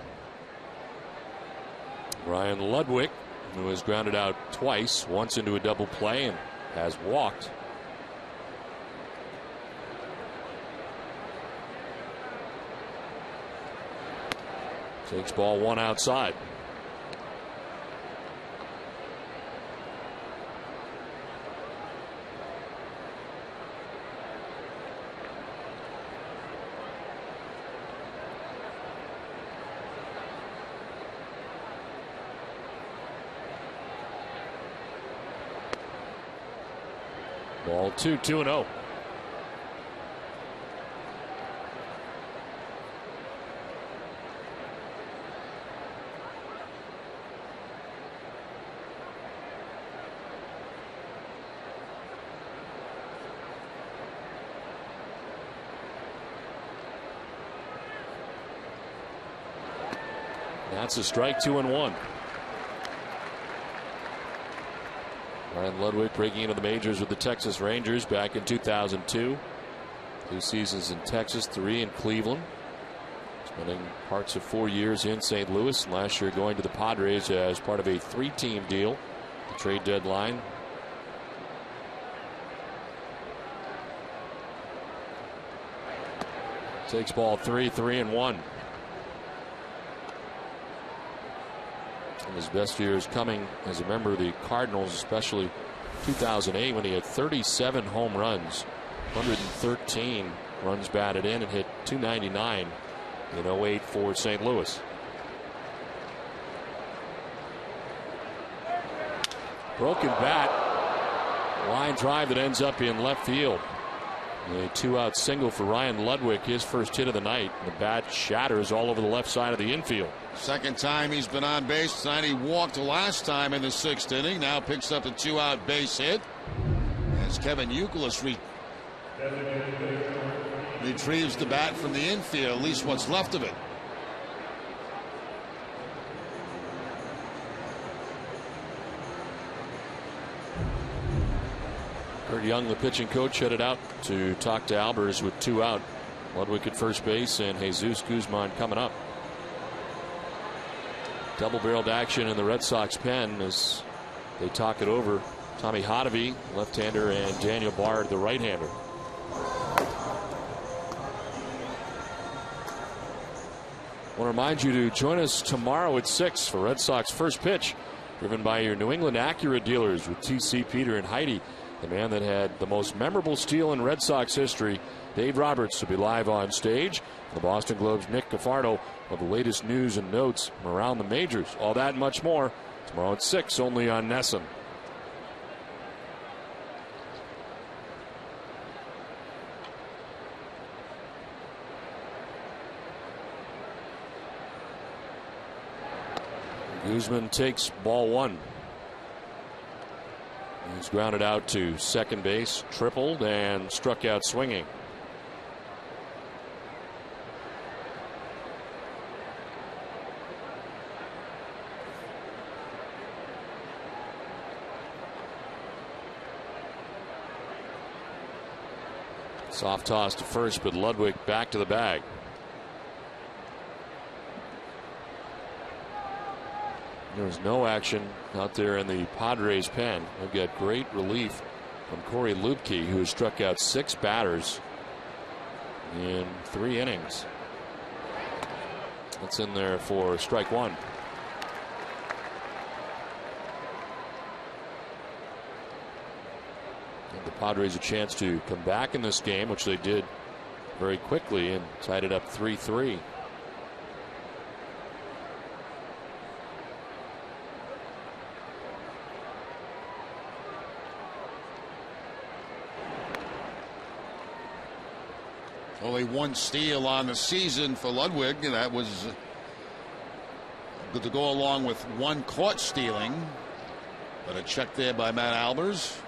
Speaker 1: Ryan Ludwig, who has grounded out twice, once into a double play and has walked. Takes ball 1 outside. Ball 2, 2-0. That's a strike, 2-1. Ryan Ludwig breaking into the majors with the Texas Rangers back in 2002. 2 seasons in Texas, 3 in Cleveland. Spending parts of 4 years in St. Louis. And last year going to the Padres as part of a 3-team deal. The trade deadline. Takes ball 3, 3-1. And his best years coming as a member of the Cardinals, especially 2008 when he had 37 home runs, 113 runs batted in, and hit .299 in 08 for St. Louis. Broken bat. Line drive that ends up in left field. A 2-out single for Ryan Ludwig, his first hit of the night. The bat shatters all over the left side of the infield.
Speaker 3: Second time he's been on base tonight. He walked last time in the 6th inning. Now picks up a 2-out base hit. As Kevin Youkilis retrieves the bat from the infield, at least what's left of it.
Speaker 1: Kurt Young, the pitching coach, headed out to talk to Albers with 2 out. Ludwig at first base and Jesus Guzman coming up. Double-barreled action in the Red Sox pen as they talk it over. Tommy Hotovy, left-hander, and Daniel Bard, the right-hander. I want to remind you to join us tomorrow at 6 for Red Sox first pitch, driven by your New England Acura dealers with TC Peter and Heidi. The man that had the most memorable steal in Red Sox history, Dave Roberts, will be live on stage. The Boston Globe's Nick Cafardo of the latest news and notes from around the majors. All that and much more tomorrow at 6, only on NESN. Guzman takes ball 1. He's grounded out to second base, tripled, and struck out swinging. Soft toss to first, but Ludwig back to the bag. There was no action out there in the Padres pen. They've got great relief from Corey Lupke, who has struck out 6 batters in 3 innings. That's in there for strike 1. And the Padres a chance to come back in this game, which they did very quickly and tied it up 3-3.
Speaker 3: Only 1 steal on the season for Ludwig. That was good to go along with 1 caught stealing. But a check there by Matt Albers.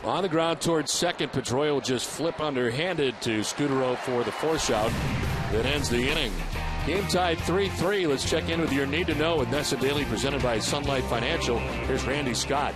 Speaker 1: On the ground towards second, Pedroia will just flip underhanded to Scudero for the force out. That ends the inning. Game tied 3-3. Let's check in with your need to know with NESN Daily presented by Sunlight Financial. Here's Randy Scott.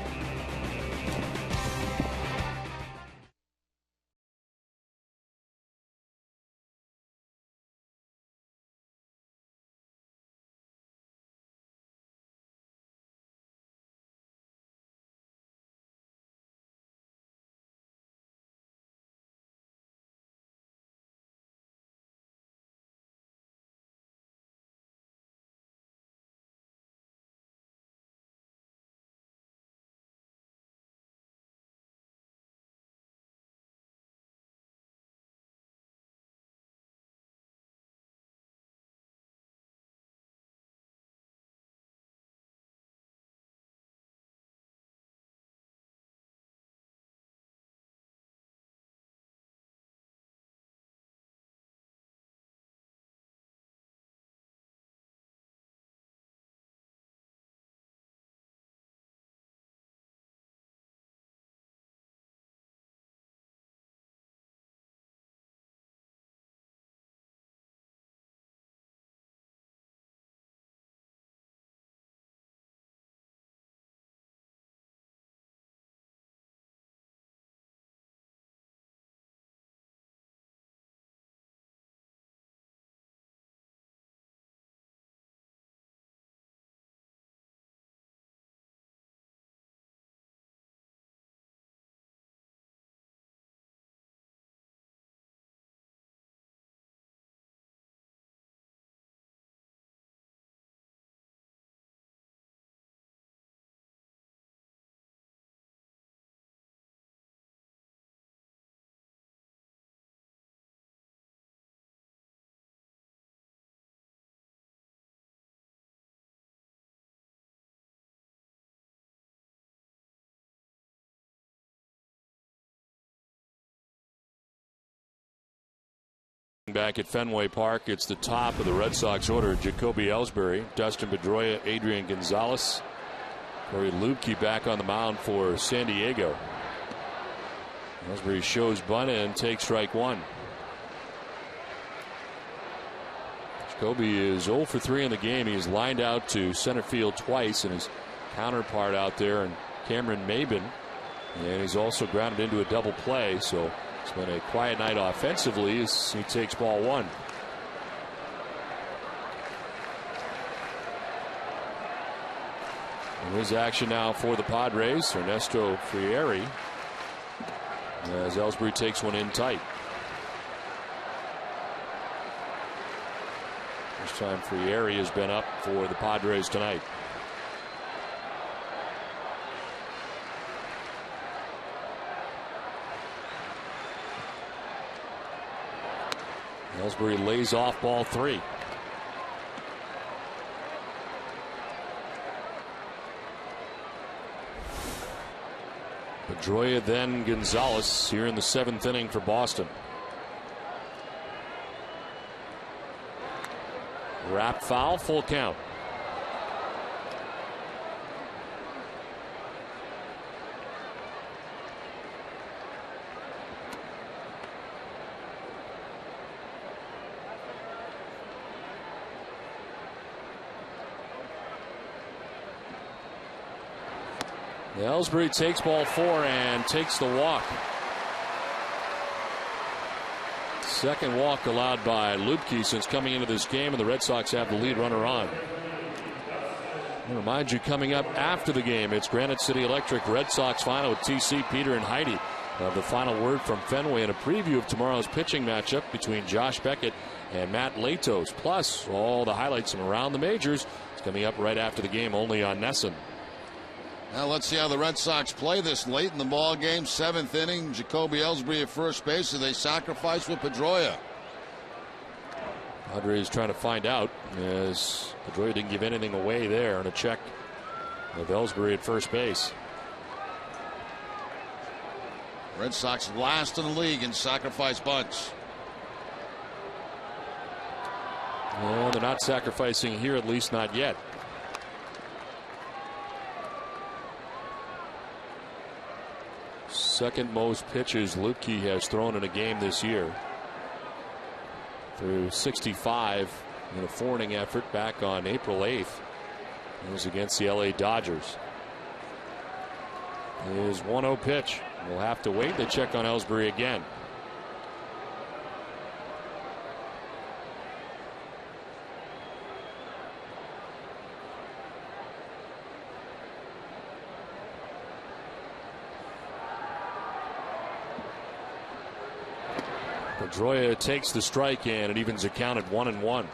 Speaker 1: Back at Fenway Park, it's the top of the Red Sox order. Jacoby Ellsbury, Dustin Pedroia, Adrian Gonzalez, Corey Lubke back on the mound for San Diego. Ellsbury shows bunt and takes strike one. Jacoby is 0 for 3 in the game. He's lined out to center field twice, and his counterpart out there, and Cameron Maben, and he's also grounded into a double play. So it's been a quiet night offensively as he takes ball one. And his action now for the Padres, Ernesto Frieri, as Ellsbury takes one in tight. First time Frieri has been up for the Padres tonight. Ellsbury lays off ball 3. Pedroia, then Gonzalez here in the 7th inning for Boston. Wrap foul, full count. Ellsbury takes ball 4 and takes the walk. Second walk allowed by Lubke since coming into this game, and the Red Sox have the lead runner on. I remind you, coming up after the game, it's Granite City Electric Red Sox final with TC, Peter, and Heidi. The final word from Fenway and a preview of tomorrow's pitching matchup between Josh Beckett and Matt Latos. Plus, all the highlights from around the majors. It's coming up right after the game, only on NESN.
Speaker 3: Now let's see how the Red Sox play this late in the ball game. 7th inning, Jacoby Ellsbury at first base, and they sacrifice with Pedroia.
Speaker 1: Padres trying to find out, as Pedroia didn't give anything away there, and a check of Ellsbury at first base.
Speaker 3: Red Sox last in the league in sacrifice bunts.
Speaker 1: Well, they're not sacrificing here, at least not yet. Second most pitches Lubke has thrown in a game this year. Through 65 in a 4-inning effort back on April 8th. It was against the LA Dodgers. His 1-0 pitch. We'll have to wait to check on Ellsbury again. Pedroia takes the strike, and it evens the count at 1-1.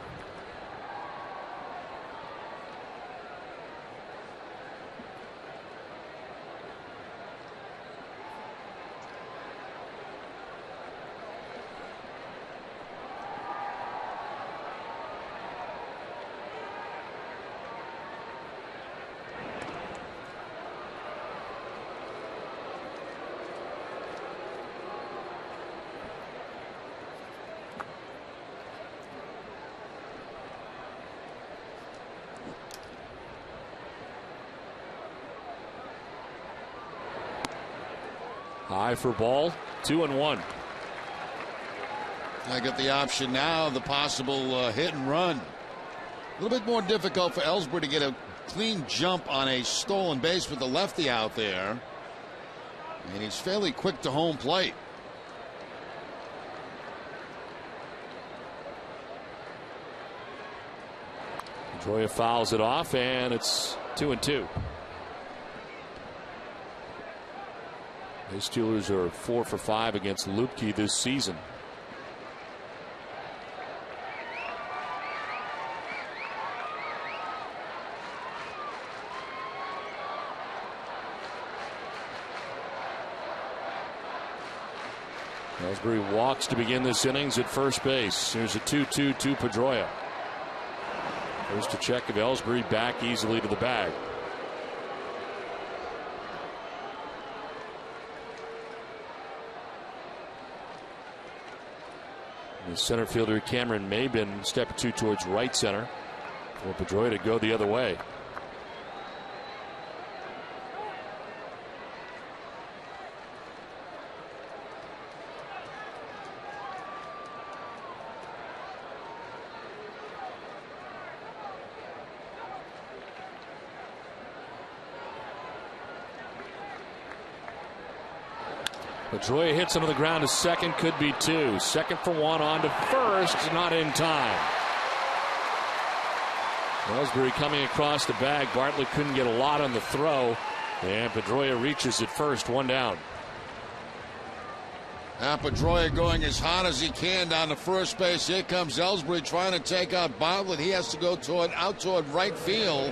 Speaker 1: High for ball, 2-1.
Speaker 3: I get the option now, the possible hit and run. A little bit more difficult for Ellsbury to get a clean jump on a stolen base with the lefty out there. And he's fairly quick to home plate.
Speaker 1: Pedroia fouls it off, and it's 2-2. The Steelers are 4 for 5 against Lubke this season. Ellsbury walks to begin this innings at first base. Here's a 2-2 to Pedroia. First a check of Ellsbury, back easily to the bag. The center fielder Cameron Maben step or two towards right center for Pedroia to go the other way. Pedroia hits him to the ground to second, could be two. Second for one, on to first, not in time. Ellsbury coming across the bag. Bartlett couldn't get a lot on the throw, and Pedroia reaches it first, one down.
Speaker 3: Now Pedroia going as hard as he can down to first base. Here comes Ellsbury trying to take out Bartlett. He has to go out toward right field.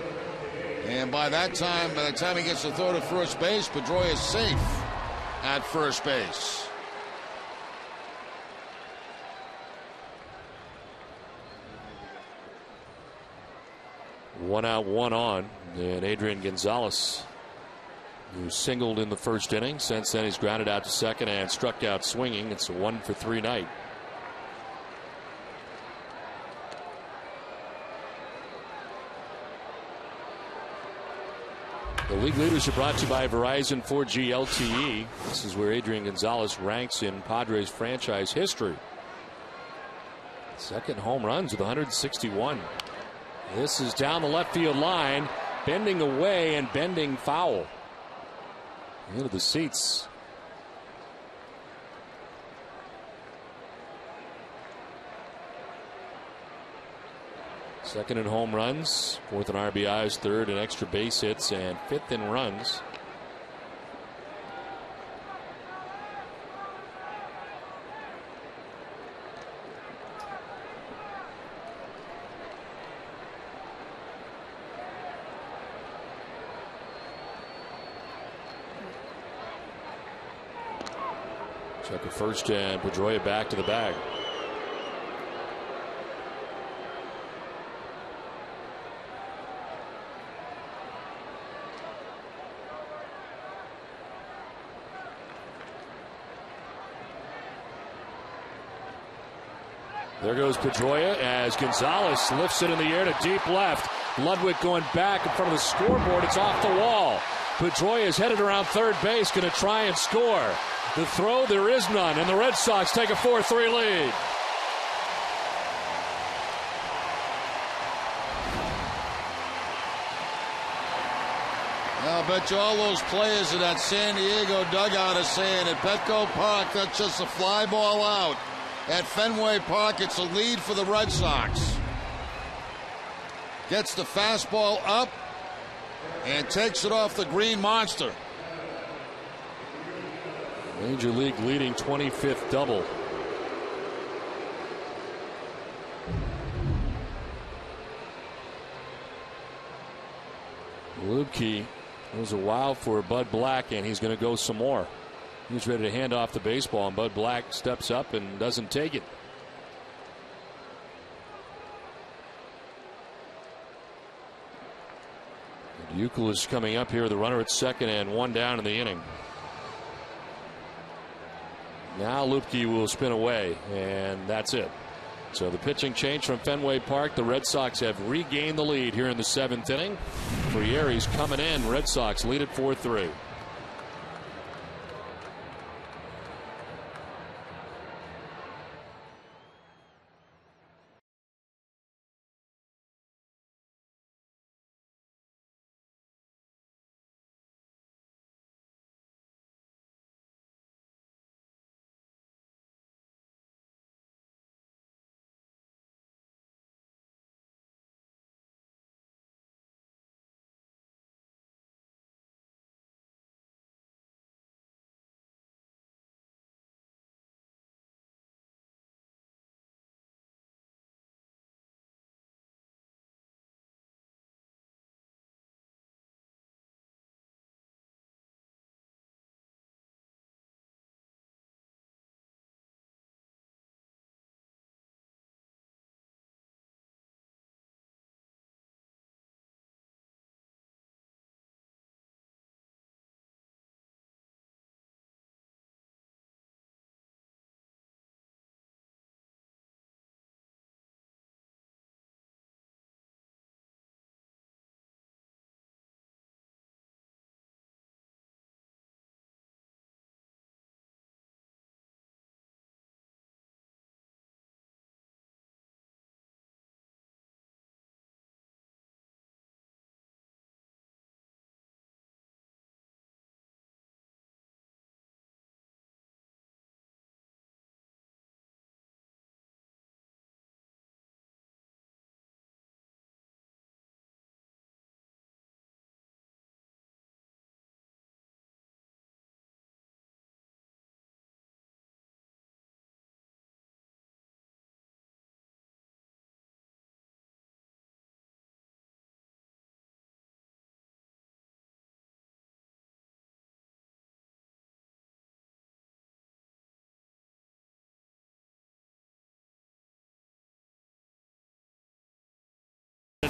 Speaker 3: And by the time he gets to throw to first base, Pedroia is safe at first base.
Speaker 1: One out, one on, and Adrian Gonzalez, who singled in the first inning. Since then, he's grounded out to second and struck out swinging. It's a 1-for-3 night. The league leaders are brought to you by Verizon 4G LTE. This is where Adrian Gonzalez ranks in Padres franchise history. Second home runs with 161. This is down the left field line, bending away and bending foul into the seats. Second in home runs, fourth in RBIs, third in extra base hits, and fifth in runs. Check at first, and Pedroia back to the bag. There goes Pedroia as Gonzalez lifts it in the air to deep left. Ludwig going back in front of the scoreboard. It's off the wall. Pedroia is headed around third base, going to try and score. The throw, there is none, and the Red Sox take a 4-3 lead.
Speaker 3: I'll bet you all those players in that San Diego dugout are saying at Petco Park, that's just a fly ball out. At Fenway Park, it's a lead for the Red Sox. Gets the fastball up and takes it off the green monster.
Speaker 1: Major League leading 25th double. Lubke was a wow for Bud Black, and he's going to go some more. He's ready to hand off the baseball, and Bud Black steps up and doesn't take it. Euclid is coming up here, the runner at second, and one down in the inning. Now Lubke will spin away, and that's it. So the pitching change from Fenway Park. The Red Sox have regained the lead here in the seventh inning. Frieri's coming in. Red Sox lead at 4-3.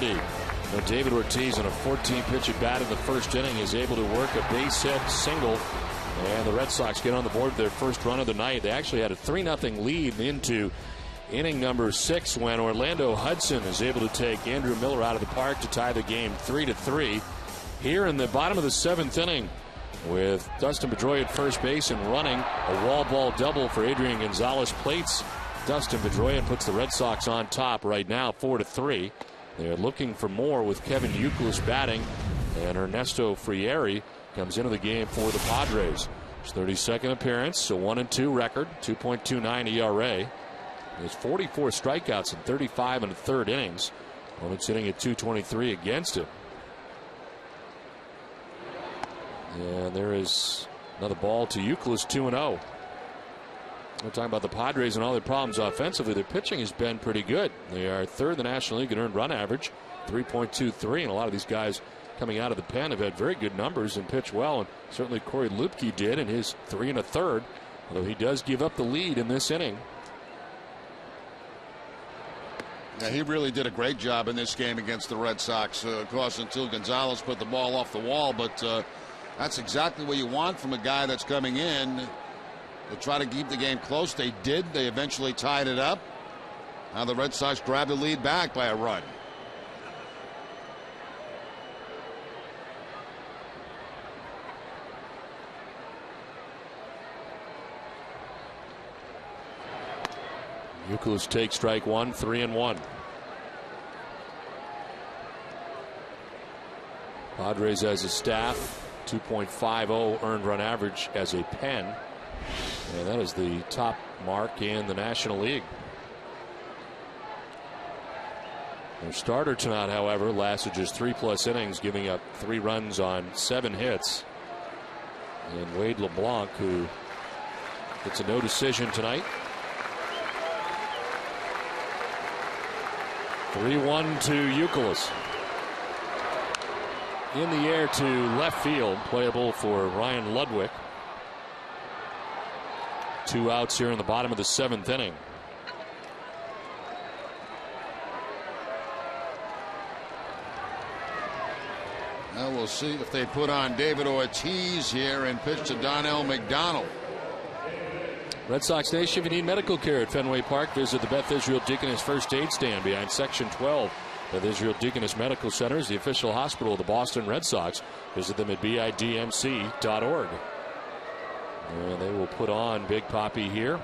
Speaker 1: Kennedy. Now David Ortiz on a 14-pitch at bat in the first inning is able to work a base hit single. And the Red Sox get on the board their first run of the night. They actually had a 3-0 lead into inning number 6 when Orlando Hudson is able to take Andrew Miller out of the park to tie the game 3-3. Here in the bottom of the 7th inning, with Dustin Pedroia at first base and running, a wall ball double for Adrian Gonzalez plates Dustin Pedroia and puts the Red Sox on top right now 4-3. They're looking for more with Kevin Youkilis batting, and Ernesto Frieri comes into the game for the Padres. His 32nd appearance, a 1-2 record, 2.29 ERA. There's 44 strikeouts in 35 and a third innings. Opponent's hitting at 223 against him. And there is another ball to Youkilis, 2-0. We're talking about the Padres and all their problems offensively. Their pitching has been pretty good. They are third in the National League in earned run average, 3.23, and a lot of these guys coming out of the pen have had very good numbers and pitch well, and certainly Corey Lupke did in his 3 1/3, although he does give up the lead in this inning.
Speaker 3: Yeah, he really did a great job in this game against the Red Sox, of course, until Gonzalez put the ball off the wall, but that's exactly what you want from a guy that's coming in to try to keep the game close. They did. They eventually tied it up. Now the Red Sox grabbed the lead back by a run.
Speaker 1: Youkilis takes strike one, 3-1. Padres as a staff, 2.50 earned run average as a pen. And that is the top mark in the National League. Their starter tonight, however, lasted just 3+ innings, giving up 3 runs on 7 hits. And Wade LeBlanc, who gets a no decision tonight. 3-1 to Youkilis. In the air to left field, playable for Ryan Ludwig. 2 outs here in the bottom of the 7th inning.
Speaker 3: Now we'll see if they put on David Ortiz here and pitch to Donnell McDonald.
Speaker 1: Red Sox Nation, if you need medical care at Fenway Park, visit the Beth Israel Deaconess First Aid Stand behind Section 12. Beth Israel Deaconess Medical Center is the official hospital of the Boston Red Sox. Visit them at bidmc.org. And they will put on Big Papi here,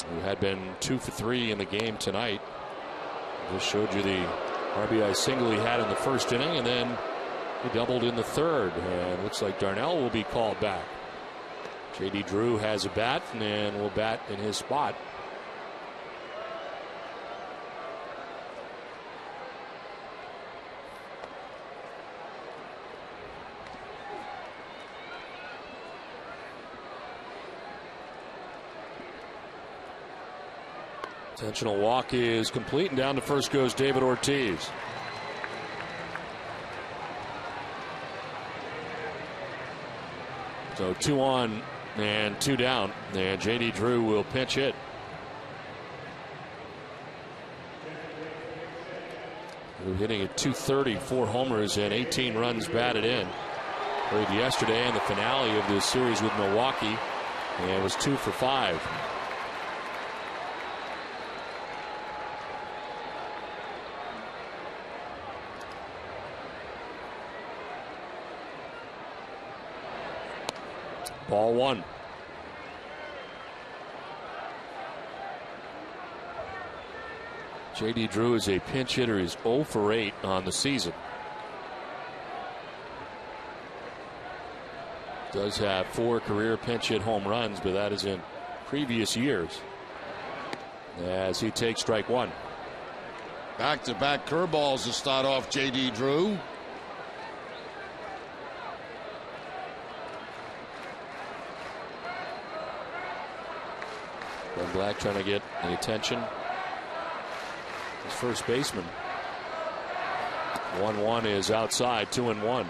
Speaker 1: who had been 2 for 3 in the game tonight. Just showed you the RBI single he had in the first inning, and then he doubled in the third. And looks like Darnell will be called back. J.D. Drew has a bat and will bat in his spot. Intentional walk is complete, and down to first goes David Ortiz. So 2 on and 2 down, and J.D. Drew will pinch hit. Drew hitting at .230, 4 homers and 18 runs batted in. Played yesterday in the finale of this series with Milwaukee, and was 2 for 5. Ball 1. J.D. Drew is a pinch hitter. He's 0 for 8 on the season. Does have 4 career pinch hit home runs, but that is in previous years. As he takes strike 1.
Speaker 3: Back-to-back curveballs to start off J.D. Drew.
Speaker 1: Ben Black trying to get the attention. His first baseman. 1-1 is outside, 2-1.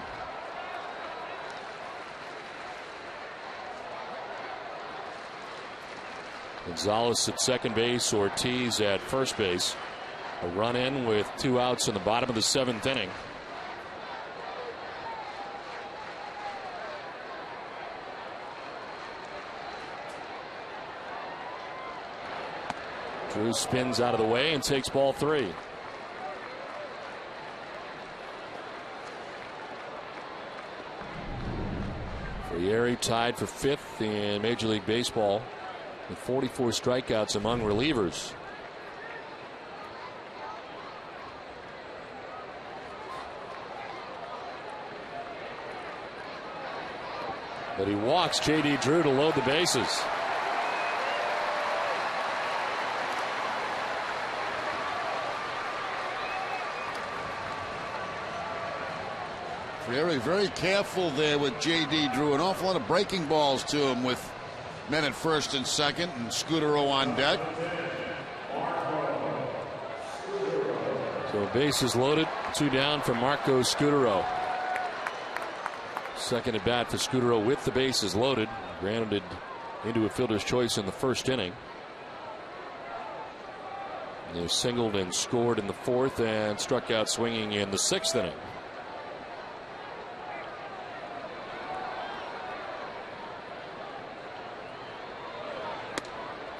Speaker 1: Gonzalez at second base, Ortiz at first base. A run in with 2 outs in the bottom of the 7th inning. Drew spins out of the way and takes ball 3. Frieri tied for 5th in Major League Baseball with 44 strikeouts among relievers. But he walks J.D. Drew to load the bases.
Speaker 3: Very careful there with J.D. Drew. An awful lot of breaking balls to him with men at first and second, and Scudero on deck.
Speaker 1: So bases loaded, 2 down for Marco Scudero. Second at bat for Scudero with the bases loaded. Grounded into a fielder's choice in the 1st inning. They singled and scored in the 4th and struck out swinging in the 6th inning.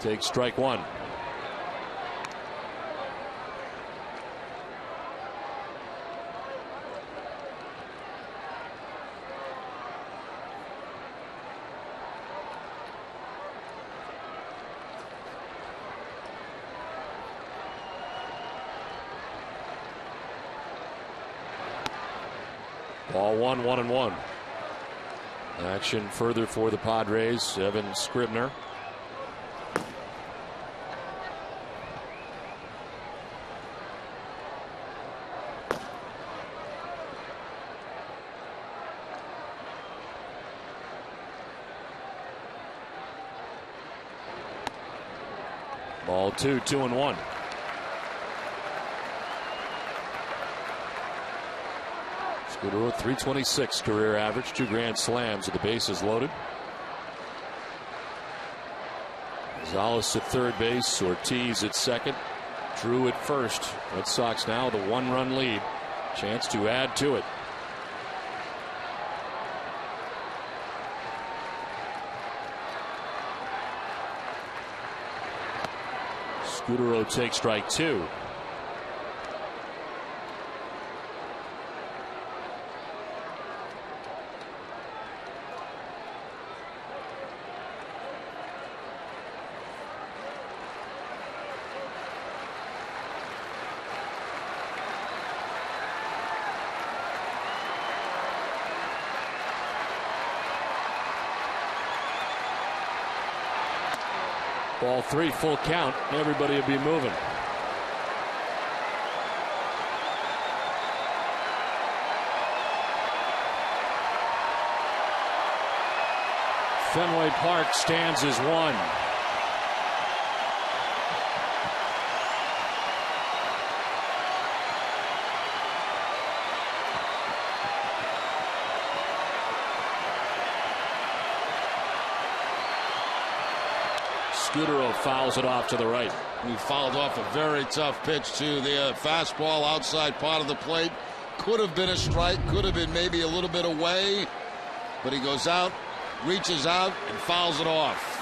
Speaker 1: Takes strike 1. Ball 1, 1-1. Action further for the Padres. Evan Scribner. Ball 2, 2-1. Scudero, .326 career average, 2 grand slams with the bases loaded. Gonzalez at third base, Ortiz at second, Drew at first. Red Sox now with a 1-run lead. Chance to add to it. Scudero takes strike 2. Ball 3, full count. Everybody will be moving. Fenway Park stands as one. Scudero fouls it off to the right.
Speaker 3: He fouled off a very tough pitch to the fastball outside part of the plate. Could have been a strike, could have been maybe a little bit away, but he goes out, reaches out, and fouls it off.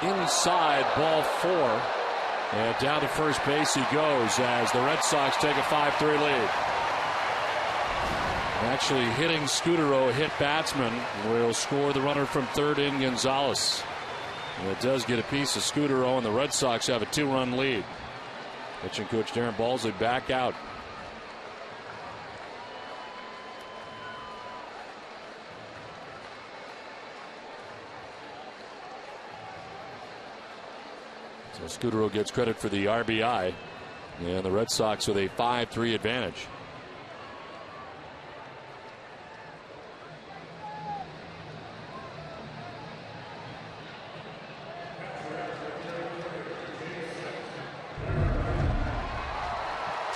Speaker 1: Inside, ball 4. And down to first base he goes as the Red Sox take a 5-3 lead. Actually hitting Scudero, a hit batsman, will score the runner from third in Gonzalez. And it does get a piece of Scudero, and the Red Sox have a 2-run lead. Pitching coach Darren Balsley back out. So Scudero gets credit for the RBI, and the Red Sox with a 5-3 advantage.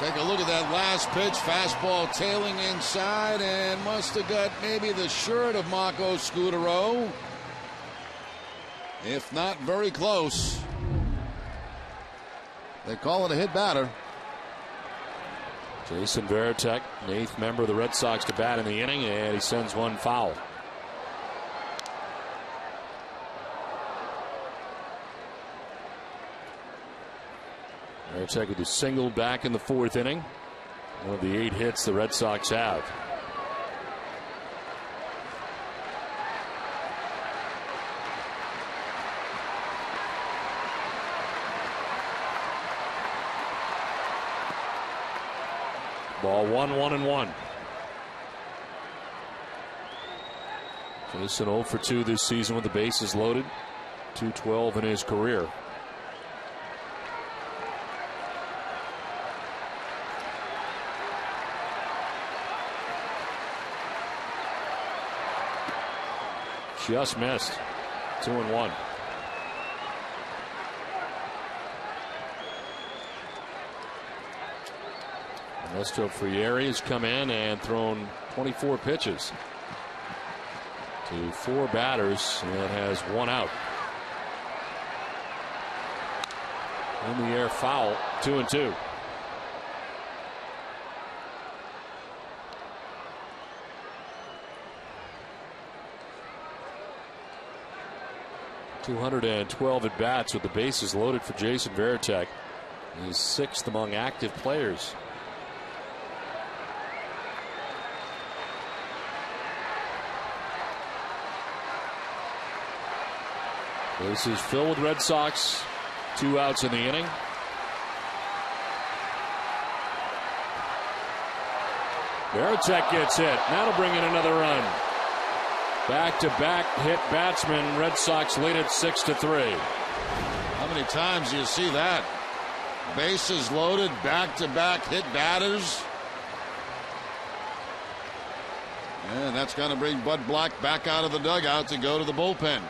Speaker 3: Take a look at that last pitch. Fastball tailing inside and must have got maybe the shirt of Marco Scutaro. If not, very close. They call it a hit batter.
Speaker 1: Jason Varitek, the 8th member of the Red Sox to bat in the inning, and he sends one foul. Varitek with a single back in the 4th inning. One of the 8 hits the Red Sox have. Ball 1-1-1. Jason 0 for 2 this season with the bases loaded. 212 in his career. Just missed. 2-1. Ernesto Frieri has come in and thrown 24 pitches to 4 batters and has 1 out. In the air foul, 2-2. .212 at bats with the bases loaded for Jason Varitek. He's 6th among active players. Bases filled with Red Sox. 2 outs in the inning. Varitek gets hit. That'll bring in another run. Back-to-back hit batsman. Red Sox lead it 6-3.
Speaker 3: How many times do you see that? Bases loaded, back-to-back hit batters. And that's going to bring Bud Black back out of the dugout to go to the bullpen.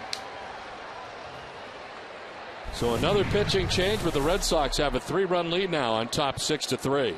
Speaker 1: So another pitching change, but the Red Sox have a 3-run lead now on top 6-3.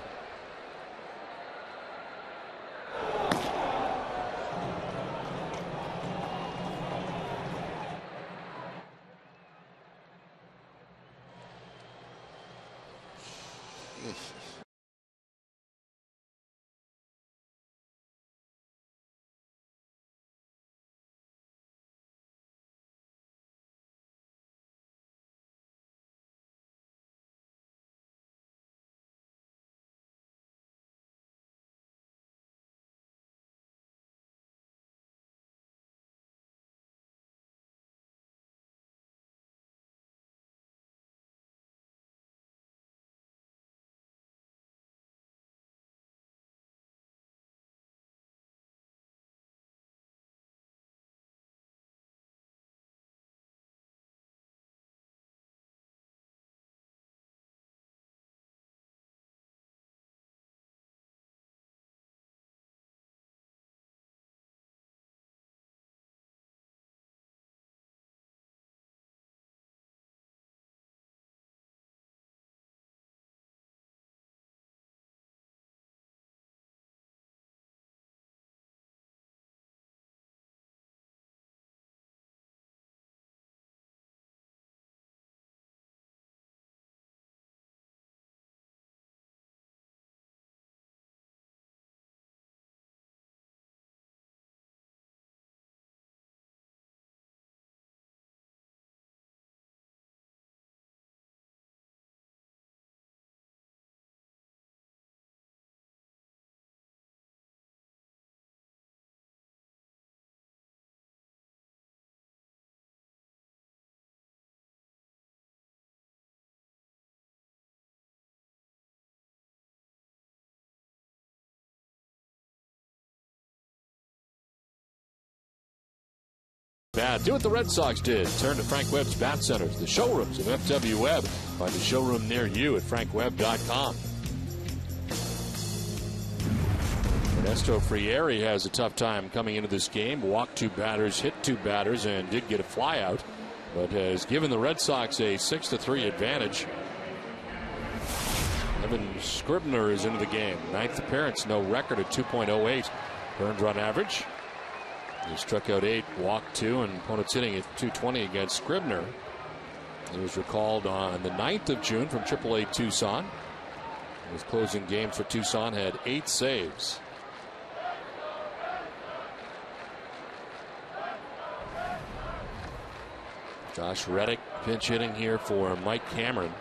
Speaker 1: Bad. Do what the Red Sox did. Turn to Frank Webb's Bat Centers, the showrooms of FW Webb. Find a showroom near you at frankwebb.com. Ernesto Frieri has a tough time coming into this game. Walked 2 batters, hit 2 batters, and did get a flyout, but has given the Red Sox a 6-3 advantage. Evan Scribner is into the game. 9th appearance, no record at 2.08 earned run average. He struck out 8, walked 2, and opponents hitting at 220 against Scribner. He was recalled on the 9th of June from AAA Tucson. His closing games for Tucson had 8 saves. Josh Reddick pinch hitting here for Mike Cameron.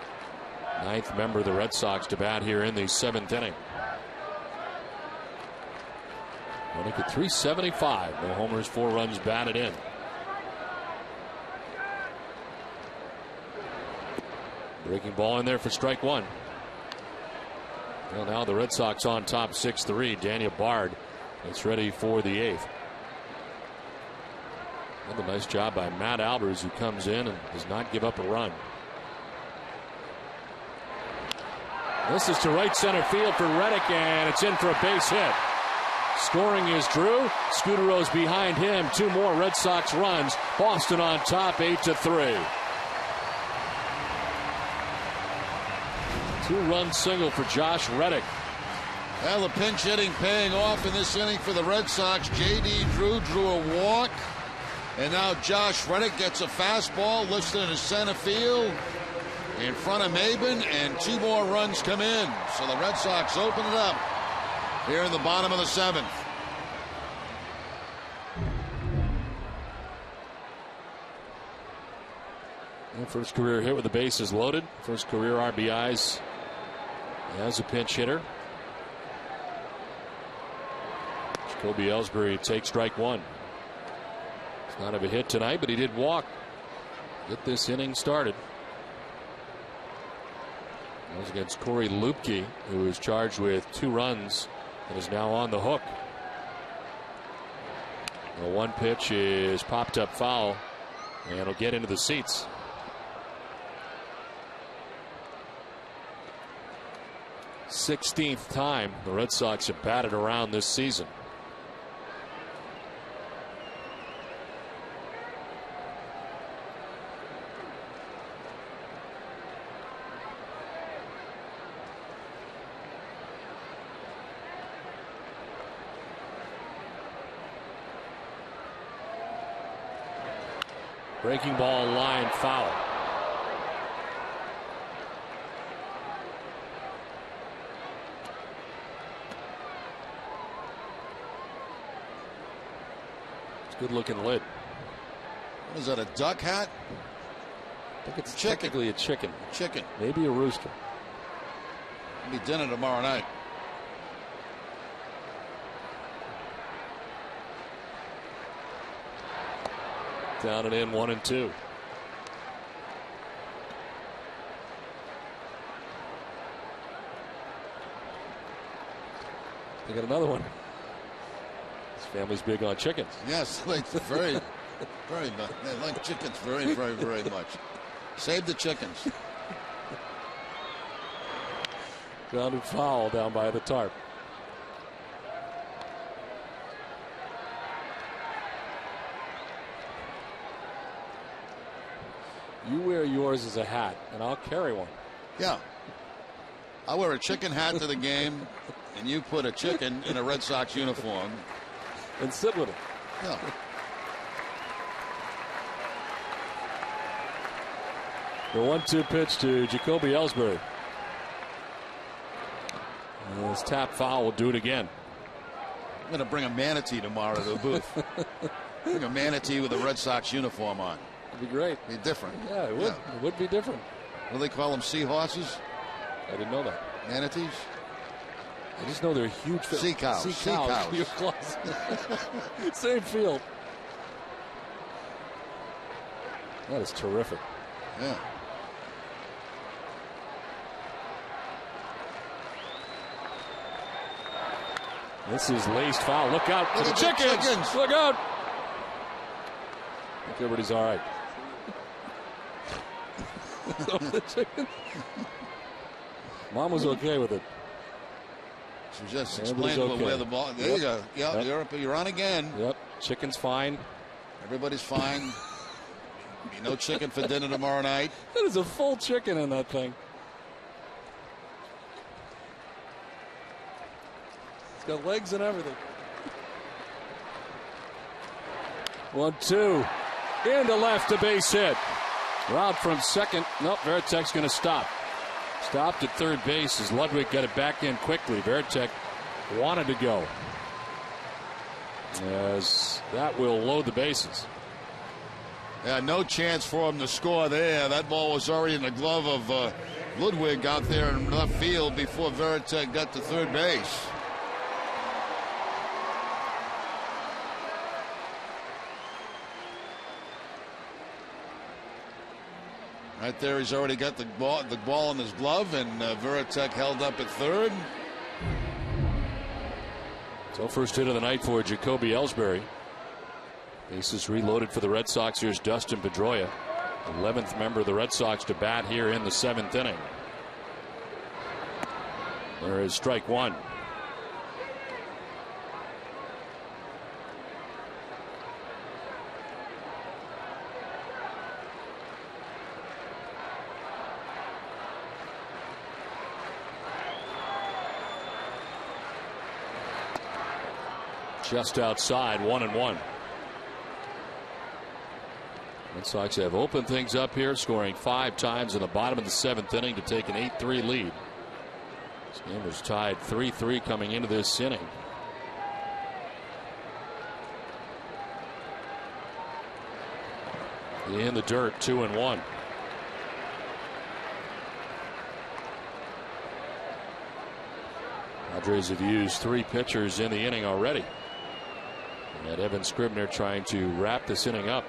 Speaker 1: 9th member of the Red Sox to bat here in the 7th inning. Reddick at 375. No homers, 4 runs batted in. Breaking ball in there for strike 1. Well, now the Red Sox on top 6-3. Daniel Bard is ready for the 8th. Another nice job by Matt Albers, who comes in and does not give up a run. This is to right center field for Reddick, and it's in for a base hit. Scoring is Drew. Scudero's behind him. 2 more Red Sox runs. Boston on top 8-3. 2-run single for Josh Reddick.
Speaker 3: Well, the pinch hitting paying off in this inning for the Red Sox. J.D. Drew drew a walk. And now Josh Reddick gets a fastball listed in center field in front of Maben, and 2 more runs come in. So the Red Sox open it up here in the bottom of the 7th.
Speaker 1: First career hit with the bases loaded. First career RBIs as a pinch hitter. Jacoby Ellsbury takes strike 1. It's not of a hit tonight, but he did walk. Get this inning started. That was against Corey Lupke, who is charged with 2 runs and is now on the hook. The 1 pitch is popped up foul, and it'll get into the seats. Sixteenth time the Red Sox have batted around this season. Breaking ball, line foul. It's a good looking lid.
Speaker 3: What is that, a duck hat?
Speaker 1: I think it's technically a chicken.
Speaker 3: Chicken.
Speaker 1: Maybe a rooster.
Speaker 3: It'll be dinner tomorrow night.
Speaker 1: Down and in, 1-2. They got another one. This family's big on chickens.
Speaker 3: Yes, like very much. They like chickens very much. Save the chickens.
Speaker 1: Grounded foul down by the tarp. You wear yours as a hat, and I'll carry one.
Speaker 3: Yeah. I wear a chicken hat to the game, and you put a chicken in a Red Sox uniform.
Speaker 1: And sit with it.
Speaker 3: Yeah.
Speaker 1: The 1-2 pitch to Jacoby Ellsbury. And this tap foul will do it again.
Speaker 3: I'm going to bring a manatee tomorrow to the booth. Bring a manatee with a Red Sox uniform on.
Speaker 1: It'd be great.
Speaker 3: Be different.
Speaker 1: Yeah, it would.
Speaker 3: Yeah.
Speaker 1: It would be different.
Speaker 3: What do they call them? Seahorses?
Speaker 1: I didn't know that.
Speaker 3: Manatees?
Speaker 1: I just know they're huge.
Speaker 3: Sea cows.
Speaker 1: Sea cows. You're close. Same field. That is terrific.
Speaker 3: Yeah.
Speaker 1: This is laced foul. Look out for the chickens. Look out. I think everybody's all right. The chicken. Mom was okay with it.
Speaker 3: She just explained where the ball. There you go. Yep. You're on again.
Speaker 1: Yep. Chicken's fine.
Speaker 3: Everybody's fine. Be no chicken for dinner tomorrow night.
Speaker 1: There's a full chicken in that thing.
Speaker 8: It's got legs and everything. 1-2. Into left, a base hit. Route from second. Nope, Varitek's going to stop. Stopped at third base as Ludwig got it back in quickly. Varitek wanted to go, as that will load the bases.
Speaker 3: Yeah, no chance for him to score there. That ball was already in the glove of Ludwig out there in left field before Varitek got to third base. Right there, he's already got the ball in his glove, and Varitek held up at third.
Speaker 8: So first hit of the night for Jacoby Ellsbury. Bases reloaded for the Red Sox. Here's Dustin Pedroia, 11th member of the Red Sox to bat here in the 7th inning. There is strike one. Just outside, 1-1. Red Sox have opened things up here, scoring 5 times in the bottom of the 7th inning to take an 8-3 lead. This game was tied 3-3 coming into this inning. In the dirt, 2-1. Padres have used 3 pitchers in the inning already. And Evan Scribner trying to wrap this inning up.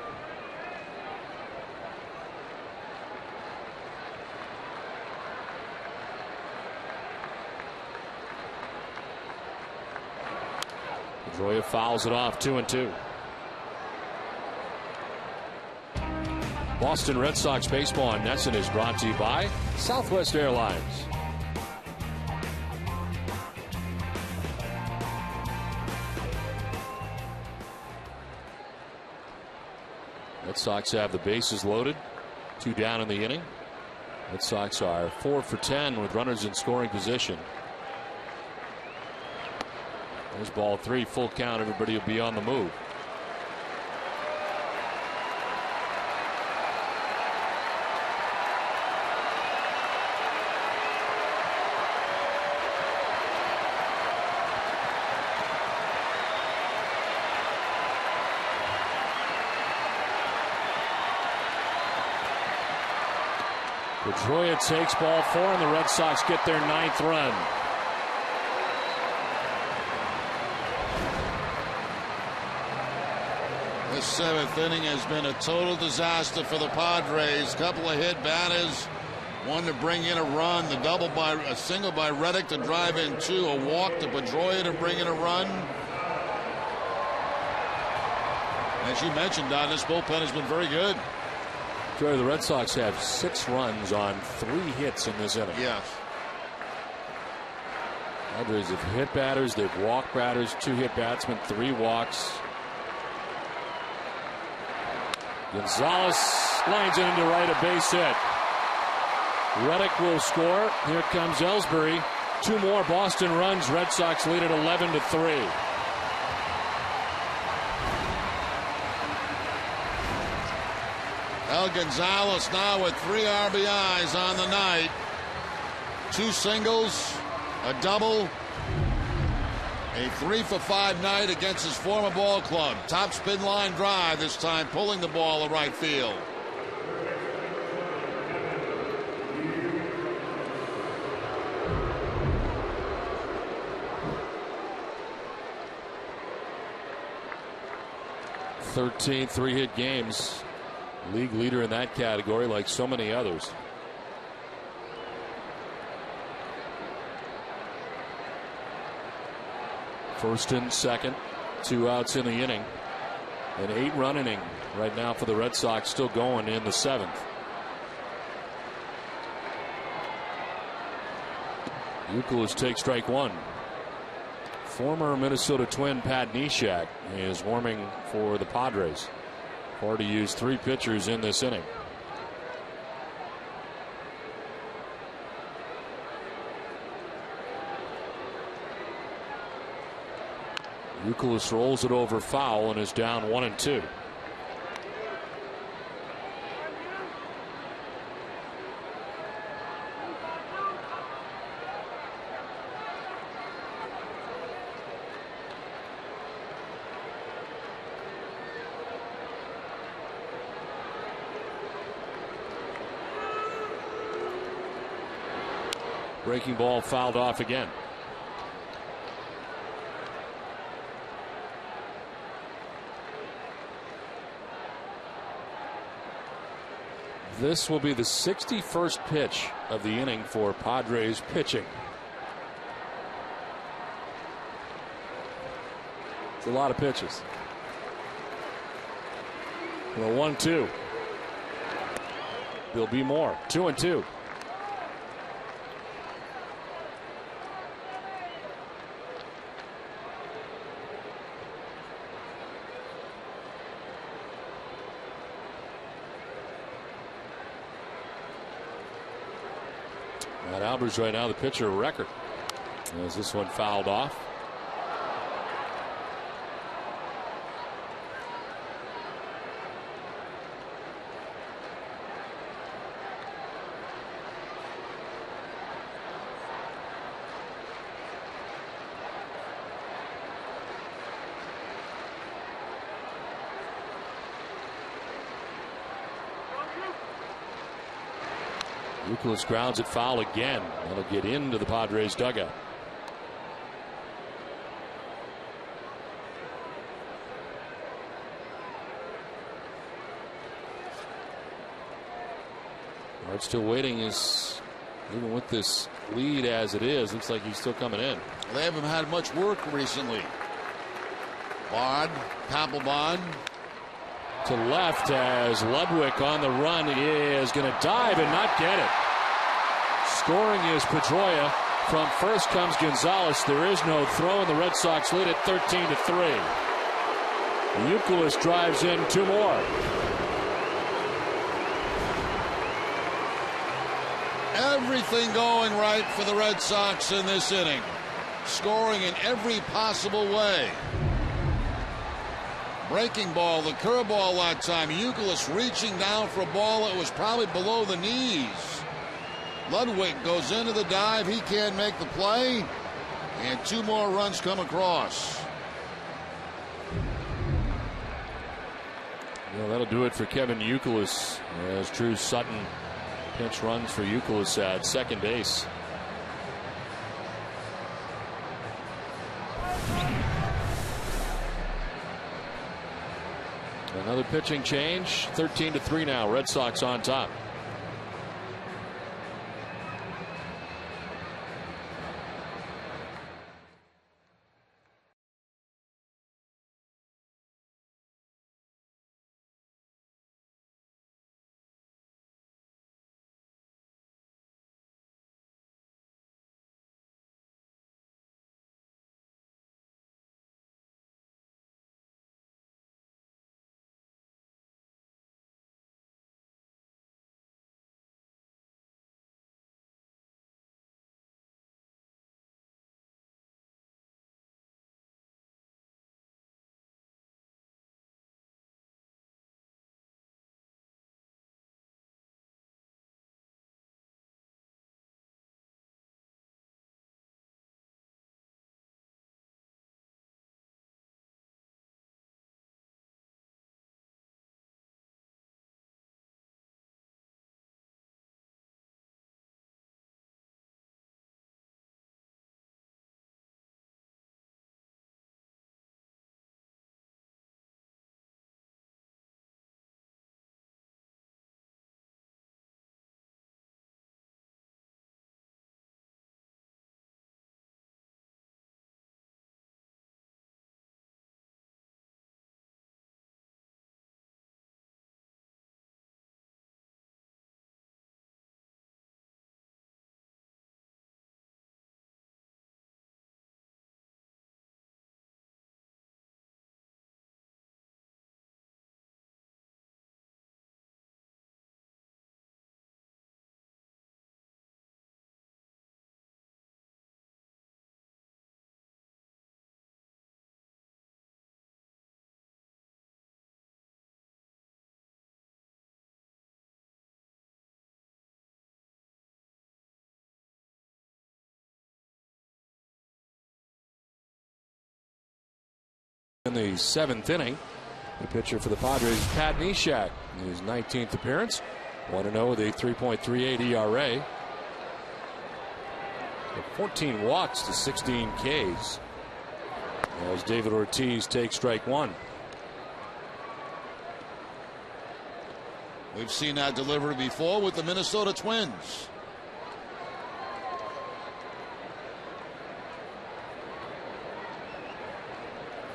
Speaker 8: Pedroia fouls it off, 2-2. Boston Red Sox baseball on NESN is brought to you by Southwest Airlines. Red Sox have the bases loaded, 2 down in the inning. Red Sox are 4 for 10 with runners in scoring position. There's ball 3, full count. Everybody will be on the move. Pedroia takes ball 4, and the Red Sox get their 9th run.
Speaker 3: This 7th inning has been a total disaster for the Padres. Couple of hit batters, one to bring in a run, a single by Reddick to drive in 2, a walk to Pedroia to bring in a run. As you mentioned, Don, this bullpen has been very good.
Speaker 8: The Red Sox have 6 runs on 3 hits in this inning.
Speaker 3: Yes.
Speaker 8: Padres have hit batters, they've walked batters, 2 hit batsmen, 3 walks. Gonzalez lines it into right, a base hit. Reddick will score. Here comes Ellsbury. 2 more Boston runs. Red Sox lead at 11-3.
Speaker 3: El Gonzalez now with 3 RBIs on the night. 2 singles, a double, a 3-for-5 night against his former ball club. Top spin line drive this time, pulling the ball to right field.
Speaker 8: "13 3-hit games." League leader in that category, like so many others. First and second, 2 outs in the inning. An 8-run inning right now for the Red Sox, still going in the 7th. Youkilis takes strike 1. Former Minnesota Twin Pat Neshek is warming for the Padres. Already used 3 pitchers in this inning. Youkilis rolls it over foul and is down 1-2. Breaking ball fouled off again. This will be the 61st pitch of the inning for Padres pitching. It's a lot of pitches. Well, 1-2. There'll be more. 2-2. Matt Albers right now the pitcher record as this one fouled off. Youkilis grounds it foul again. That'll get into the Padres dugout. Bart still waiting. Even with this lead as it is, looks like he's still coming in.
Speaker 3: They haven't had much work recently. Bard, Papelbon.
Speaker 8: To left as Ludwig on the run is going to dive and not get it. Scoring is Pedroia. From first comes Gonzalez. There is no throw, and the Red Sox lead at 13-3. Youkilis drives in two more.
Speaker 3: Everything going right for the Red Sox in this inning. Scoring in every possible way. Breaking ball, the curveball that time. Youkilis reaching down for a ball that was probably below the knees. Ludwig goes into the dive. He can't make the play. And two more runs come across.
Speaker 8: Well, that'll do it for Kevin Youkilis as Drew Sutton pinch runs for Youkilis at second base. Another pitching change. 13-3 now. Red Sox on top. In the 7th inning, the pitcher for the Padres is Pat Neshek. His 19th appearance, 1-0 with a 3.38 ERA. 14 walks to 16 Ks. As David Ortiz takes strike one.
Speaker 3: We've seen that delivery before with the Minnesota Twins.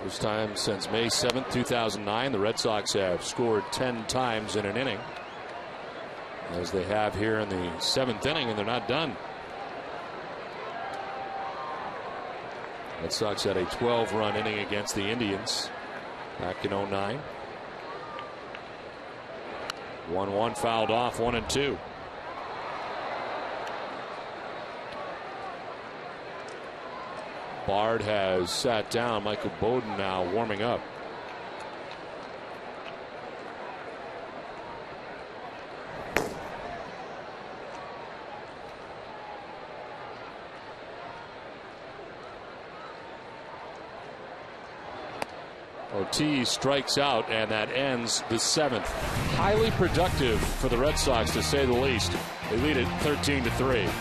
Speaker 8: First time since May 7th, 2009, the Red Sox have scored 10 times in an inning, as they have here in the 7th inning, and they're not done. Red Sox had a 12-run inning against the Indians back in 09. 1-1 fouled off, 1-2. Bard has sat down. Michael Bowden now warming up. Ortiz strikes out, and that ends the 7th. Highly productive for the Red Sox, to say the least. They lead it 13-3.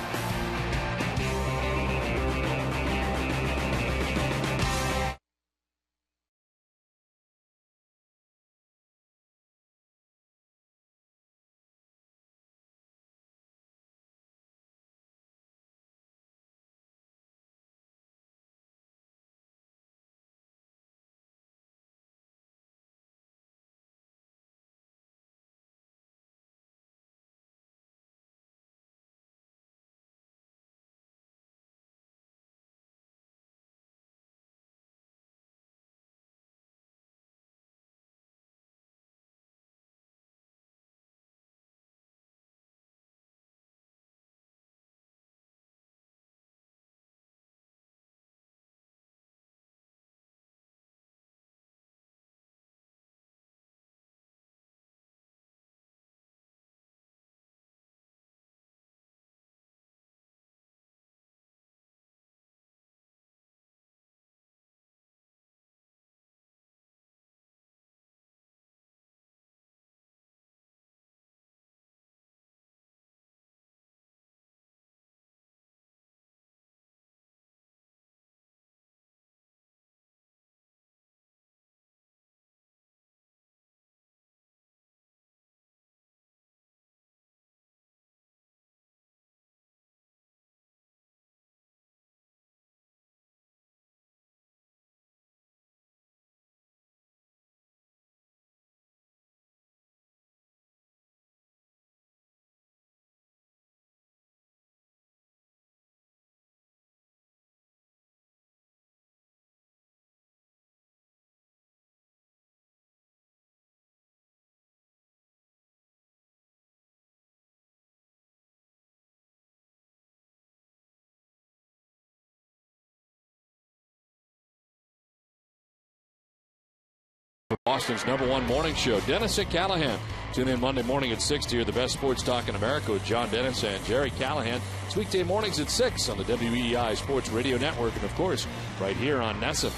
Speaker 8: Boston's #1 morning show, Dennis at Callahan. Tune in Monday morning at 6 to hear the best sports talk in America with John Dennis and Jerry Callahan. It's weekday mornings at 6 on the WEEI Sports Radio Network, and of course, right here on NESN.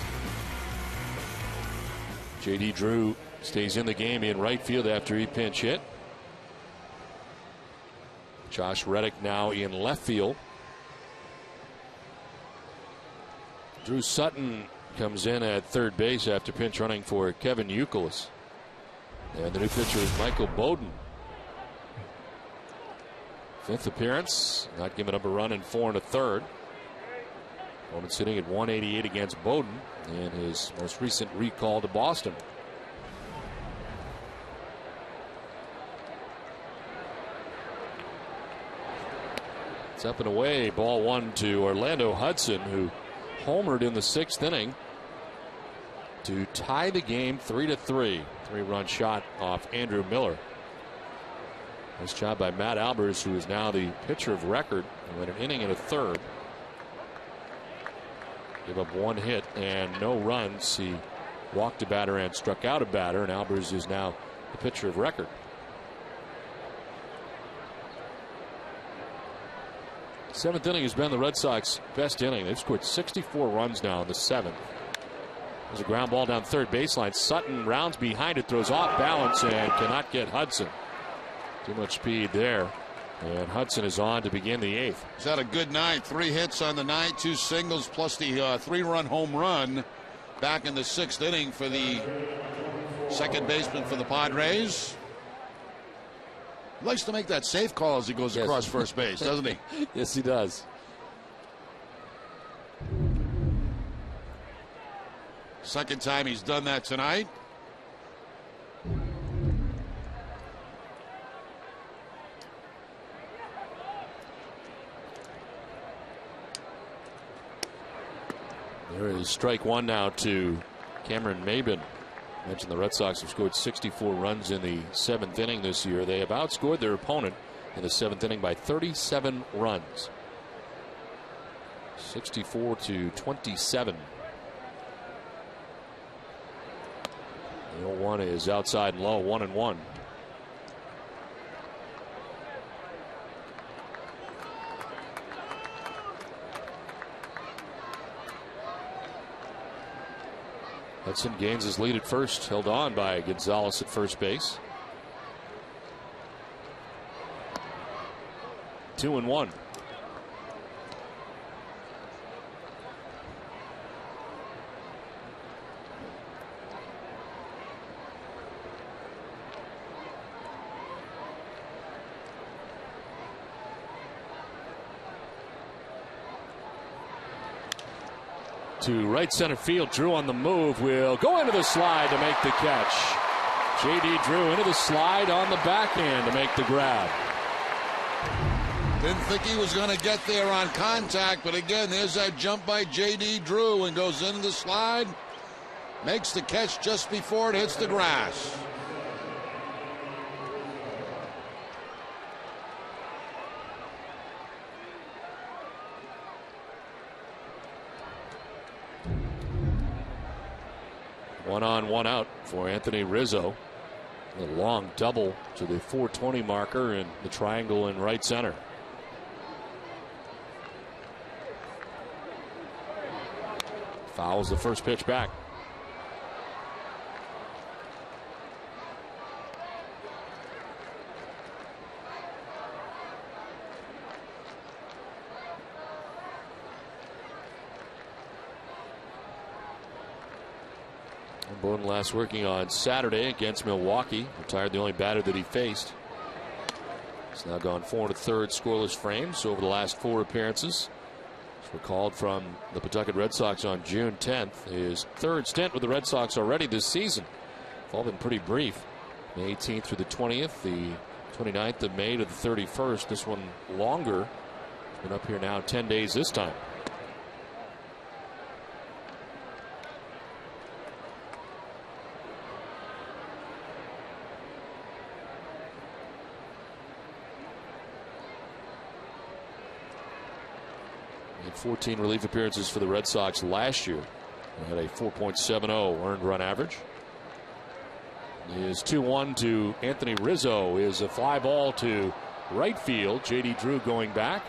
Speaker 8: J.D. Drew stays in the game in right field after he pinch hit. Josh Reddick now in left field. Drew Sutton comes in at third base after pinch running for Kevin Youkilis. And the new pitcher is Michael Bowden. 5th appearance, not giving up a run in 4 1/3. Bowden sitting at 188 against Bowden in his most recent recall to Boston. It's up and away, ball 1 to Orlando Hudson, who homered in the 6th inning to tie the game 3-3. 3-run shot off Andrew Miller. Nice job by Matt Albers, who is now the pitcher of record. He went an inning and a third. Gave up 1 hit and no runs. He walked a batter and struck out a batter, and Albers is now the pitcher of record. 7th inning has been the Red Sox best inning. They've scored 64 runs now in the 7th. There's a ground ball down third baseline. Sutton rounds behind it, throws off balance, and cannot get Hudson. Too much speed there. And Hudson is on to begin the 8th.
Speaker 3: He's had a good night. 3 hits on the night, 2 singles, plus the 3-run home run back in the 6th inning for the second baseman for the Padres. He likes to make that safe call as he goes across first base, doesn't he?
Speaker 8: Yes, he does.
Speaker 3: Second time he's done that tonight.
Speaker 8: There is strike one now to Cameron Maben. I mentioned the Red Sox have scored 64 runs in the 7th inning this year. They have outscored their opponent in the 7th inning by 37 runs. 64-27. The 0-1 is outside and low, 1-1. Hudson gains his lead at first, held on by Gonzalez at first base. 2-1. To right center field. Drew on the move will go into the slide to make the catch. J.D. Drew into the slide on the backhand to make the grab.
Speaker 3: Didn't think he was going to get there on contact, but again, there's that jump by J.D. Drew and goes into the slide. Makes the catch just before it hits the grass.
Speaker 8: One on, one out for Anthony Rizzo. A long double to the 420 marker and the triangle in right center. Fouls the first pitch back. Bowden last working on Saturday against Milwaukee. Retired the only batter that he faced. He's now gone 4 1/3 scoreless frames over the last 4 appearances. He's recalled from the Pawtucket Red Sox on June 10th. His 3rd stint with the Red Sox already this season. All been pretty brief. May 18th through the 20th, the 29th of May to the 31st. This one longer. He's been up here now 10 days this time. He had 14 relief appearances for the Red Sox last year. He had a 4.70 earned run average. Is 2-1 to Anthony Rizzo. Is a fly ball to right field. J.D. Drew going back.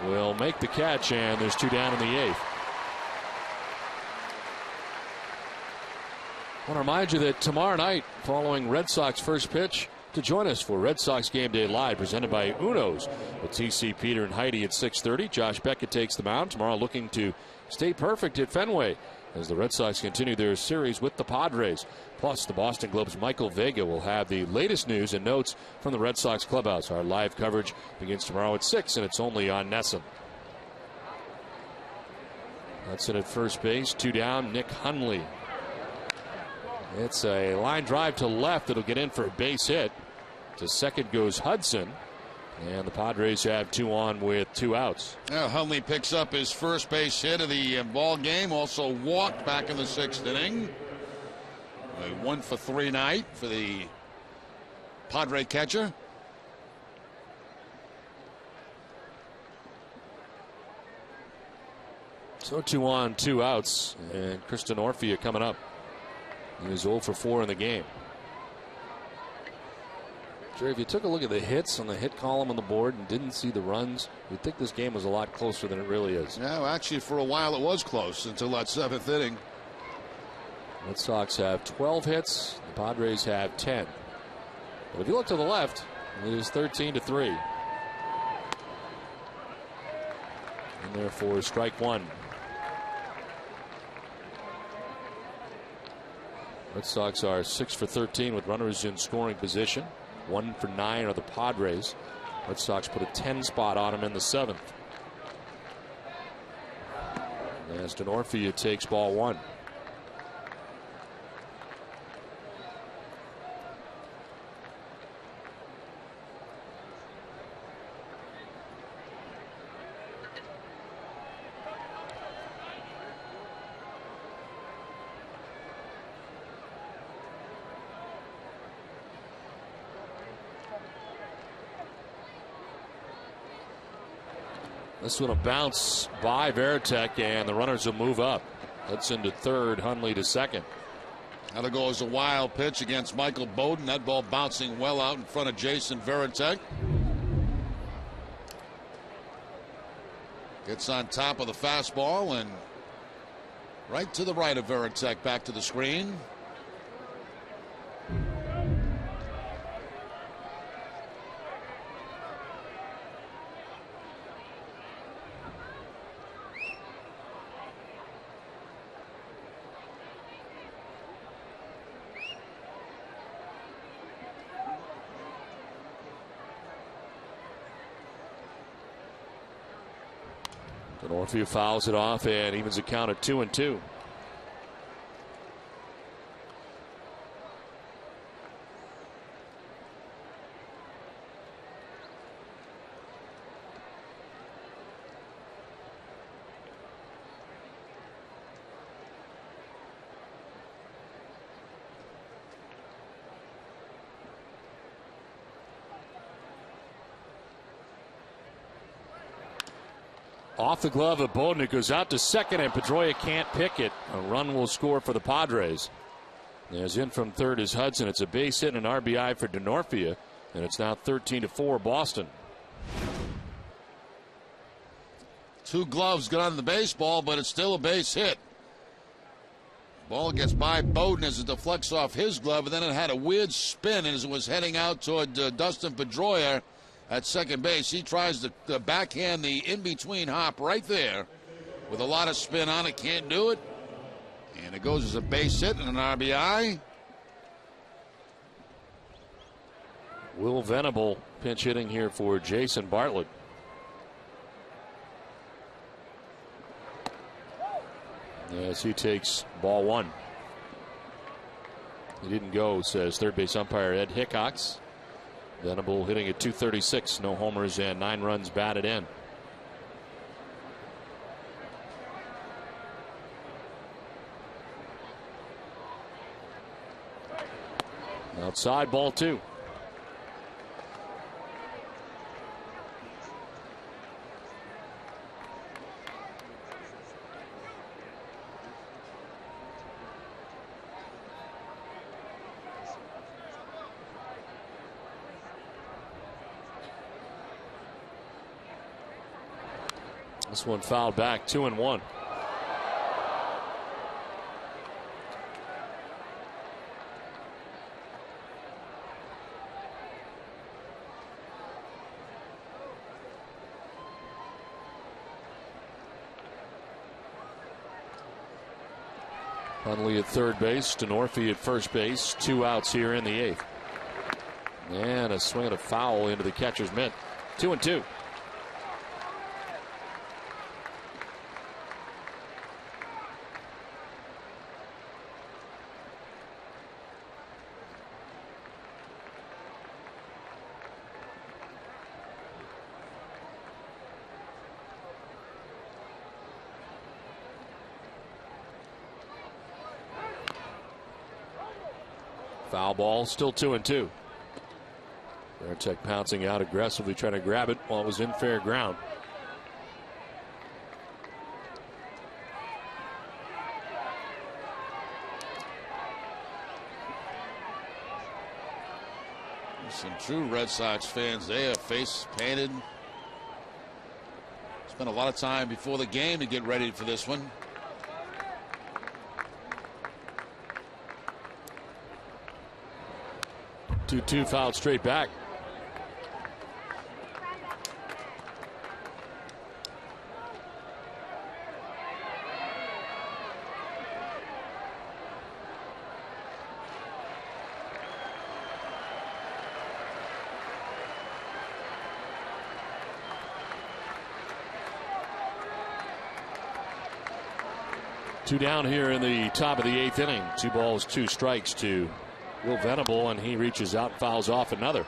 Speaker 8: Will make the catch, and there's 2 down in the 8th. I want to remind you that tomorrow night, following Red Sox first pitch, to join us for Red Sox Game Day Live, presented by Uno's, with TC Peter and Heidi at 6:30. Josh Beckett takes the mound tomorrow, looking to stay perfect at Fenway as the Red Sox continue their series with the Padres. Plus, the Boston Globe's Michael Vega will have the latest news and notes from the Red Sox clubhouse. Our live coverage begins tomorrow at 6, and it's only on NESN. Hudson at first base, 2 down, Nick Hundley. It's a line drive to left. It'll get in for a base hit. To second goes Hudson. And the Padres have 2 on with 2 outs.
Speaker 3: Now Hundley picks up his first base hit of the ball game. Also walked back in the 6th inning. A 1-for-3 night for the Padre catcher.
Speaker 8: So 2 on, 2 outs. And Kristen Orfia coming up. He was 0 for 4 in the game. Jerry, if you took a look at the hits on the hit column on the board and didn't see the runs, you'd think this game was a lot closer than it really is.
Speaker 3: No, actually, for a while it was close until that 7th inning.
Speaker 8: Red Sox have 12 hits. The Padres have 10. But if you look to the left, it is 13-3. And therefore, strike one. Red Sox are 6 for 13 with runners in scoring position. 1 for 9 are the Padres. Red Sox put a 10 spot on them in the 7th. As Denorfia takes ball one. This one will bounce by Veritek, and the runners will move up. Hudson to third, Hundley to second.
Speaker 3: That'll go as a wild pitch against Michael Bowden. That ball bouncing well out in front of Jason Veritek. Gets on top of the fastball and right to the right of Veritek, back to the screen.
Speaker 8: Denorfia fouls it off and evens the count at 2-2. Off the glove of Bowden. It goes out to second, and Pedroia can't pick it. A run will score for the Padres. As in from third is Hudson. It's a base hit and an RBI for Denorfia, and it's now 13-4 Boston.
Speaker 3: Two gloves got on the baseball, but it's still a base hit. Ball gets by Bowden as it deflects off his glove, and then it had a weird spin as it was heading out toward Dustin Pedroia at second base. He tries to backhand the in-between hop right there with a lot of spin on it. Can't do it. And it goes as a base hit and an RBI.
Speaker 8: Will Venable pinch hitting here for Jason Bartlett. As he takes ball one. He didn't go, says third base umpire Ed Hickox. Venable hitting at .236, no homers and 9 runs batted in. Outside, ball two. This one fouled back, 2-1. Hundley at third base, Denorfia at first base. 2 outs here in the 8th. And a swing and a foul into the catcher's mitt. 2-2. Foul ball, still 2-2. Veritek pouncing out aggressively, trying to grab it while it was in fair ground.
Speaker 3: Some true Red Sox fans there, face painted. Spent a lot of time before the game to get ready for this one.
Speaker 8: 2-2 fouled straight back. Two down here in the top of the 8th inning. 2 balls, 2 strikes to Will Venable, and he reaches out and fouls off another.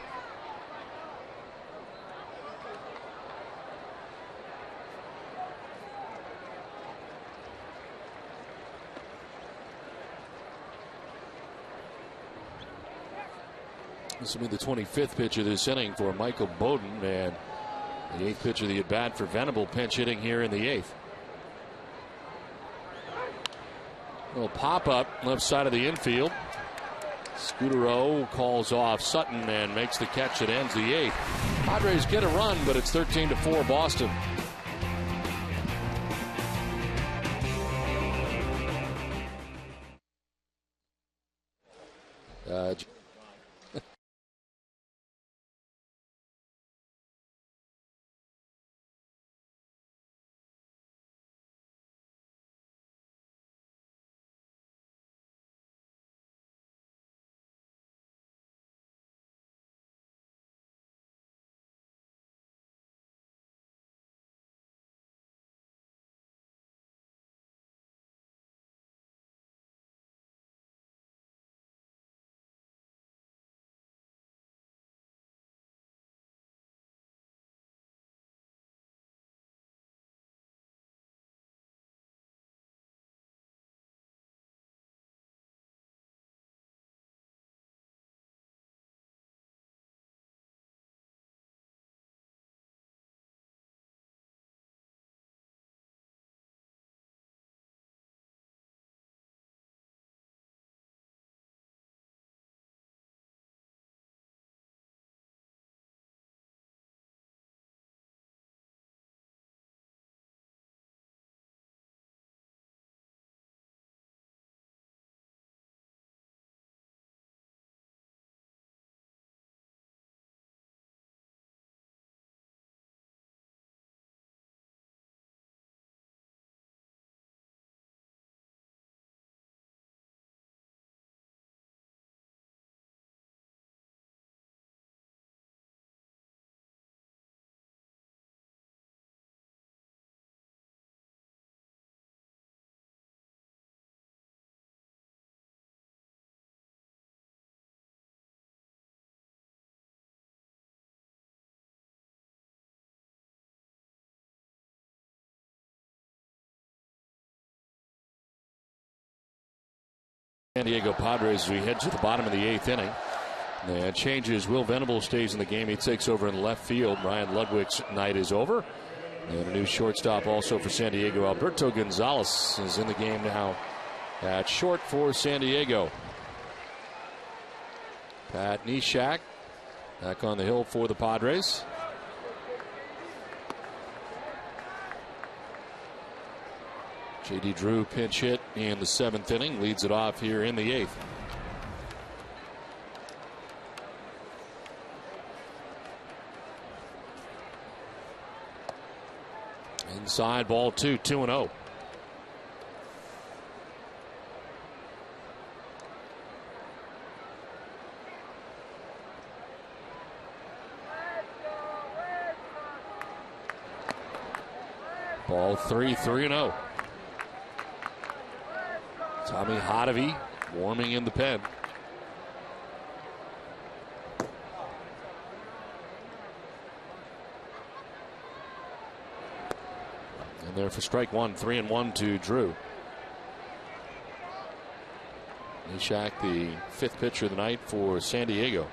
Speaker 8: This will be the 25th pitch of this inning for Michael Bowden, and the 8th pitch of the at-bat for Venable, pinch hitting here in the 8th. Little pop-up left side of the infield. Scudero calls off Sutton and makes the catch that ends the 8th. Padres get a run, but it's 13-4 Boston. San Diego Padres as we head to the bottom of the 8th inning. And changes. Will Venable stays in the game. He takes over in left field. Ryan Ludwig's night is over. And a new shortstop also for San Diego. Alberto Gonzalez is in the game now at short for San Diego. Pat Neshek back on the hill for the Padres. J.D. Drew pinch hit in the 7th inning, leads it off here in the 8th. Inside, ball 2, 2-0. Ball 3, 3-0. Tommy Hotovy warming in the pen. And there for strike 1, 3-1 to Drew. Neshek, the 5th pitcher of the night for San Diego.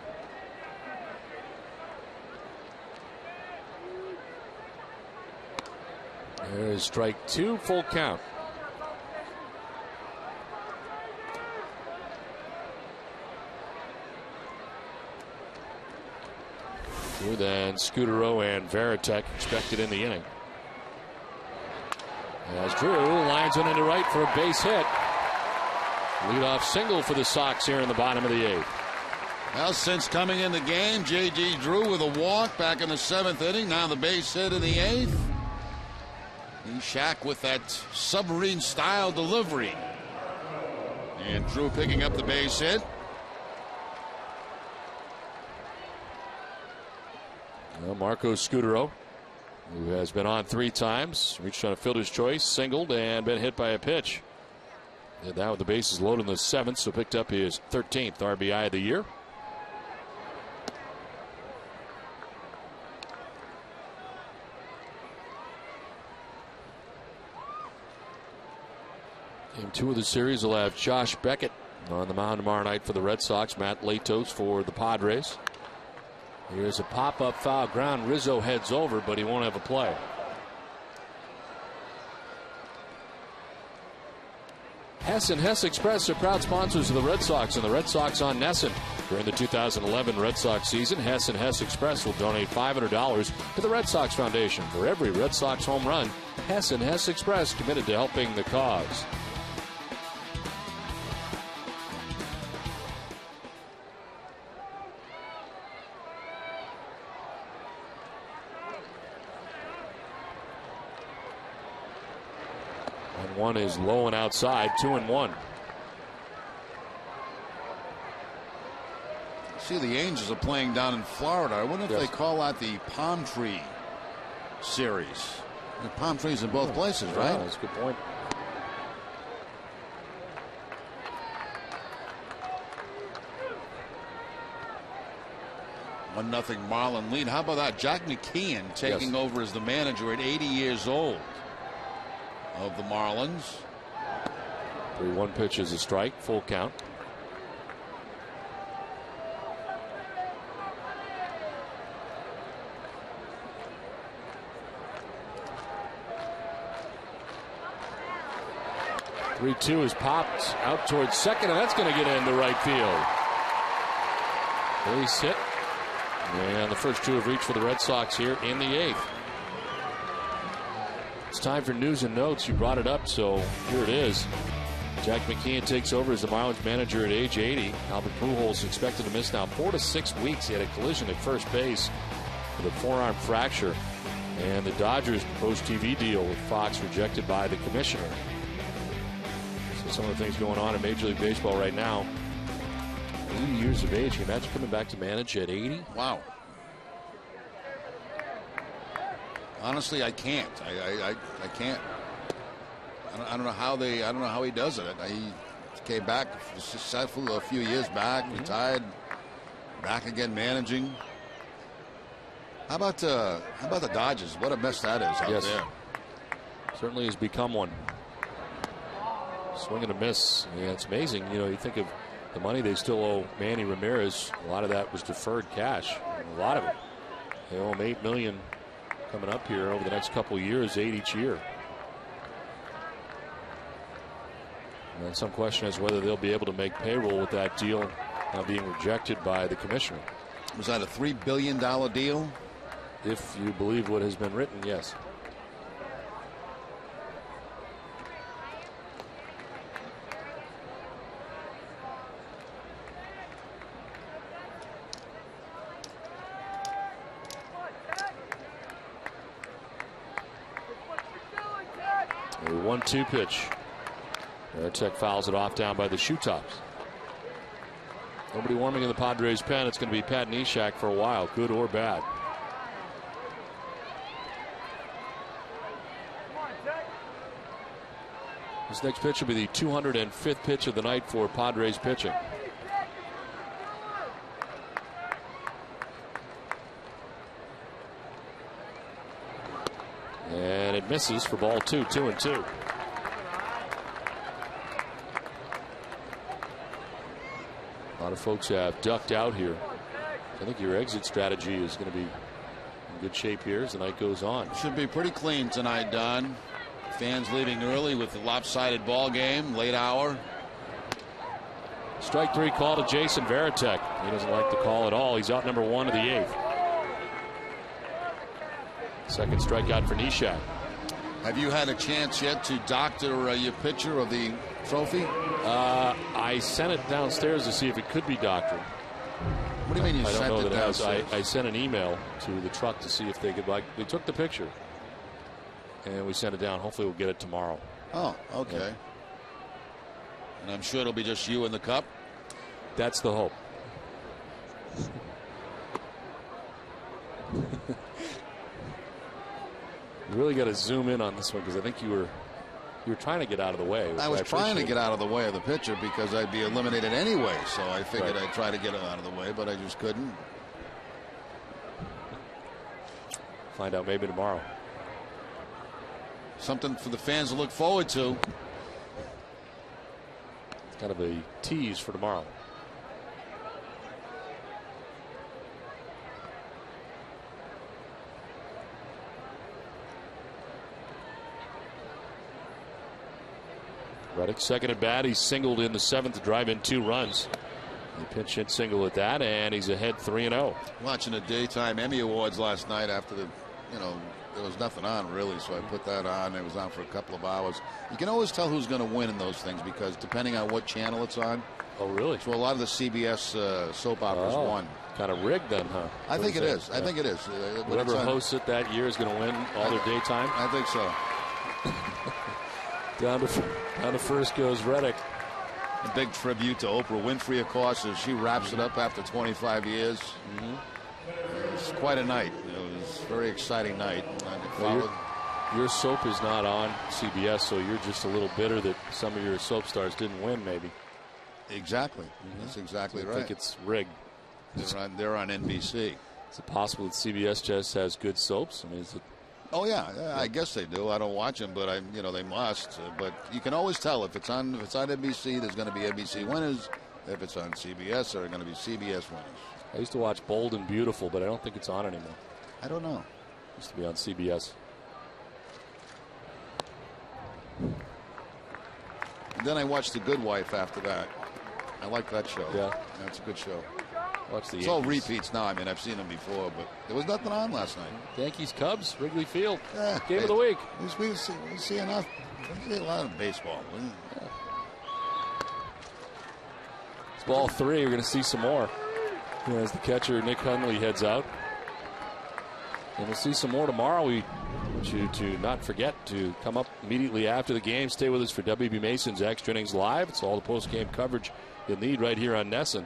Speaker 8: There's strike 2, full count. Then Scudero and Veritek expected in the inning. As Drew lines one into right for a base hit. Leadoff single for the Sox here in the bottom of the 8th.
Speaker 3: Well, since coming in the game, J.G. Drew with a walk back in the 7th inning. Now the base hit in the 8th. Shaq with that submarine-style delivery. And Drew picking up the base hit.
Speaker 8: Well, Marco Scudero, who has been on 3 times, reached on a fielder's choice, singled, and been hit by a pitch. Did that with the bases loaded in the 7th, so picked up his 13th RBI of the year. Game 2 of the series will have Josh Beckett on the mound tomorrow night for the Red Sox. Matt Latos for the Padres. Here's a pop-up foul ground. Rizzo heads over, but he won't have a play. Hess and Hess Express are proud sponsors of the Red Sox and the Red Sox on Nesson. During the 2011 Red Sox season, Hess and Hess Express will donate $500 to the Red Sox Foundation. For every Red Sox home run, Hess and Hess Express committed to helping the cause. One is low and outside, 2-1.
Speaker 3: See, the Angels are playing down in Florida. I wonder if they call that the Palm Tree Series. The palm trees in both places, right?
Speaker 8: Yeah, that's a good point.
Speaker 3: One nothing Marlin lead. How about that? Jack McKeon taking over as the manager at 80 years old of the Marlins.
Speaker 8: 3-1 pitch is a strike, full count. Three-2 is popped out towards second, and that's going to get into right field. Base hit, and the first 2 have reached for the Red Sox here in the 8th. It's time for news and notes. You brought it up, so here it is. Jack McKeon takes over as the Marlins manager at age 80. Albert Pujols expected to miss now 4 to 6 weeks. He had a collision at first base with a forearm fracture. And the Dodgers proposed TV deal with Fox rejected by the commissioner. So some of the things going on in Major League Baseball right now. 80 years of age. Can you imagine coming back to manage at 80?
Speaker 3: Wow. Honestly, I can't. I can't. I don't know how they. I don't know how he does it. He came back successful a few years back, retired, back again managing. How about the Dodgers? What a mess that is out there.
Speaker 8: Certainly has become one. Swing and a miss. Yeah, it's amazing. You know, you think of the money they still owe Manny Ramirez. A lot of that was deferred cash. A lot of it. They owe him $8 million coming up here over the next couple of years, 8 each year. And then some question is whether they'll be able to make payroll with that deal now being rejected by the commissioner.
Speaker 3: Was that a $3 billion deal?
Speaker 8: If you believe what has been written, yes. A 1-2 pitch. Varitek fouls it off down by the shoe tops. Nobody warming in the Padres pen. It's going to be Pat Neshek for a while, good or bad. This next pitch will be the 205th pitch of the night for Padres pitching. And it misses for ball 2, 2-2. A lot of folks have ducked out here. I think your exit strategy is going to be in good shape here as the night goes on.
Speaker 3: Should be pretty clean tonight, Don. Fans leaving early with the lopsided ball game, late hour.
Speaker 8: Strike 3 call to Jason Varitek. He doesn't like the call at all. He's out number 1 of the 8th. Second strikeout for Neshek.
Speaker 3: Have you had a chance yet to doctor your picture of the trophy?
Speaker 8: I sent it downstairs to see if it could be doctored.
Speaker 3: What do you mean you
Speaker 1: I don't
Speaker 3: sent
Speaker 1: know
Speaker 3: it
Speaker 1: that it has.
Speaker 3: downstairs?
Speaker 1: I sent an email to the truck to see if they could. They took the picture, and we sent it down. Hopefully, we'll get it tomorrow.
Speaker 3: Oh, okay.
Speaker 1: Yeah.
Speaker 3: And I'm sure it'll be just you in the cup.
Speaker 1: That's the hope. You really got to zoom in on this one because I think you were trying to get out of the way.
Speaker 3: I was trying to get out of the way of the pitcher because I'd be eliminated anyway. So I figured I'd try to get it out of the way, but I just couldn't.
Speaker 1: Find out maybe tomorrow.
Speaker 3: Something for the fans to look forward to.
Speaker 1: It's kind of a tease for tomorrow. Reddick second at bat. He's singled in the 7th to drive in 2 runs. He pinch hit single at that, and he's ahead 3-0.
Speaker 3: Watching the daytime Emmy Awards last night after the, there was nothing on really, so I put that on. It was on for a couple of hours. You can always tell who's going to win in those things because depending on what channel it's on.
Speaker 1: Oh, really?
Speaker 3: So a lot of the CBS soap operas won.
Speaker 1: Kind of rigged then, huh?
Speaker 3: I think it is. I think it is.
Speaker 1: Whoever hosts it that year is going to win all their daytime.
Speaker 3: I think so.
Speaker 1: Down to first goes Reddick.
Speaker 3: A big tribute to Oprah Winfrey, of course, as she wraps it up after 25 years. It was quite a night. It was a very exciting night.
Speaker 1: Your soap is not on CBS, so you're just a little bitter that some of your soap stars didn't win, maybe.
Speaker 3: Exactly. That's exactly right.
Speaker 1: I think it's rigged.
Speaker 3: They're on NBC.
Speaker 1: Is it possible that CBS just has good soaps? I mean, is it?
Speaker 3: Oh yeah, I guess they do. I don't watch them, but they must. But you can always tell if it's on NBC, there's going to be NBC winners. If it's on CBS, there are going to be CBS winners.
Speaker 1: I used to watch Bold and Beautiful, but I don't think it's on anymore.
Speaker 3: I don't know.
Speaker 1: It used to be on CBS.
Speaker 3: And then I watched The Good Wife after that. I like that show.
Speaker 1: Yeah,
Speaker 3: that's a good show.
Speaker 1: It's
Speaker 3: all repeats now. I mean, I've seen them before, but there was nothing on last night.
Speaker 1: Yankees, Cubs, Wrigley Field.
Speaker 3: Yeah,
Speaker 1: Game of the week.
Speaker 3: We see enough. We see a lot of baseball.
Speaker 1: Yeah. It's ball 3. We're going to see some more. As the catcher, Nick Hundley, heads out. And we'll see some more tomorrow. We want you to not forget to come up immediately after the game. Stay with us for WB Mason's Extra Innings Live. It's all the post-game coverage you'll need right here on NESN.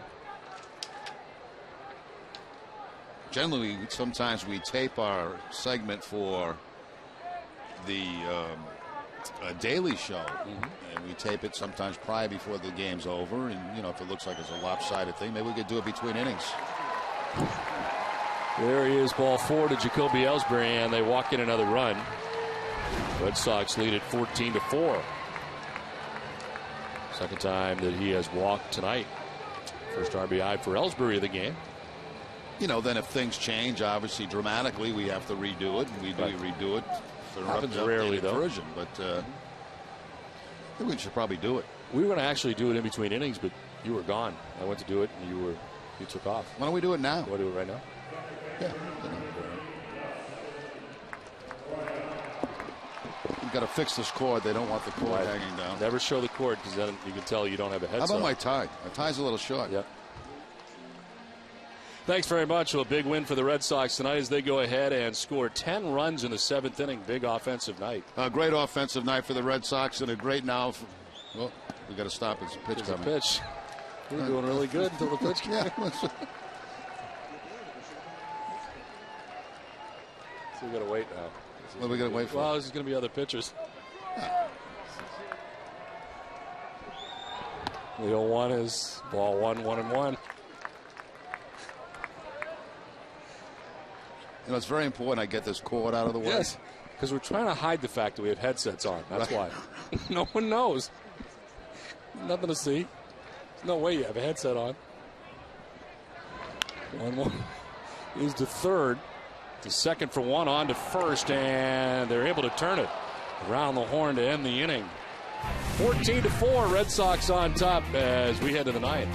Speaker 3: Generally, sometimes we tape our segment for the Daily Show, and we tape it sometimes prior before the game's over. And if it looks like it's a lopsided thing, maybe we could do it between innings.
Speaker 1: There he is, ball 4 to Jacoby Ellsbury, and they walk in another run. Red Sox lead at 14-4. Second time that he has walked tonight. First RBI for Ellsbury of the game.
Speaker 3: Then if things change, obviously dramatically, we have to redo it, and we do redo it for an
Speaker 1: happens rarely, though.
Speaker 3: version. But I think we should probably do it.
Speaker 1: We were going to actually do it in between innings, but you were gone. I went to do it, and you took off.
Speaker 3: Why don't we do it now?
Speaker 1: You want to do it right now?
Speaker 3: Yeah. We've got to fix this cord. They don't want the cord hanging down.
Speaker 1: Never show the cord because then you can tell you don't have a headset.
Speaker 3: How about my tie? My tie's a little short.
Speaker 1: Yep. Thanks very much. Well, a big win for the Red Sox tonight as they go ahead and score 10 runs in the 7th inning. Big offensive night.
Speaker 3: A great offensive night for the Red Sox, and a great now. Well, we got to stop. It's a pitch
Speaker 1: There's
Speaker 3: coming.
Speaker 1: A pitch. We're doing really good until the pitch comes.
Speaker 3: Yeah.
Speaker 1: So we got to wait now.
Speaker 3: What are we going to wait for?
Speaker 1: Well, there's going to be other pitchers. The 0-1 is ball 1-1-1.
Speaker 3: It's very important I get this cord out of the way.
Speaker 1: Yes, because we're trying to hide the fact that we have headsets on. That's why. No one knows. Nothing to see. There's no way you have a headset on. 1-1. He's to third. To second for 1, on to first, and they're able to turn it around the horn to end the inning. 14-4, Red Sox on top as we head to the 9th.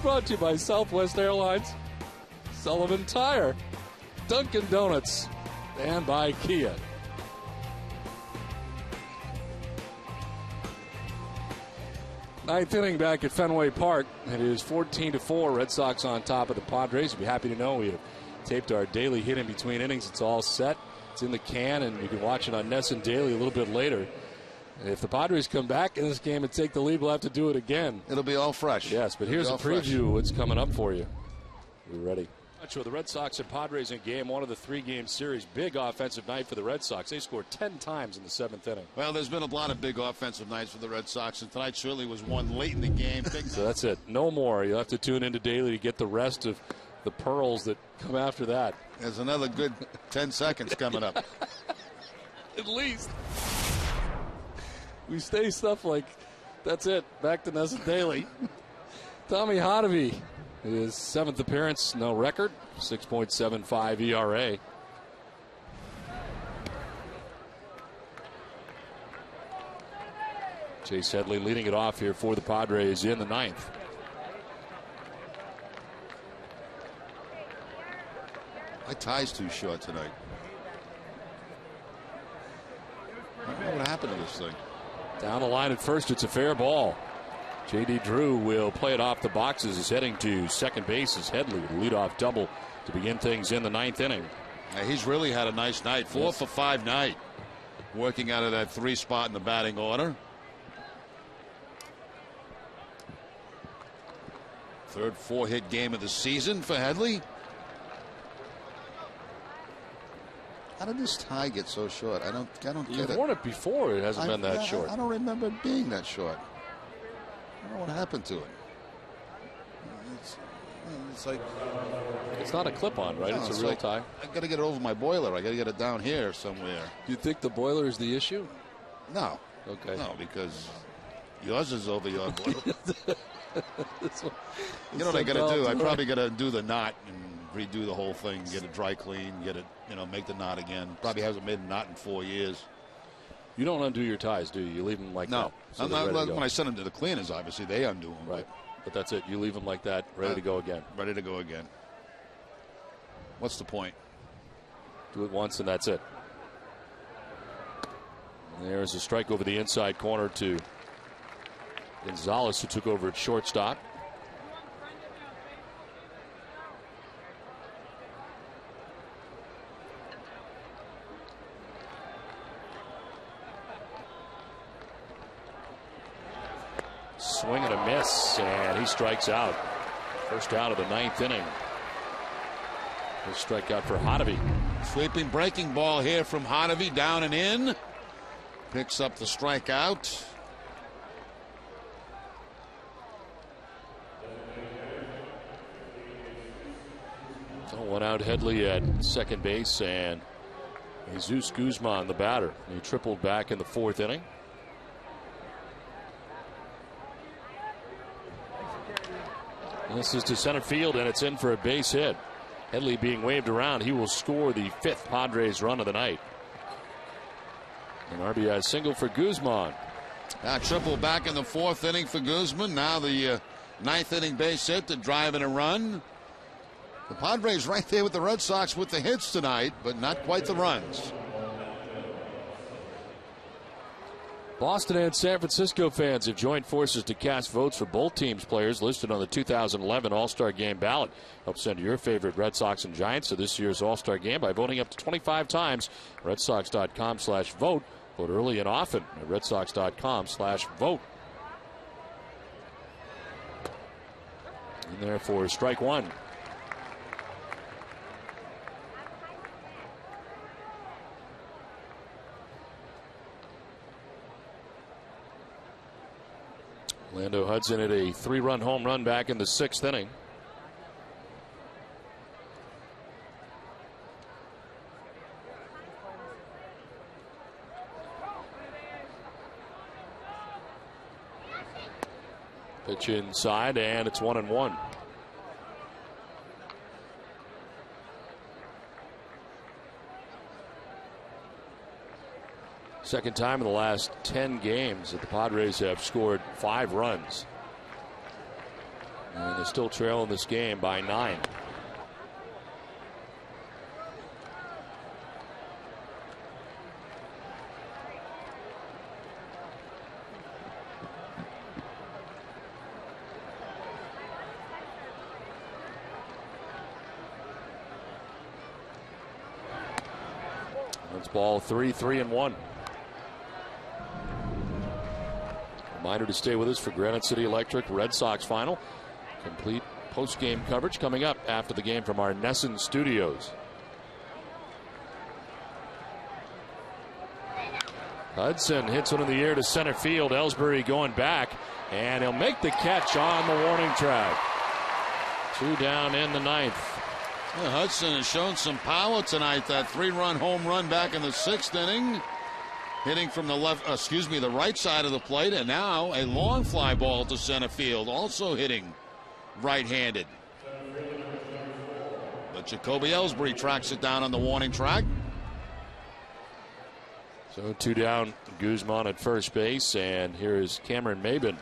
Speaker 8: Brought to you by Southwest Airlines, Sullivan Tire, Dunkin' Donuts, and by Kia. Ninth inning back at Fenway Park. It is 14-4. Red Sox on top of the Padres. You'll be happy to know we have taped our daily hit in between innings. It's all set. It's in the can, and you can watch it on NESN Daily a little bit later. If the Padres come back in this game and take the lead, we'll have to do it again.
Speaker 3: It'll be all fresh.
Speaker 8: Yes, but here's a preview of what's coming up for you. We're ready. The Red Sox and Padres in game one of the three-game series. Big offensive night for the Red Sox. They scored 10 times in the seventh inning.
Speaker 3: Well, there's been a lot of big offensive nights for the Red Sox, and tonight certainly was one late in the game.
Speaker 8: So that's it. No more. You'll have to tune into daily to get the rest of the pearls that come after that.
Speaker 3: There's another good 10 seconds coming up.
Speaker 8: At least. We stay stuff like, that's it. Back to NESN Daily. Tommy Hotovy. His seventh appearance, no record, 6.75 ERA. Chase Headley leading it off here for the Padres in the ninth.
Speaker 3: My tie's too short tonight. I don't know what happened to this thing.
Speaker 8: Down the line at first, it's a fair ball. J.D. Drew will play it off the boxes. Is heading to second base as Headley with a leadoff double to begin things in the ninth inning.
Speaker 3: Yeah, he's really had a nice night. 4 for 5 night. Working out of that 3 spot in the batting order. Third 4-hit game of the season for Headley. How did this tie get so short? I don't get it.
Speaker 8: You've worn it before. It hasn't been that short.
Speaker 3: I don't remember it being that short. I don't know what happened to it. It's like,
Speaker 8: it's not a clip-on, right?
Speaker 3: No,
Speaker 8: it's a real tie.
Speaker 3: I got to get it over my boiler. I got to get it down here somewhere.
Speaker 8: You think the boiler is the issue?
Speaker 3: No.
Speaker 8: Okay.
Speaker 3: No, because yours is over your boiler. You know what I got to do? I probably got to do the knot and redo the whole thing, get it dry clean, get it, make the knot again. Probably hasn't made a knot in 4 years.
Speaker 8: You don't undo your ties, do you? You leave them like that?
Speaker 3: No. When I send them to the cleaners, obviously, they undo them.
Speaker 8: Right. But that's it. You leave them like that, ready to go again.
Speaker 3: Ready to go again. What's the point?
Speaker 8: Do it once and that's it. And there's a strike over the inside corner to Gonzalez, who took over at shortstop. Swing and a miss, and he strikes out. First out of the ninth inning. He'll strike out for Hotovy.
Speaker 3: Sweeping breaking ball here from Hotovy, down and in. Picks up the strikeout.
Speaker 8: So one out Headley at second base, and Jesus Guzman, the batter. He tripled back in the fourth inning. This is to center field, and it's in for a base hit. Headley being waved around. He will score the 5th Padres run of the night. An RBI single for Guzman.
Speaker 3: Triple back in the 4th inning for Guzman. Now the 9th inning base hit to drive in a run. The Padres right there with the Red Sox with the hits tonight, but not quite the runs.
Speaker 8: Boston and San Francisco fans have joined forces to cast votes for both teams' players listed on the 2011 All-Star Game ballot. Help send your favorite Red Sox and Giants to this year's All-Star Game by voting up to 25 times. RedSox.com/vote. Vote early and often at RedSox.com/vote. In there for strike one. Lando Hudson hit a 3-run home run back in the 6th inning. Pitch inside, and it's 1-1. Second time in the last 10 games that the Padres have scored 5 runs. And they still trail in this game by 9. That's ball 3, 3-1. Reminder to stay with us for Granite City Electric Red Sox final. Complete post-game coverage coming up after the game from our Nesson studios. Hudson hits one in the air to center field. Ellsbury going back, and he'll make the catch on the warning track. 2 down in the 9th.
Speaker 3: Yeah, Hudson has shown some power tonight. That 3-run home run back in the 6th inning. Hitting from the right side of the plate, and now a long fly ball to center field, also hitting right-handed. But Jacoby Ellsbury tracks it down on the warning track.
Speaker 8: So 2 down, Guzman at first base, and here is Cameron Maben.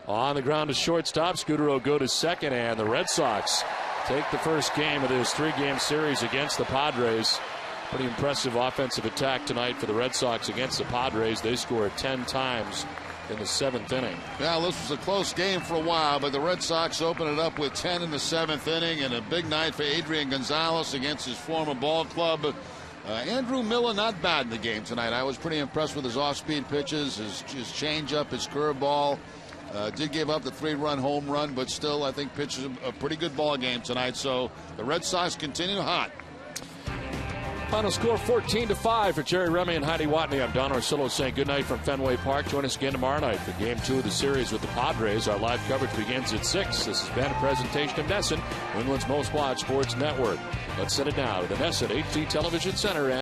Speaker 8: On the ground to shortstop, Scooter will go to second, and the Red Sox take the first game of this 3-game series against the Padres. Pretty impressive offensive attack tonight for the Red Sox against the Padres. They scored 10 times in the 7th inning.
Speaker 3: Yeah, this was a close game for a while, but the Red Sox open it up with 10 in the 7th inning, and a big night for Adrian Gonzalez against his former ball club. Andrew Miller not bad in the game tonight. I was pretty impressed with his off-speed pitches, his changeup, his curveball. Did give up the 3-run home run, but still I think pitched a pretty good ball game tonight. So the Red Sox continue hot.
Speaker 8: Final score 14-5 for Jerry Remy and Heidi Watney. I'm Don Orsillo saying good night from Fenway Park. Join us again tomorrow night for Game 2 of the series with the Padres. Our live coverage begins at 6. This has been a presentation of Nesson, England's most watched sports network. Let's send it now to the Nesson HD Television Center.